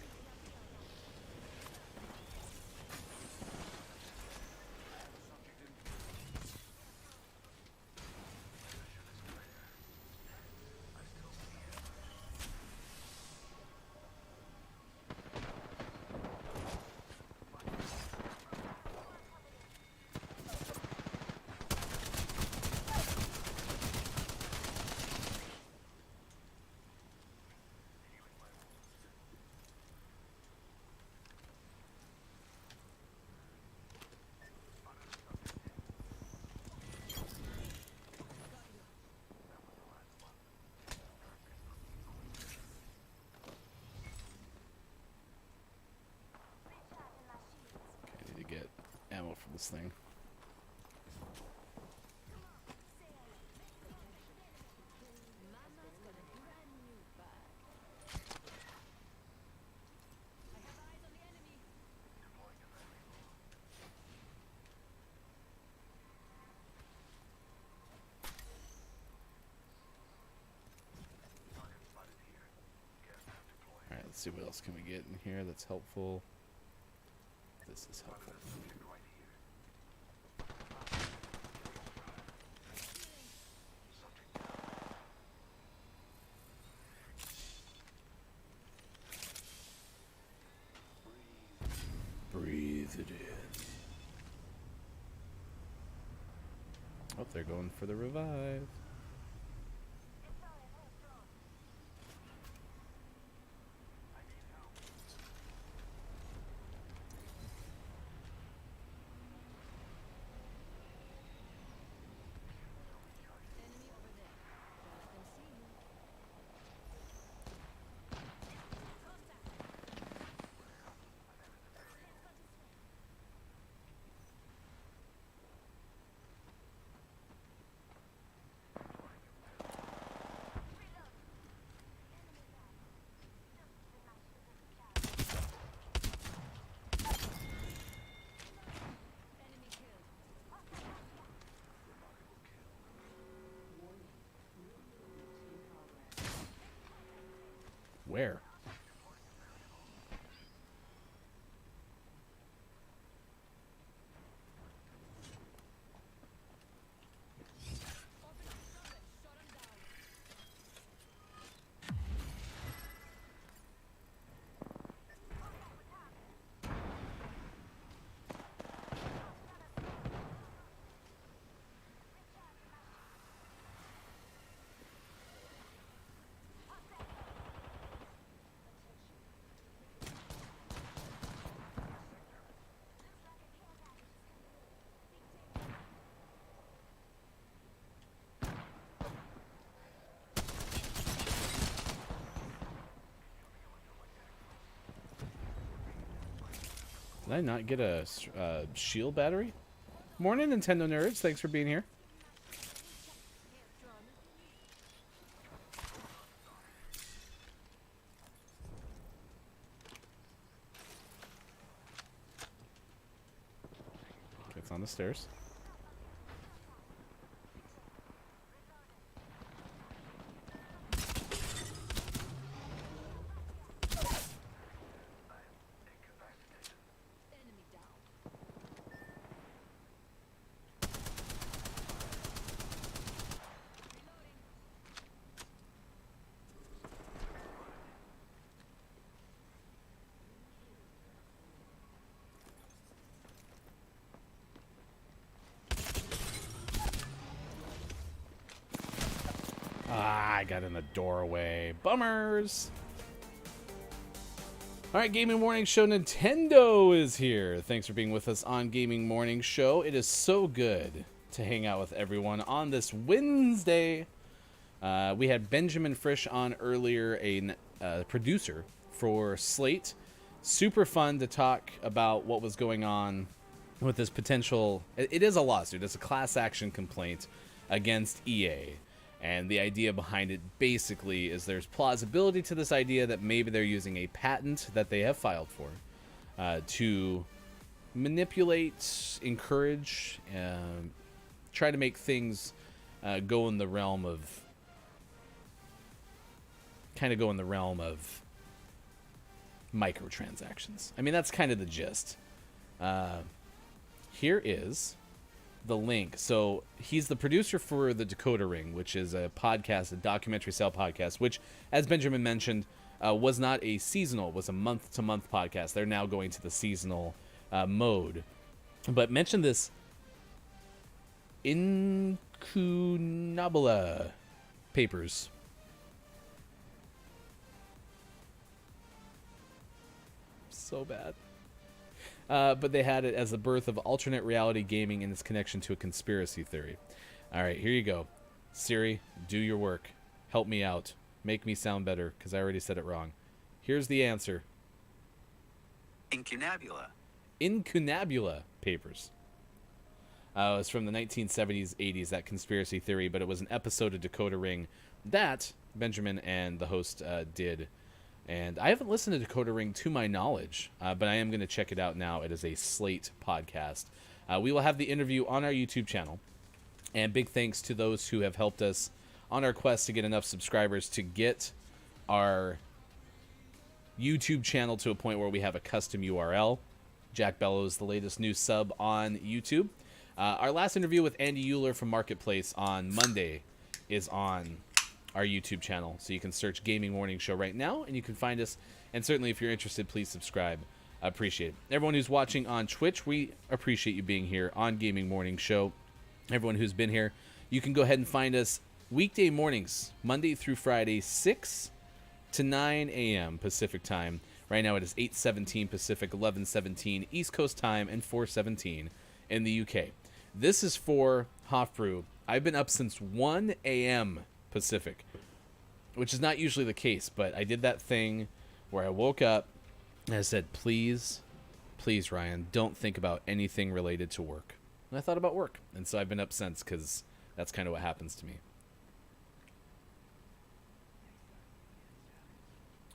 A: Ammo for this thing. Alright, let's see what else can we get in here that's helpful. This is helpful. Breathe it in. Oh, they're going for the revive. Did I not get a shield battery? Morning, Nintendo nerds. Thanks for being here. It's on the stairs.
D: Enemy down.
A: Ah, I got in the doorway. Bummers. All right, Gaming Morning Show Nintendo is here. Thanks for being with us on Gaming Morning Show. It is so good to hang out with everyone on this Wednesday. We had Benjamin Frisch on earlier, a producer for Slate. Super fun to talk about what was going on with this potential. It is a lawsuit. It's a class action complaint against EA. And the idea behind it basically is there's plausibility to this idea that maybe they're using a patent that they have filed for to manipulate, encourage, try to make things go in the realm of microtransactions. I mean, that's kind of the gist. Here is the link. So he's the producer for the Decoder Ring, which is a podcast, a documentary style podcast, which, as Benjamin mentioned, was not a seasonal, was a month-to-month podcast. They're now going to the seasonal mode. But mention this Incunabula papers. So bad. But they had it as the birth of alternate reality gaming and its connection to a conspiracy theory. All right, here you go. Siri, do your work. Help me out. Make me sound better, because I already said it wrong. Here's the answer.
I: Incunabula.
A: Incunabula papers. It's from the 1970s, 80s, that conspiracy theory, but it was an episode of Decoder Ring that Benjamin and the host did. And I haven't listened to Decoder Ring to my knowledge, but I am going to check it out now. It is a Slate podcast. We will have the interview on our YouTube channel. And big thanks to those who have helped us on our quest to get enough subscribers to get our YouTube channel to a point where we have a custom URL. Jack Bellows, the latest new sub on YouTube. Our last interview with Andy Euler from Marketplace on Monday is on our YouTube channel, so you can search Gaming Morning Show right now and you can find us. And certainly if you're interested, please subscribe. I appreciate it. Everyone who's watching on Twitch, we appreciate you being here on Gaming Morning Show. Everyone who's been here, you can go ahead and find us weekday mornings, Monday through Friday, 6 to 9 a.m. Pacific time. Right now it is 8:17 Pacific, 11:17 East Coast time, and 4:17 in the UK. This is for Hofbrew. I've been up since 1 a.m. Pacific, which is not usually the case, but I did that thing where I woke up and I said, please, Ryan, don't think about anything related to work. And I thought about work, and so I've been up since, because that's kind of what happens to me.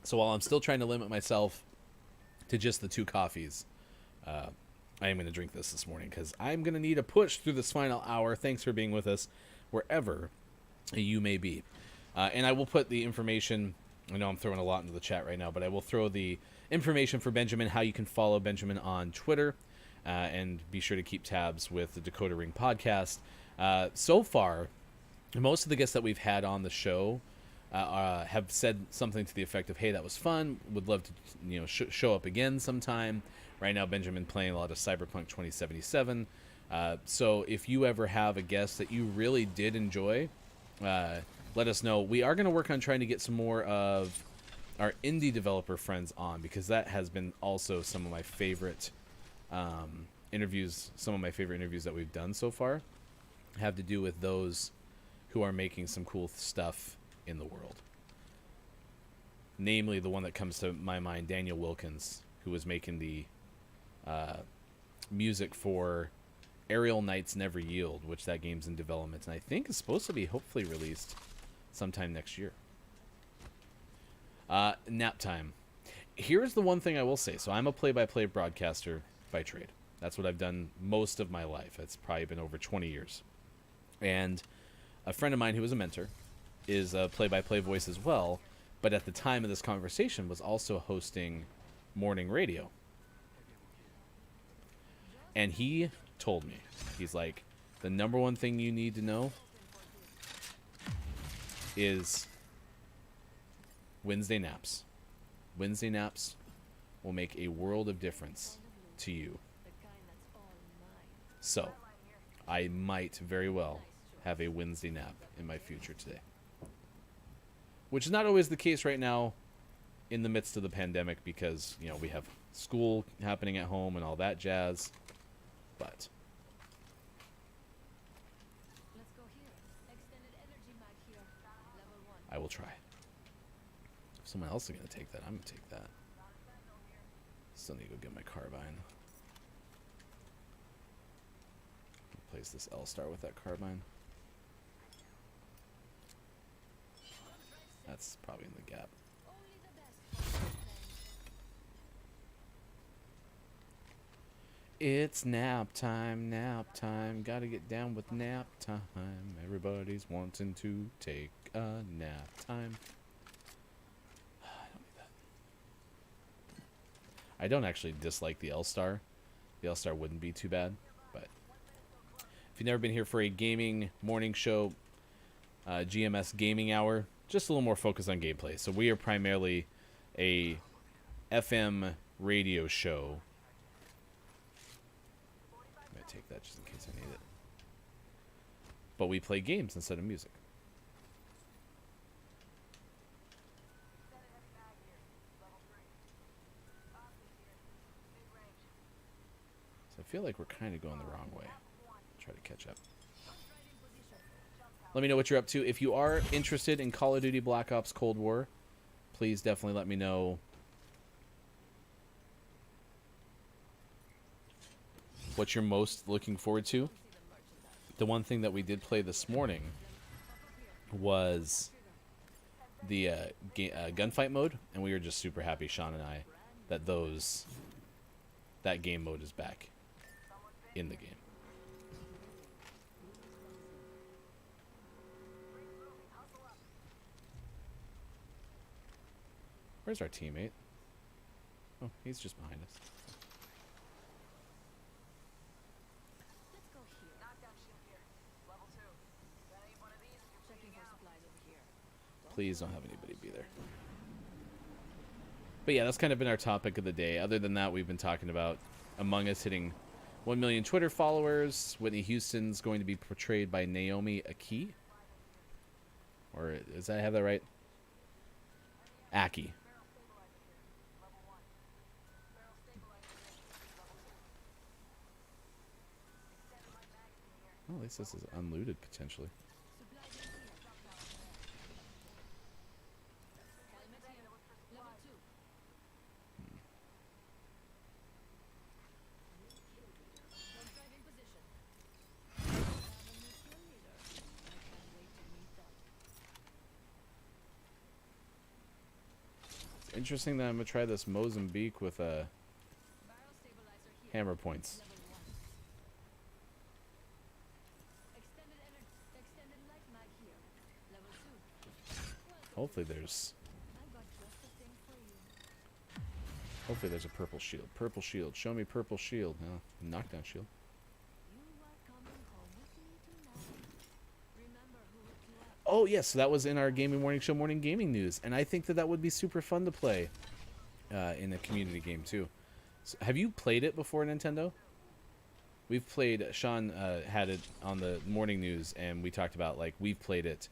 A: So while I'm still trying to limit myself to just the 2 coffees, I am going to drink this morning, because I'm going to need a push through this final hour. Thanks for being with us wherever you may be. And I will put the information, I know I'm throwing a lot into the chat right now, but I will throw the information for Benjamin, how you can follow Benjamin on Twitter, and be sure to keep tabs with the Decoder Ring podcast. So far, most of the guests that we've had on the show have said something to the effect of, hey, that was fun, would love to show up again sometime. Right now, Benjamin playing a lot of Cyberpunk 2077. So if you ever have a guest that you really did enjoy, let us know. We are going to work on trying to get some more of our indie developer friends on, because that has been also some of my favorite interviews. Some of my favorite interviews that we've done so far have to do with those who are making some cool stuff in the world. Namely, the one that comes to my mind, Daniel Wilkins, who was making the music for Aerial Knights Never Yield, which that game's in development, and I think is supposed to be hopefully released sometime next year. Nap time. Here's the one thing I will say. So I'm a play-by-play broadcaster by trade. That's what I've done most of my life. It's probably been over 20 years. And a friend of mine who was a mentor is a play-by-play voice as well, but at the time of this conversation was also hosting morning radio. And he told me, he's like, the number one thing you need to know is Wednesday naps. Wednesday naps will make a world of difference to you. So, I might very well have a Wednesday nap in my future today. Which is not always the case right now in the midst of the pandemic because, you know, we have school happening at home and all that jazz. But I will try. If someone else is going to take that, I'm going to take that. Still need to go get my carbine. Replace this L-Star with that carbine. That's probably in the gap. It's nap time, gotta get down with nap time. Everybody's wanting to take a nap time. I don't need that. I don't actually dislike the L-Star. The L-Star wouldn't be too bad, but if you've never been here for a gaming morning show, GMS Gaming Hour, just a little more focused on gameplay. So we are primarily a FM radio show. I'm going to take that just in case I need it. But we play games instead of music. So I feel like we're kind of going the wrong way. Try to catch up. Let me know what you're up to. If you are interested in Call of Duty Black Ops Cold War, please definitely let me know what you're most looking forward to. The one thing that we did play this morning was the gunfight mode, and we were just super happy, Sean and I, that that game mode is back in the game. Where's our teammate? Oh, he's just behind us. Please don't have anybody be there. But yeah, that's kind of been our topic of the day. Other than that, we've been talking about Among Us hitting 1 million Twitter followers. Whitney Houston's going to be portrayed by Naomi Aki. Or does I have that right? Aki. Well, at least this is unlooted, potentially. It's interesting that I'm going to try this Mozambique with hammer points. Hopefully there's a purple shield. Purple shield. Show me purple shield. No, knockdown shield. Oh yes, so that was in our Gaming Morning Show morning gaming news, and I think that would be super fun to play in a community game too. So, have you played it before, Nintendo? We've played. Sean had it on the morning news, and we talked about like we've played it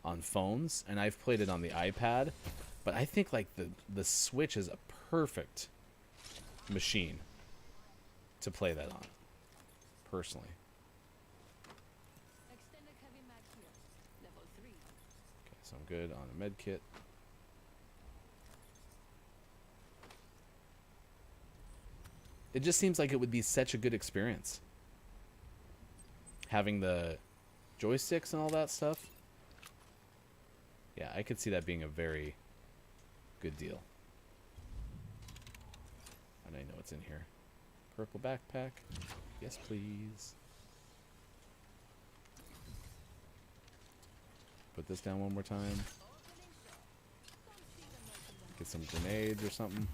A: on phones, and I've played it on the iPad, but I think like the Switch is a perfect machine to play that on, personally. Okay, so I'm good on a med kit. It just seems like it would be such a good experience. Having the joysticks and all that stuff. Yeah, I could see that being a very good deal. And I know it's in here. Purple backpack. Yes, please. Put this down one more time. Get some grenades or something.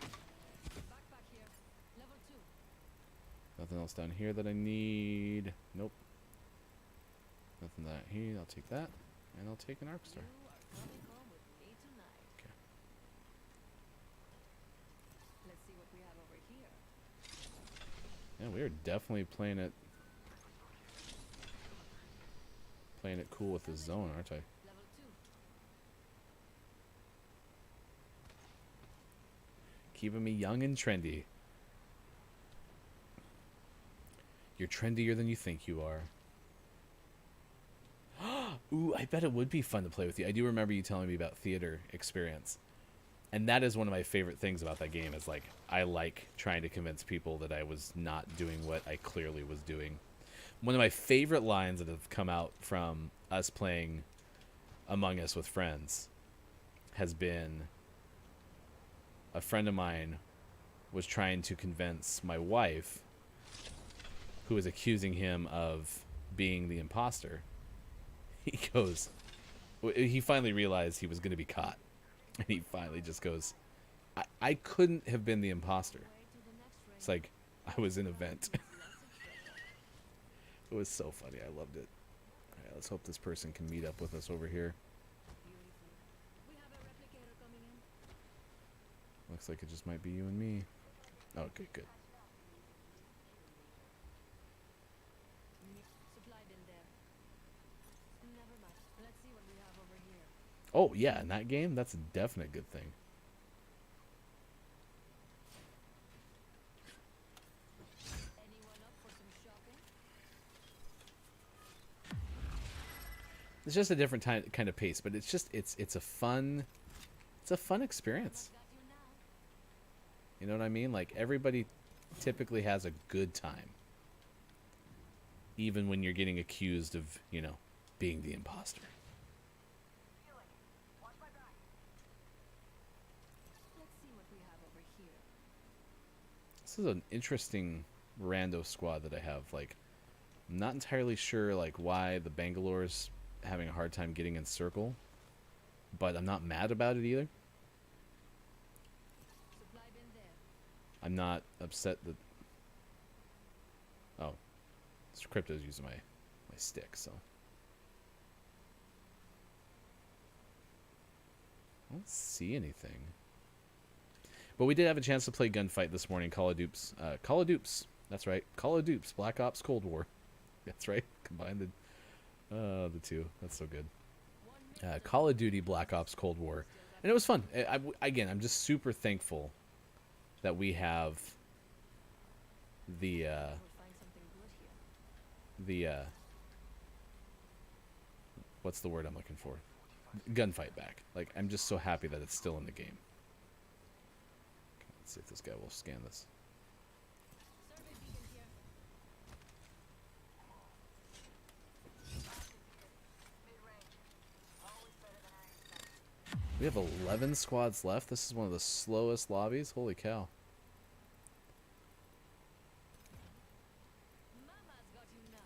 D: Backpack here. Level 2.
A: Nothing else down here that I need. Nope. Nothing that here. I'll take that. And I'll take an arc star.
D: You are coming home with me tonight.
A: Okay.
D: Let's see what we have over here.
A: Yeah, we are definitely playing it cool with this zone, aren't I?
D: Level 2.
A: Keeping me young and trendy. You're trendier than you think you are. Ooh, I bet it would be fun to play with you. I do remember you telling me about theater experience. And that is one of my favorite things about that game is like I like trying to convince people that I was not doing what I clearly was doing. One of my favorite lines that have come out from us playing Among Us with friends has been a friend of mine was trying to convince my wife, who was accusing him of being the imposter. He goes, he finally realized he was going to be caught. And he finally just goes, I couldn't have been the imposter. It's like, I was in a vent. It was so funny. I loved it. All right, let's hope this person can meet up with us over here.
D: We have a replicator coming in.
A: Looks like it just might be you and me. Okay, good.
D: Supply bin there. Never mind. Let's see what we have over here.
A: Oh, yeah, in that game, that's a definite good thing.
D: Anyone up for some shopping?
A: It's just a different kind of pace, but it's just it's a fun experience.
D: Got you now.
A: You know what I mean? Like everybody typically has a good time. Even when you're getting accused of, you know, being the imposter.
D: Let's see what we have over here.
A: This is an interesting rando squad that I have. Like, I'm not entirely sure like why the Bangalore's having a hard time getting in circle, but I'm not mad about it either.
D: Supply bin there.
A: I'm not upset that. Oh, Crypto's using my stick, so. I don't see anything. But we did have a chance to play Gunfight this morning. Call of Dupes. Call of Dupes. That's right. Call of Dupes. Black Ops Cold War. That's right. Combine the two. That's so good. Call of Duty Black Ops Cold War. And it was fun. Again, I'm just super thankful that we have the
D: We'll find something good here.
A: what's the word I'm looking for? Gunfight back. Like, I'm just so happy that it's still in the game. Okay, let's see if this guy will scan this.
D: Survey beacon here.
A: We have 11 squads left. This is one of the slowest lobbies. Holy cow.
D: Mama's got you now.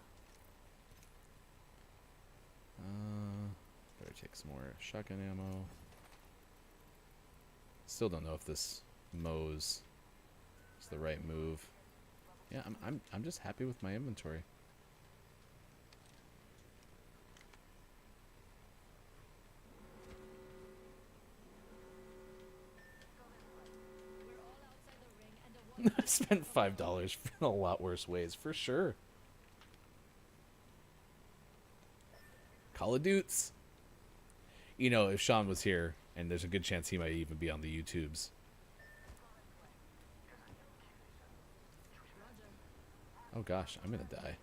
A: Better take some more shotgun ammo. Still don't know if this Moze is the right move. Yeah, I'm just happy with my inventory.
D: We're all outside the ring and the
A: I spent $5 in a lot worse ways, for sure. Call of Duties. You know, if Sean was here, and there's a good chance he might even be on the YouTubes. Oh gosh, I'm gonna die.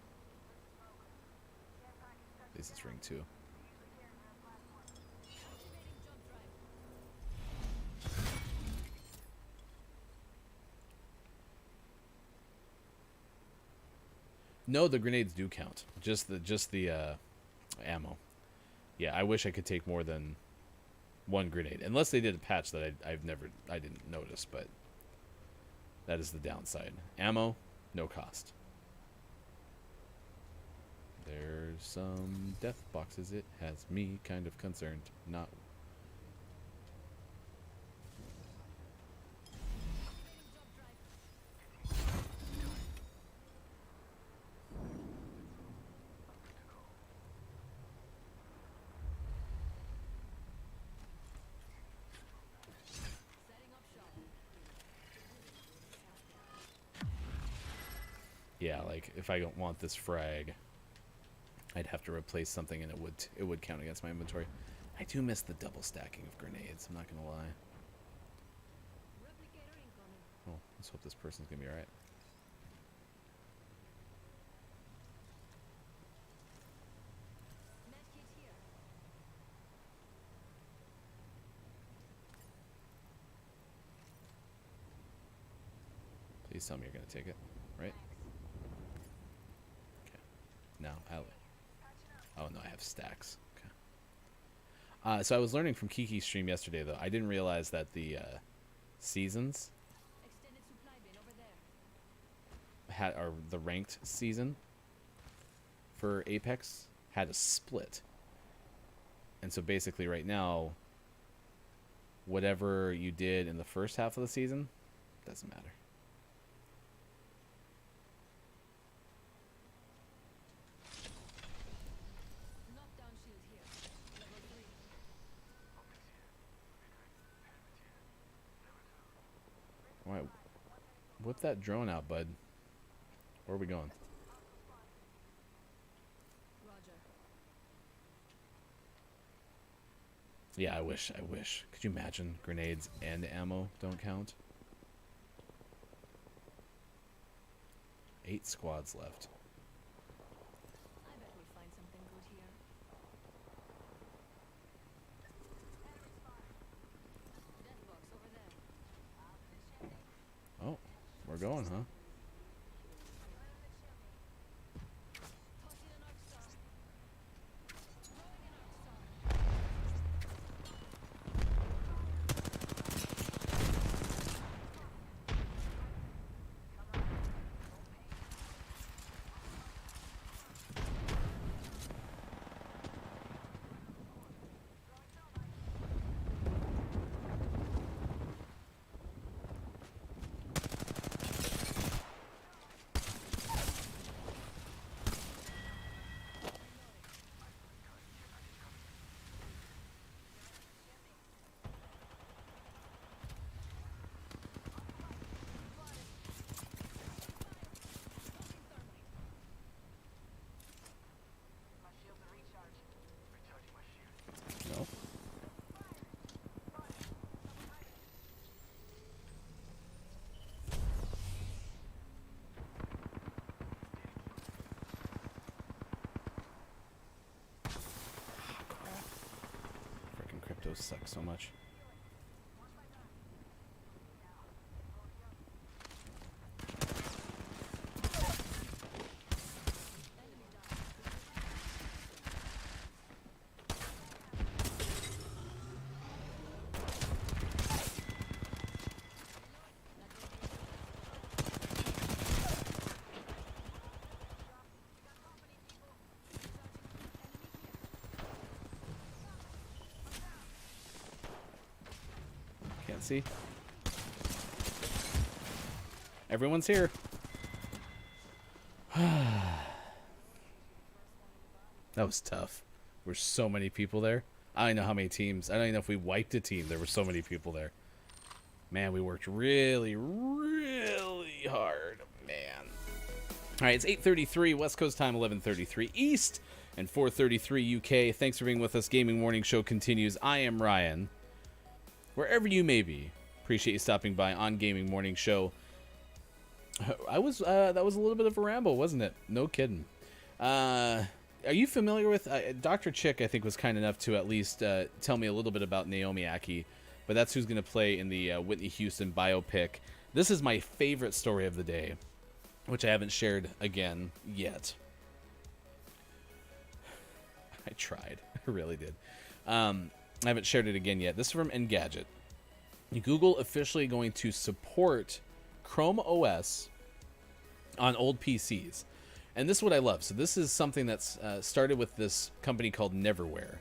A: At least it's ring 2.
D: activating jump drive.
A: No, the grenades do count. Just the ammo. Yeah, I wish I could take more than one grenade, unless they did a patch that I didn't notice, but that is the downside. Ammo, no cost. There's some death boxes. It has me kind of concerned. Not. Yeah, like if I don't want this frag, I'd have to replace something, and it would count against my inventory. I do miss the double stacking of grenades. I'm not gonna lie.
D: Replicator incoming.
A: Oh, let's hope this person's gonna be all right.
D: Medkit here.
A: Please tell me you're gonna take it, right? Okay. Now, oh no, I have stacks. Okay. So I was learning from Kiki's stream yesterday, though. I didn't realize that the seasons
D: Extended supply bin over there.
A: or the ranked season for Apex had a split. And so basically right now, whatever you did in the first half of the season doesn't matter.
D: Knockdown shield here. Level 3.
A: All right, whip that drone out, bud. Where are we going?
D: Roger.
A: Yeah, I wish. Could you imagine grenades and ammo don't count? 8 squads left.
D: I bet we'll find something good here. Death box over there.
A: Oh, we're going, huh?
D: Tossing an arc star. Throwing an arc star.
A: No. Freaking cryptos suck so much. Can't see. Everyone's here. That was tough. There's so many people there. I don't know how many teams. I don't even know if we wiped a team. There were so many people there. Man, we worked really, really hard. Man. All right, it's 8:33 West Coast time, 11:33 East, and 4:33 UK. Thanks for being with us. Gaming Morning Show continues. I am Ryan. Wherever you may be, appreciate you stopping by on Gaming Morning Show. That was a little bit of a ramble, wasn't it? No kidding. Are you familiar with Dr. Chick? I think was kind enough to at least tell me a little bit about Naomi Ackie, but that's who's going to play in the Whitney Houston biopic. This is my favorite story of the day. which I haven't shared again yet. I tried. I really did. I haven't shared it again yet. This is from Engadget. Google officially going to support Chrome OS on old PCs. And this is what I love. So this is something that's started with this company called Neverware.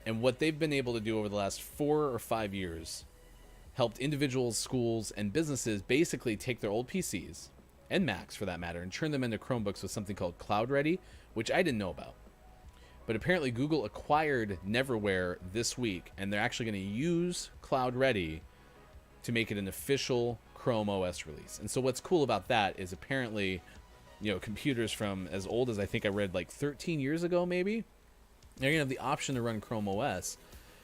A: And what they've been able to do over the last 4 or 5 years, helped individuals, schools, and businesses basically take their old PCs, and Macs for that matter, and turn them into Chromebooks with something called Cloud Ready, which I didn't know about. But apparently Google acquired Neverware this week, and they're actually going to use Cloud Ready to make it an official Chrome OS release. And so what's cool about that is apparently, you know, computers from as old as I think I read like 13 years ago maybe, they're going to have the option to run Chrome OS.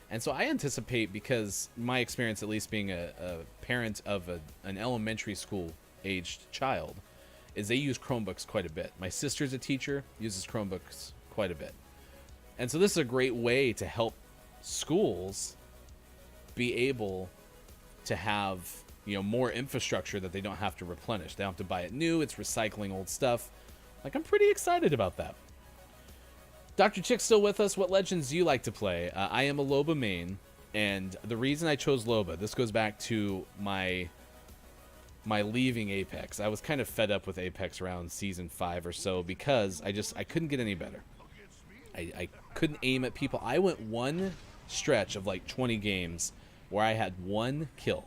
A: And so I anticipate, because my experience, at least being a parent of an elementary school aged child, is they use Chromebooks quite a bit. My sister's a teacher, uses Chromebooks quite a bit. And so this is a great way to help schools be able to have, you know, more infrastructure that they don't have to replenish. They don't have to buy it new. It's recycling old stuff. Like, I'm pretty excited about that. Dr. Chick's still with us. What legends do you like to play? I am a Loba main, and the reason I chose Loba, this goes back to my leaving Apex. I was kind of fed up with Apex around season 5 or so, because I couldn't get any better. I couldn't aim at people. I went one stretch of like 20 games where I had 1 kill,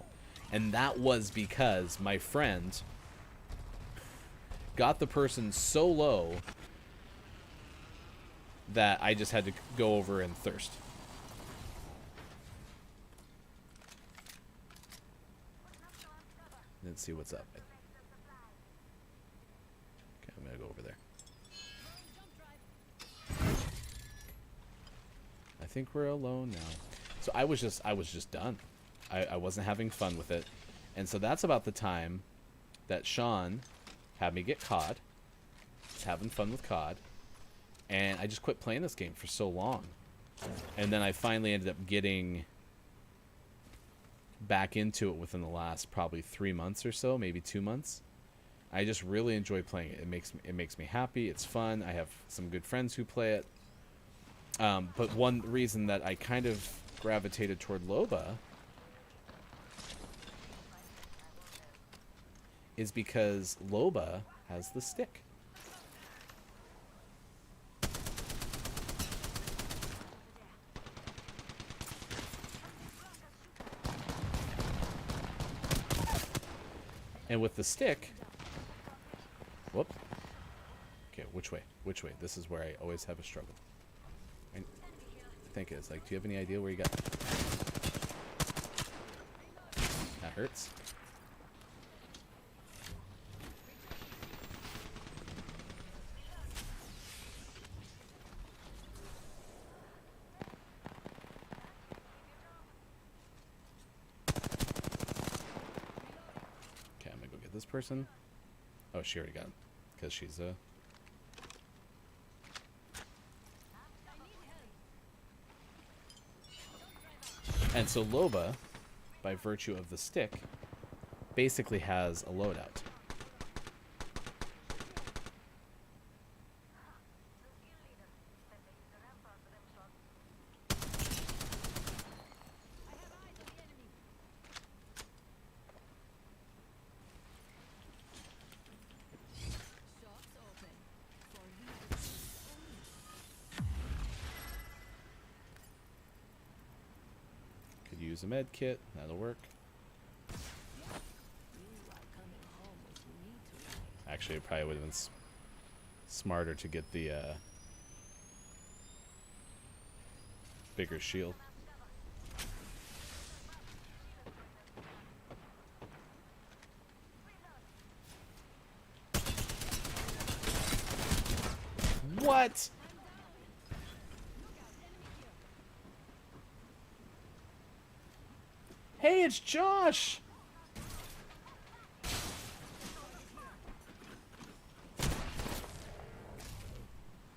A: and that was because my friend got the person so low that I just had to go over and thirst. Let's see what's up. Okay, I'm gonna go over there. I think we're alone now. So I was just done. I wasn't having fun with it. And so that's about the time that Sean had me get COD. Was having fun with COD. And I just quit playing this game for so long. And then I finally ended up getting back into it within the last probably 3 months or so, maybe 2 months. I just really enjoy playing it. It makes me happy. It's fun. I have some good friends who play it. But one reason that I kind of gravitated toward Loba is because Loba has the stick. And with the stick, whoop. Okay, which way? Which way? This is where I always have a struggle. I think it's like, do you have any idea where you got? That hurts. This person. Oh, she already got him because she's and so Loba, by virtue of the stick, basically has a loadout. Use a med kit, that'll work. Actually, it probably would have been smarter to get the bigger shield. What? Hey, it's Josh!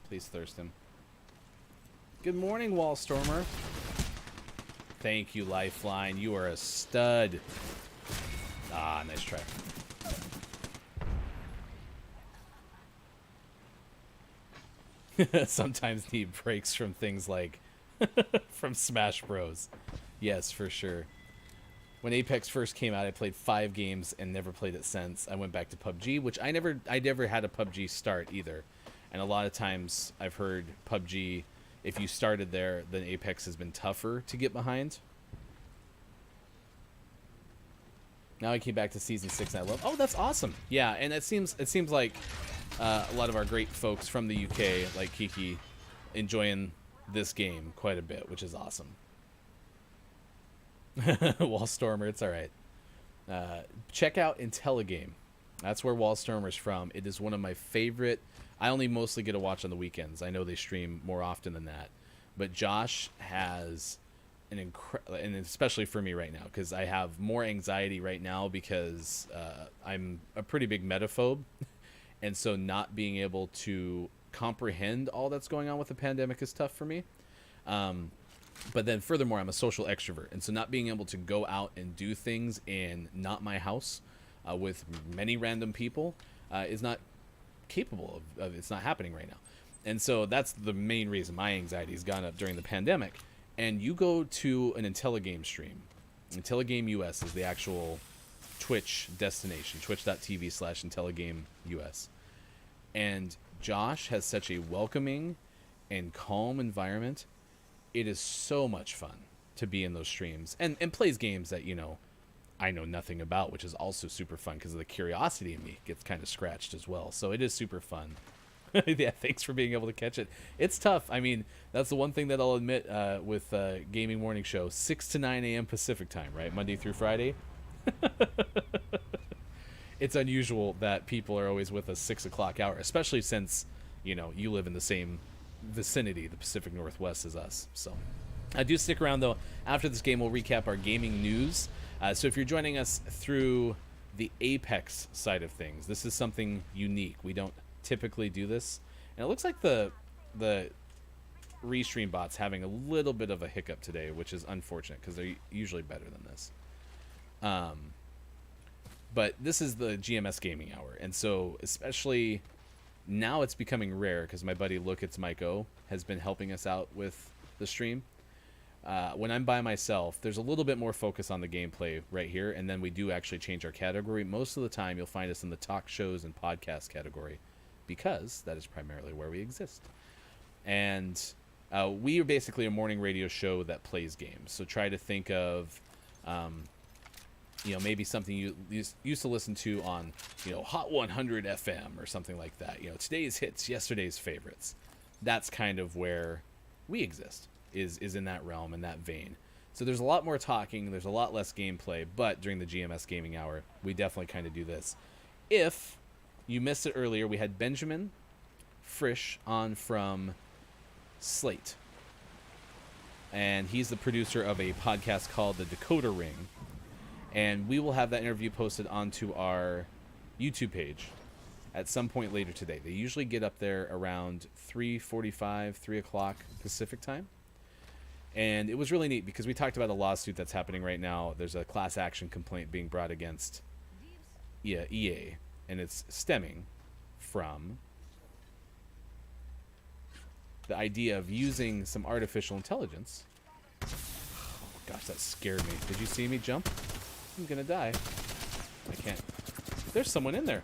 A: Please thirst him. Good morning, Wallstormer. Thank you, Lifeline. You are a stud. Ah, nice try. Sometimes need breaks from things like from Smash Bros. Yes, for sure. When Apex first came out, I played 5 games and never played it since. I went back to PUBG, which I never had a PUBG start either. And a lot of times I've heard PUBG, if you started there, then Apex has been tougher to get behind. Now I came back to season 6 and I love. Oh, that's awesome. Yeah, and it seems like a lot of our great folks from the UK, like Kiki, enjoying this game quite a bit, which is awesome. Wallstormer, it's all right. Check out Intelligame. That's where Wallstormer's from. It is one of my favorite. I only mostly get to watch on the weekends. I know they stream more often than that, but Josh has an and especially for me right now, because I have more anxiety right now because I'm a pretty big metaphobe, and so not being able to comprehend all that's going on with the pandemic is tough for me. But then furthermore, I'm a social extrovert. And so not being able to go out and do things in not my house with many random people is not capable of it's not happening right now. And so that's the main reason my anxiety has gone up during the pandemic. And you go to an Intelligame stream. Intelligame US is the actual Twitch destination, twitch.tv/Intelligame US. And Josh has such a welcoming and calm environment. It is so much fun to be in those streams and plays games that, you know, I know nothing about, which is also super fun because the curiosity in me gets kind of scratched as well. So it is super fun. Yeah, thanks for being able to catch it. It's tough. I mean, that's the one thing that I'll admit with Gaming Morning Show, 6 to 9 a.m. Pacific time, right? Monday through Friday. It's unusual that people are always with a 6 o'clock hour, especially since, you know, you live in the same vicinity, the Pacific Northwest, as us. So I do stick around though. After this game, we'll recap our gaming news. So if you're joining us through the Apex side of things, this is something unique. We don't typically do this, and it looks like the restream bot's having a little bit of a hiccup today, which is unfortunate because they're usually better than this. But this is the GMS Gaming Hour, and so especially now it's becoming rare because my buddy Look It's Mike O has been helping us out with the stream. When I'm by myself, there's a little bit more focus on the gameplay right here, and then we do actually change our category. Most of the time, you'll find us in the talk shows and podcast category because that is primarily where we exist. And we are basically a morning radio show that plays games. So try to think of maybe something you used to listen to on, Hot 100 FM or something like that. Today's hits, yesterday's favorites. That's kind of where we exist, is in that realm, in that vein. So there's a lot more talking, there's a lot less gameplay, but during the GMS Gaming Hour, we definitely kind of do this. If you missed it earlier, we had Benjamin Frisch on from Slate. And he's the producer of a podcast called The Decoder Ring. And we will have that interview posted onto our YouTube page at some point later today. They usually get up there around 3:45, 3 o'clock Pacific time. And it was really neat because we talked about a lawsuit that's happening right now. There's a class action complaint being brought against EA, and it's stemming from the idea of using some artificial intelligence. Oh gosh, that scared me. Did you see me jump? I'm gonna die. I can't. There's someone in there.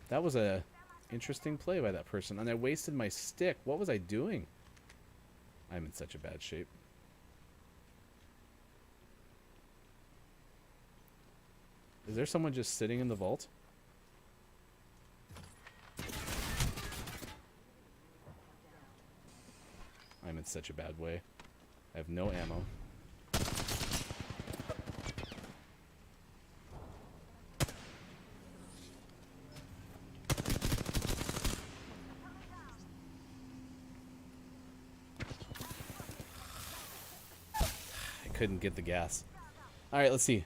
A: That was a interesting play by that person, and I wasted my stick. What was I doing? I'm in such a bad shape. Is there someone just sitting in the vault? I'm in such a bad way. I have no ammo. I couldn't get the gas. Alright, let's see.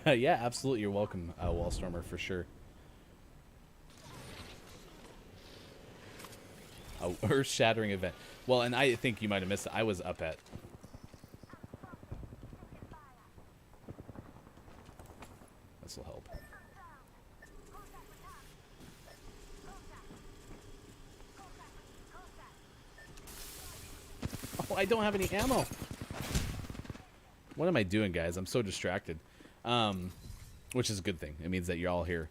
A: Yeah, absolutely. You're welcome, Wallstormer, for sure. A earth-shattering event. Well, and I think you might have missed it. I was up at This will help. Oh, I don't have any ammo. What am I doing, guys? I'm so distracted. Which is a good thing. It means that you're all here.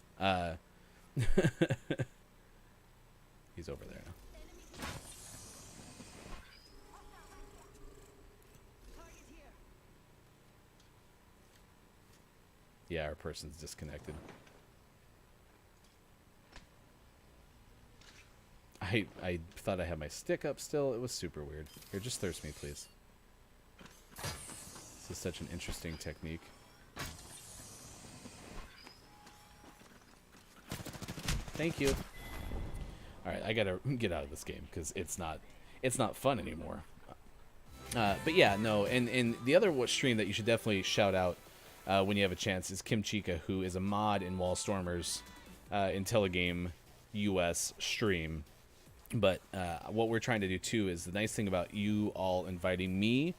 A: He's over there now. Yeah, our person's disconnected. I thought I had my stick up still. It was super weird. Here, just thirst me, please. This is such an interesting technique. Thank you. All right, I gotta get out of this game because it's not fun anymore. But yeah, no, and the other stream that you should definitely shout out when you have a chance is Kim Chica, who is a mod in Wallstormers Intelligame US stream. But what we're trying to do too is the nice thing about you all inviting me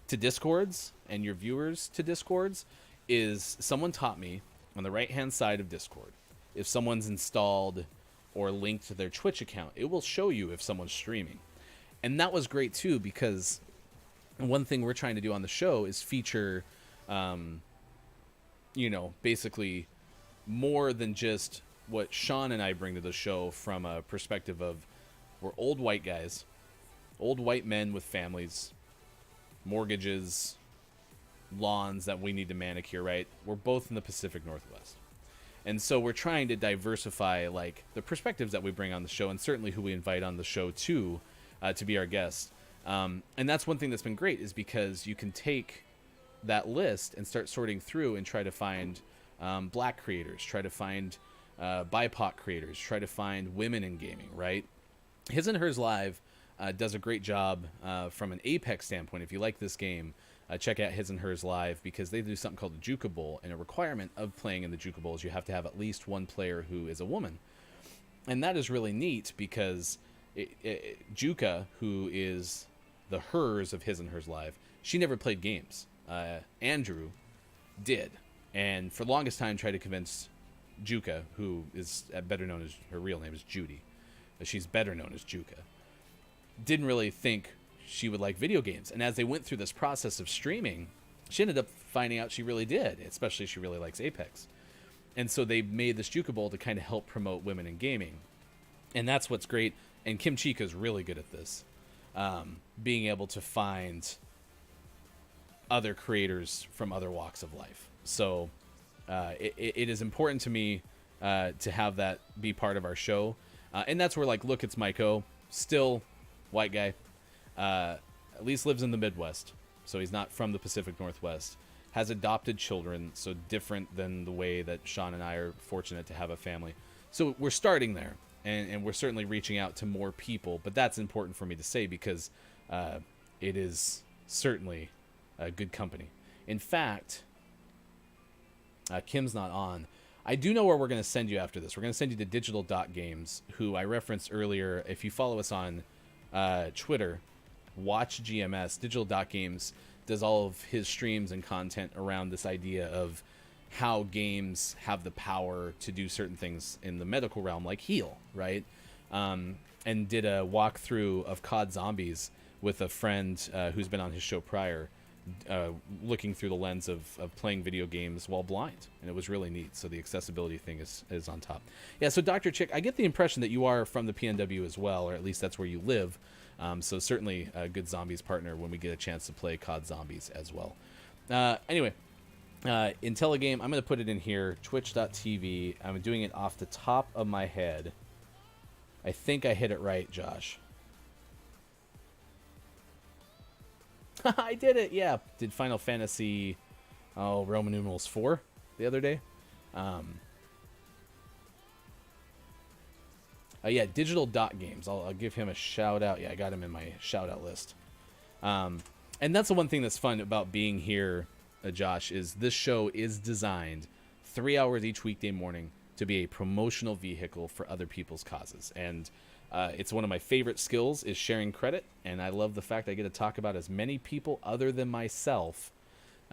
A: to Discords and your viewers to Discords is someone taught me on the right hand side of Discord, if someone's installed or linked to their Twitch account, it will show you if someone's streaming. And that was great too, because one thing we're trying to do on the show is feature you know, basically more than just what Sean and I bring to the show from a perspective of we're old white guys, old white men with families, mortgages, lawns that we need to manicure, right? We're both in the Pacific Northwest. And so we're trying to diversify like the perspectives that we bring on the show, and certainly who we invite on the show too, to be our guest. And that's one thing that's been great, is because you can take that list and start sorting through and try to find black creators, try to find BIPOC creators, try to find women in gaming, right? His and Hers Live does a great job from an Apex standpoint. If you like this game, check out His and Hers Live, because they do something called the Juka Bowl, and a requirement of playing in the Juka Bowl is you have to have at least one player who is a woman. And that is really neat, because Juka, who is the Hers of His and Hers Live, she never played games. Andrew did, and for the longest time tried to convince Juka, who is better known as, her real name is Judy, but she's better known as Juka, didn't really think she would like video games. And as they went through this process of streaming, she ended up finding out she really did, especially she really likes Apex. And so they made this Juka Bowl to kind of help promote women in gaming. And that's what's great. And Kim Chica is really good at this, being able to find other creators from other walks of life. So it is important to me to have that be part of our show. And that's where, like, look, it's Maiko, still white guy, at least lives in the Midwest, so he's not from the Pacific Northwest, has adopted children, so different than the way that Sean and I are fortunate to have a family. So we're starting there, and we're certainly reaching out to more people, but that's important for me to say, because it is certainly a good company. In fact, Kim's not on. I do know where we're going to send you after this. We're going to send you to Digital Dot Games, who I referenced earlier. If you follow us on Twitter, watch GMS. Digital Dot Games does all of his streams and content around this idea of how games have the power to do certain things in the medical realm, like heal, right? And did a walkthrough of COD Zombies with a friend who's been on his show prior, looking through the lens of playing video games while blind, and it was really neat. So the accessibility thing is on top. Yeah, so Dr. Chick, I get the impression that you are from the PNW as well, or at least that's where you live. So certainly a good Zombies partner when we get a chance to play COD Zombies as well. Anyway, Intelligame, I'm going to put it in here, twitch.tv. I'm doing it off the top of my head. I think I hit it right, Josh. I did it, yeah. Did Final Fantasy, Roman numerals 4 the other day. Yeah, Digital Dot Games. I'll give him a shout out. Yeah, I got him in my shout out list. And that's the one thing that's fun about being here, Josh, is this show is designed 3 hours each weekday morning to be a promotional vehicle for other people's causes. And it's one of my favorite skills is sharing credit, and I love the fact I get to talk about as many people other than myself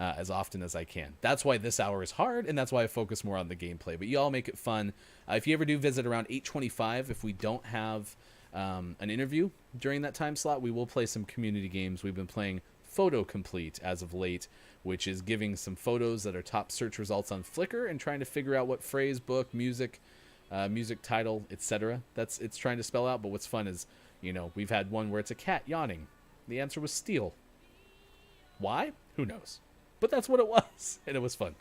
A: as often as I can. That's why this hour is hard, and that's why I focus more on the gameplay. But you all make it fun. If you ever do visit around 8:25, if we don't have an interview during that time slot, we will play some community games. We've been playing Photo Complete as of late, which is giving some photos that are top search results on Flickr and trying to figure out what phrase, book, music, music title, etc. It's trying to spell out. But what's fun is, we've had one where it's a cat yawning. The answer was steel. Why? Who knows? But that's what it was, and it was fun.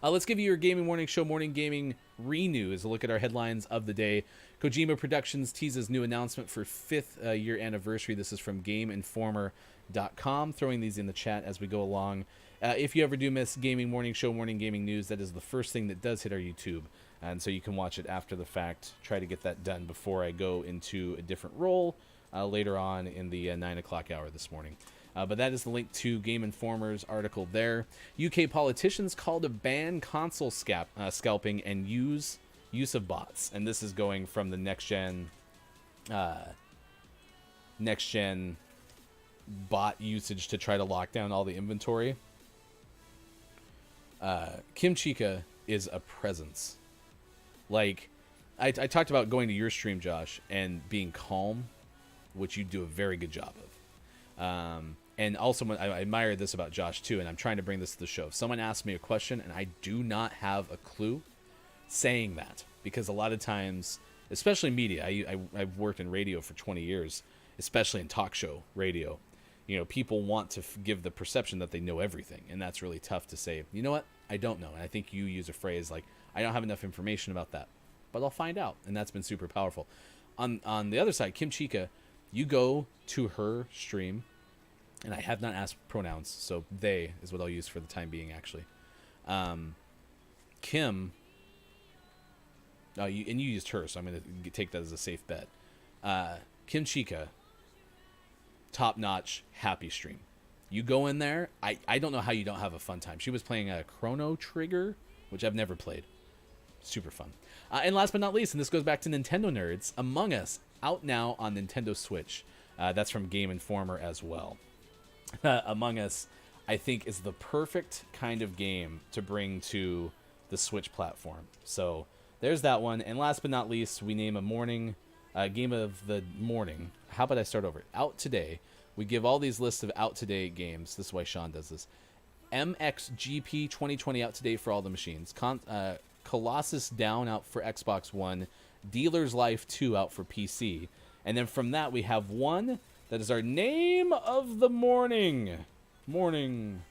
A: Let's give you your Gaming Morning Show Morning Gaming Renews. A look at our headlines of the day. Kojima Productions teases new announcement for 5th year anniversary. This is from GameInformer.com. Throwing these in the chat as we go along. If you ever do miss Gaming Morning Show Morning Gaming News, that is the first thing that does hit our YouTube. And so you can watch it after the fact. Try to get that done before I go into a different role later on in the 9 o'clock hour this morning. But that is the link to Game Informer's article there. UK politicians call to ban console scalping and use of bots. And this is going from the next gen bot usage to try to lock down all the inventory. Kim Chica is a presence. Like, I talked about going to your stream, Josh, and being calm, which you do a very good job of. And also, I admire this about Josh, too, and I'm trying to bring this to the show. If someone asks me a question and I do not have a clue, saying that. Because a lot of times, especially media, I've worked in radio for 20 years, especially in talk show radio. People want to give the perception that they know everything, and that's really tough to say, you know what, I don't know. And I think you use a phrase like, I don't have enough information about that, but I'll find out, and that's been super powerful. On the other side, Kim Chica, you go to her stream, and I have not asked pronouns, so they is what I'll use for the time being, actually. Kim, you used her, so I'm going to take that as a safe bet. Kim Chica, top-notch, happy stream. You go in there, I don't know how you don't have a fun time. She was playing a Chrono Trigger, which I've never played. Super fun. And last but not least, and this goes back to Nintendo nerds, Among Us, out now on Nintendo Switch. That's from Game Informer as well. Among Us, I think, is the perfect kind of game to bring to the Switch platform. So there's that one. And last but not least, we name a morning game of the morning. How about I start over? Out today. We give all these lists of out today games. This is why Sean does this. MXGP 2020 out today for all the machines. Colossus Down out for Xbox One. Dealer's Life 2 out for PC. And then from that, we have one that is our name of the morning. Morning.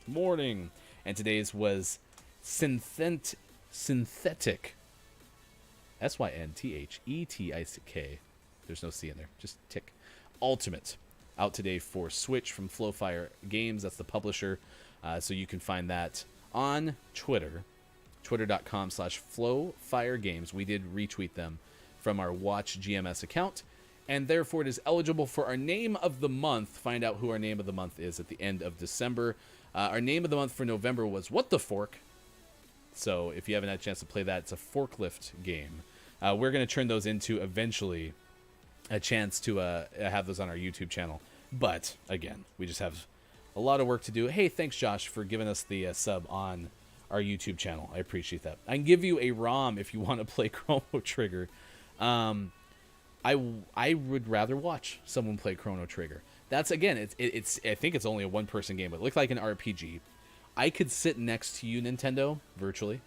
A: And today's was Synthetic. SYNTHETICK. There's no C in there. Just tick. Ultimate. Out today for Switch from Flowfire Games. That's the publisher. So you can find that on Twitter. Twitter.com/FlowFireGames. We did retweet them from our Watch GMS account. And therefore, it is eligible for our name of the month. Find out who our name of the month is at the end of December. Our name of the month for November was What the Fork. So if you haven't had a chance to play that, it's a forklift game. We're going to turn those into, eventually, a chance to have those on our YouTube channel. But, again, we just have a lot of work to do. Hey, thanks, Josh, for giving us the sub on our YouTube channel. I appreciate that. I can give you a ROM if you want to play Chrono Trigger. I would rather watch someone play Chrono Trigger. That's, again, it's I think it's only a one-person game, but it looked like an RPG. I could sit next to you, Nintendo, virtually,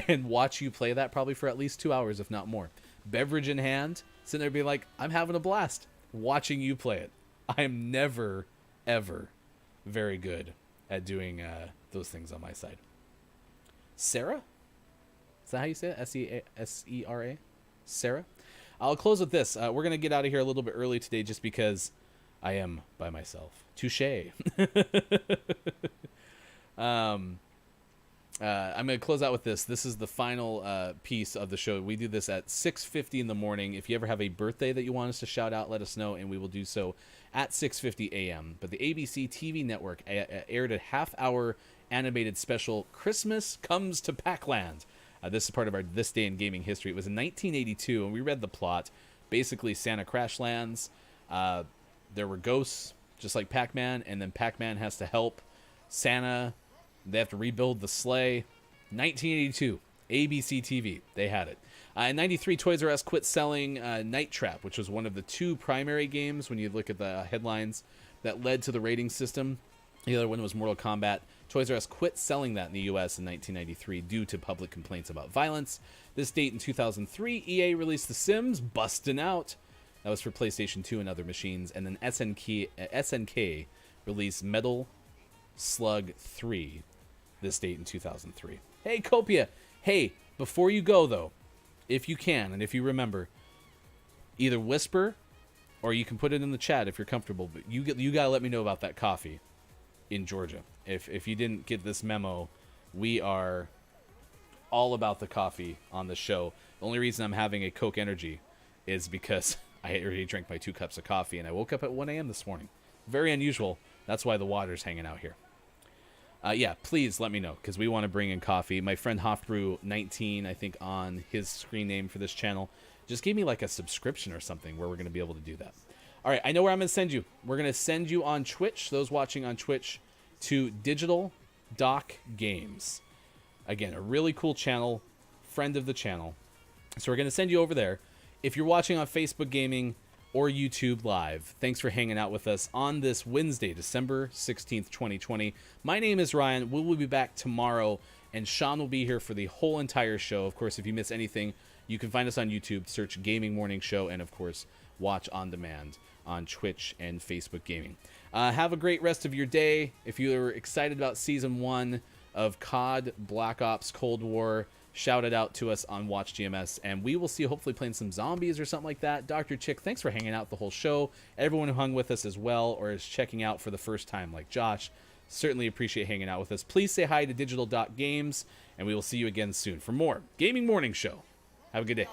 A: and watch you play that probably for at least 2 hours, if not more. Beverage in hand, sitting there being like, I'm having a blast watching you play it. I am never, ever very good at doing those things on my side. Sarah? Is that how you say it? S-E-R-A? Sarah? I'll close with this. We're going to get out of here a little bit early today just because I am by myself. Touché. I'm going to close out with this. This is the final piece of the show. We do this at 6:50 in the morning. If you ever have a birthday that you want us to shout out, let us know, and we will do so at 6:50 a.m. But the ABC TV network aired a half-hour animated special, Christmas Comes to Pac-Land. This is part of our This Day in Gaming History. It was in 1982, and we read the plot. Basically, Santa crash lands. There were ghosts, just like Pac-Man, and then Pac-Man has to help Santa. They have to rebuild the sleigh. 1982, ABC TV. They had it. In 93, Toys R Us quit selling Night Trap, which was one of the 2 primary games when you look at the headlines that led to the rating system. The other one was Mortal Kombat. Toys R Us quit selling that in the U.S. in 1993 due to public complaints about violence. This date in 2003, EA released The Sims, busting out. That was for PlayStation 2 and other machines. And then SNK released Metal Slug 3, this date in 2003. Hey, Copia. Hey, before you go, though, if you can, and if you remember, either whisper or you can put it in the chat if you're comfortable, but you got to let me know about that coffee in Georgia. If you didn't get this memo, we are all about the coffee on the show. The only reason I'm having a Coke Energy is because I already drank my 2 cups of coffee, and I woke up at 1 a.m. this morning. Very unusual. That's why the water's hanging out here. Yeah, please let me know, because we want to bring in coffee. My friend Hofbrew19, I think on his screen name for this channel, just gave me like a subscription or something where we're going to be able to do that. All right, I know where I'm going to send you. We're going to send you on Twitch, those watching on Twitch, to Digital Doc Games. Again, a really cool channel, friend of the channel. So we're going to send you over there. If you're watching on Facebook Gaming or YouTube Live, thanks for hanging out with us on this Wednesday, December 16th, 2020. My name is Ryan. We will be back tomorrow, and Sean will be here for the whole entire show. Of course, if you miss anything, you can find us on YouTube, search Gaming Morning Show, and of course, watch on demand on Twitch and Facebook Gaming. Have a great rest of your day. If you're excited about Season 1 of COD Black Ops Cold War, shout it out to us on Watch GMS, and we will see you hopefully playing some zombies or something like that. Dr. Chick, thanks for hanging out the whole show. Everyone who hung with us as well or is checking out for the first time, like Josh, certainly appreciate hanging out with us. Please say hi to Digital Games, and we will see you again soon for more Gaming Morning Show. Have a good day.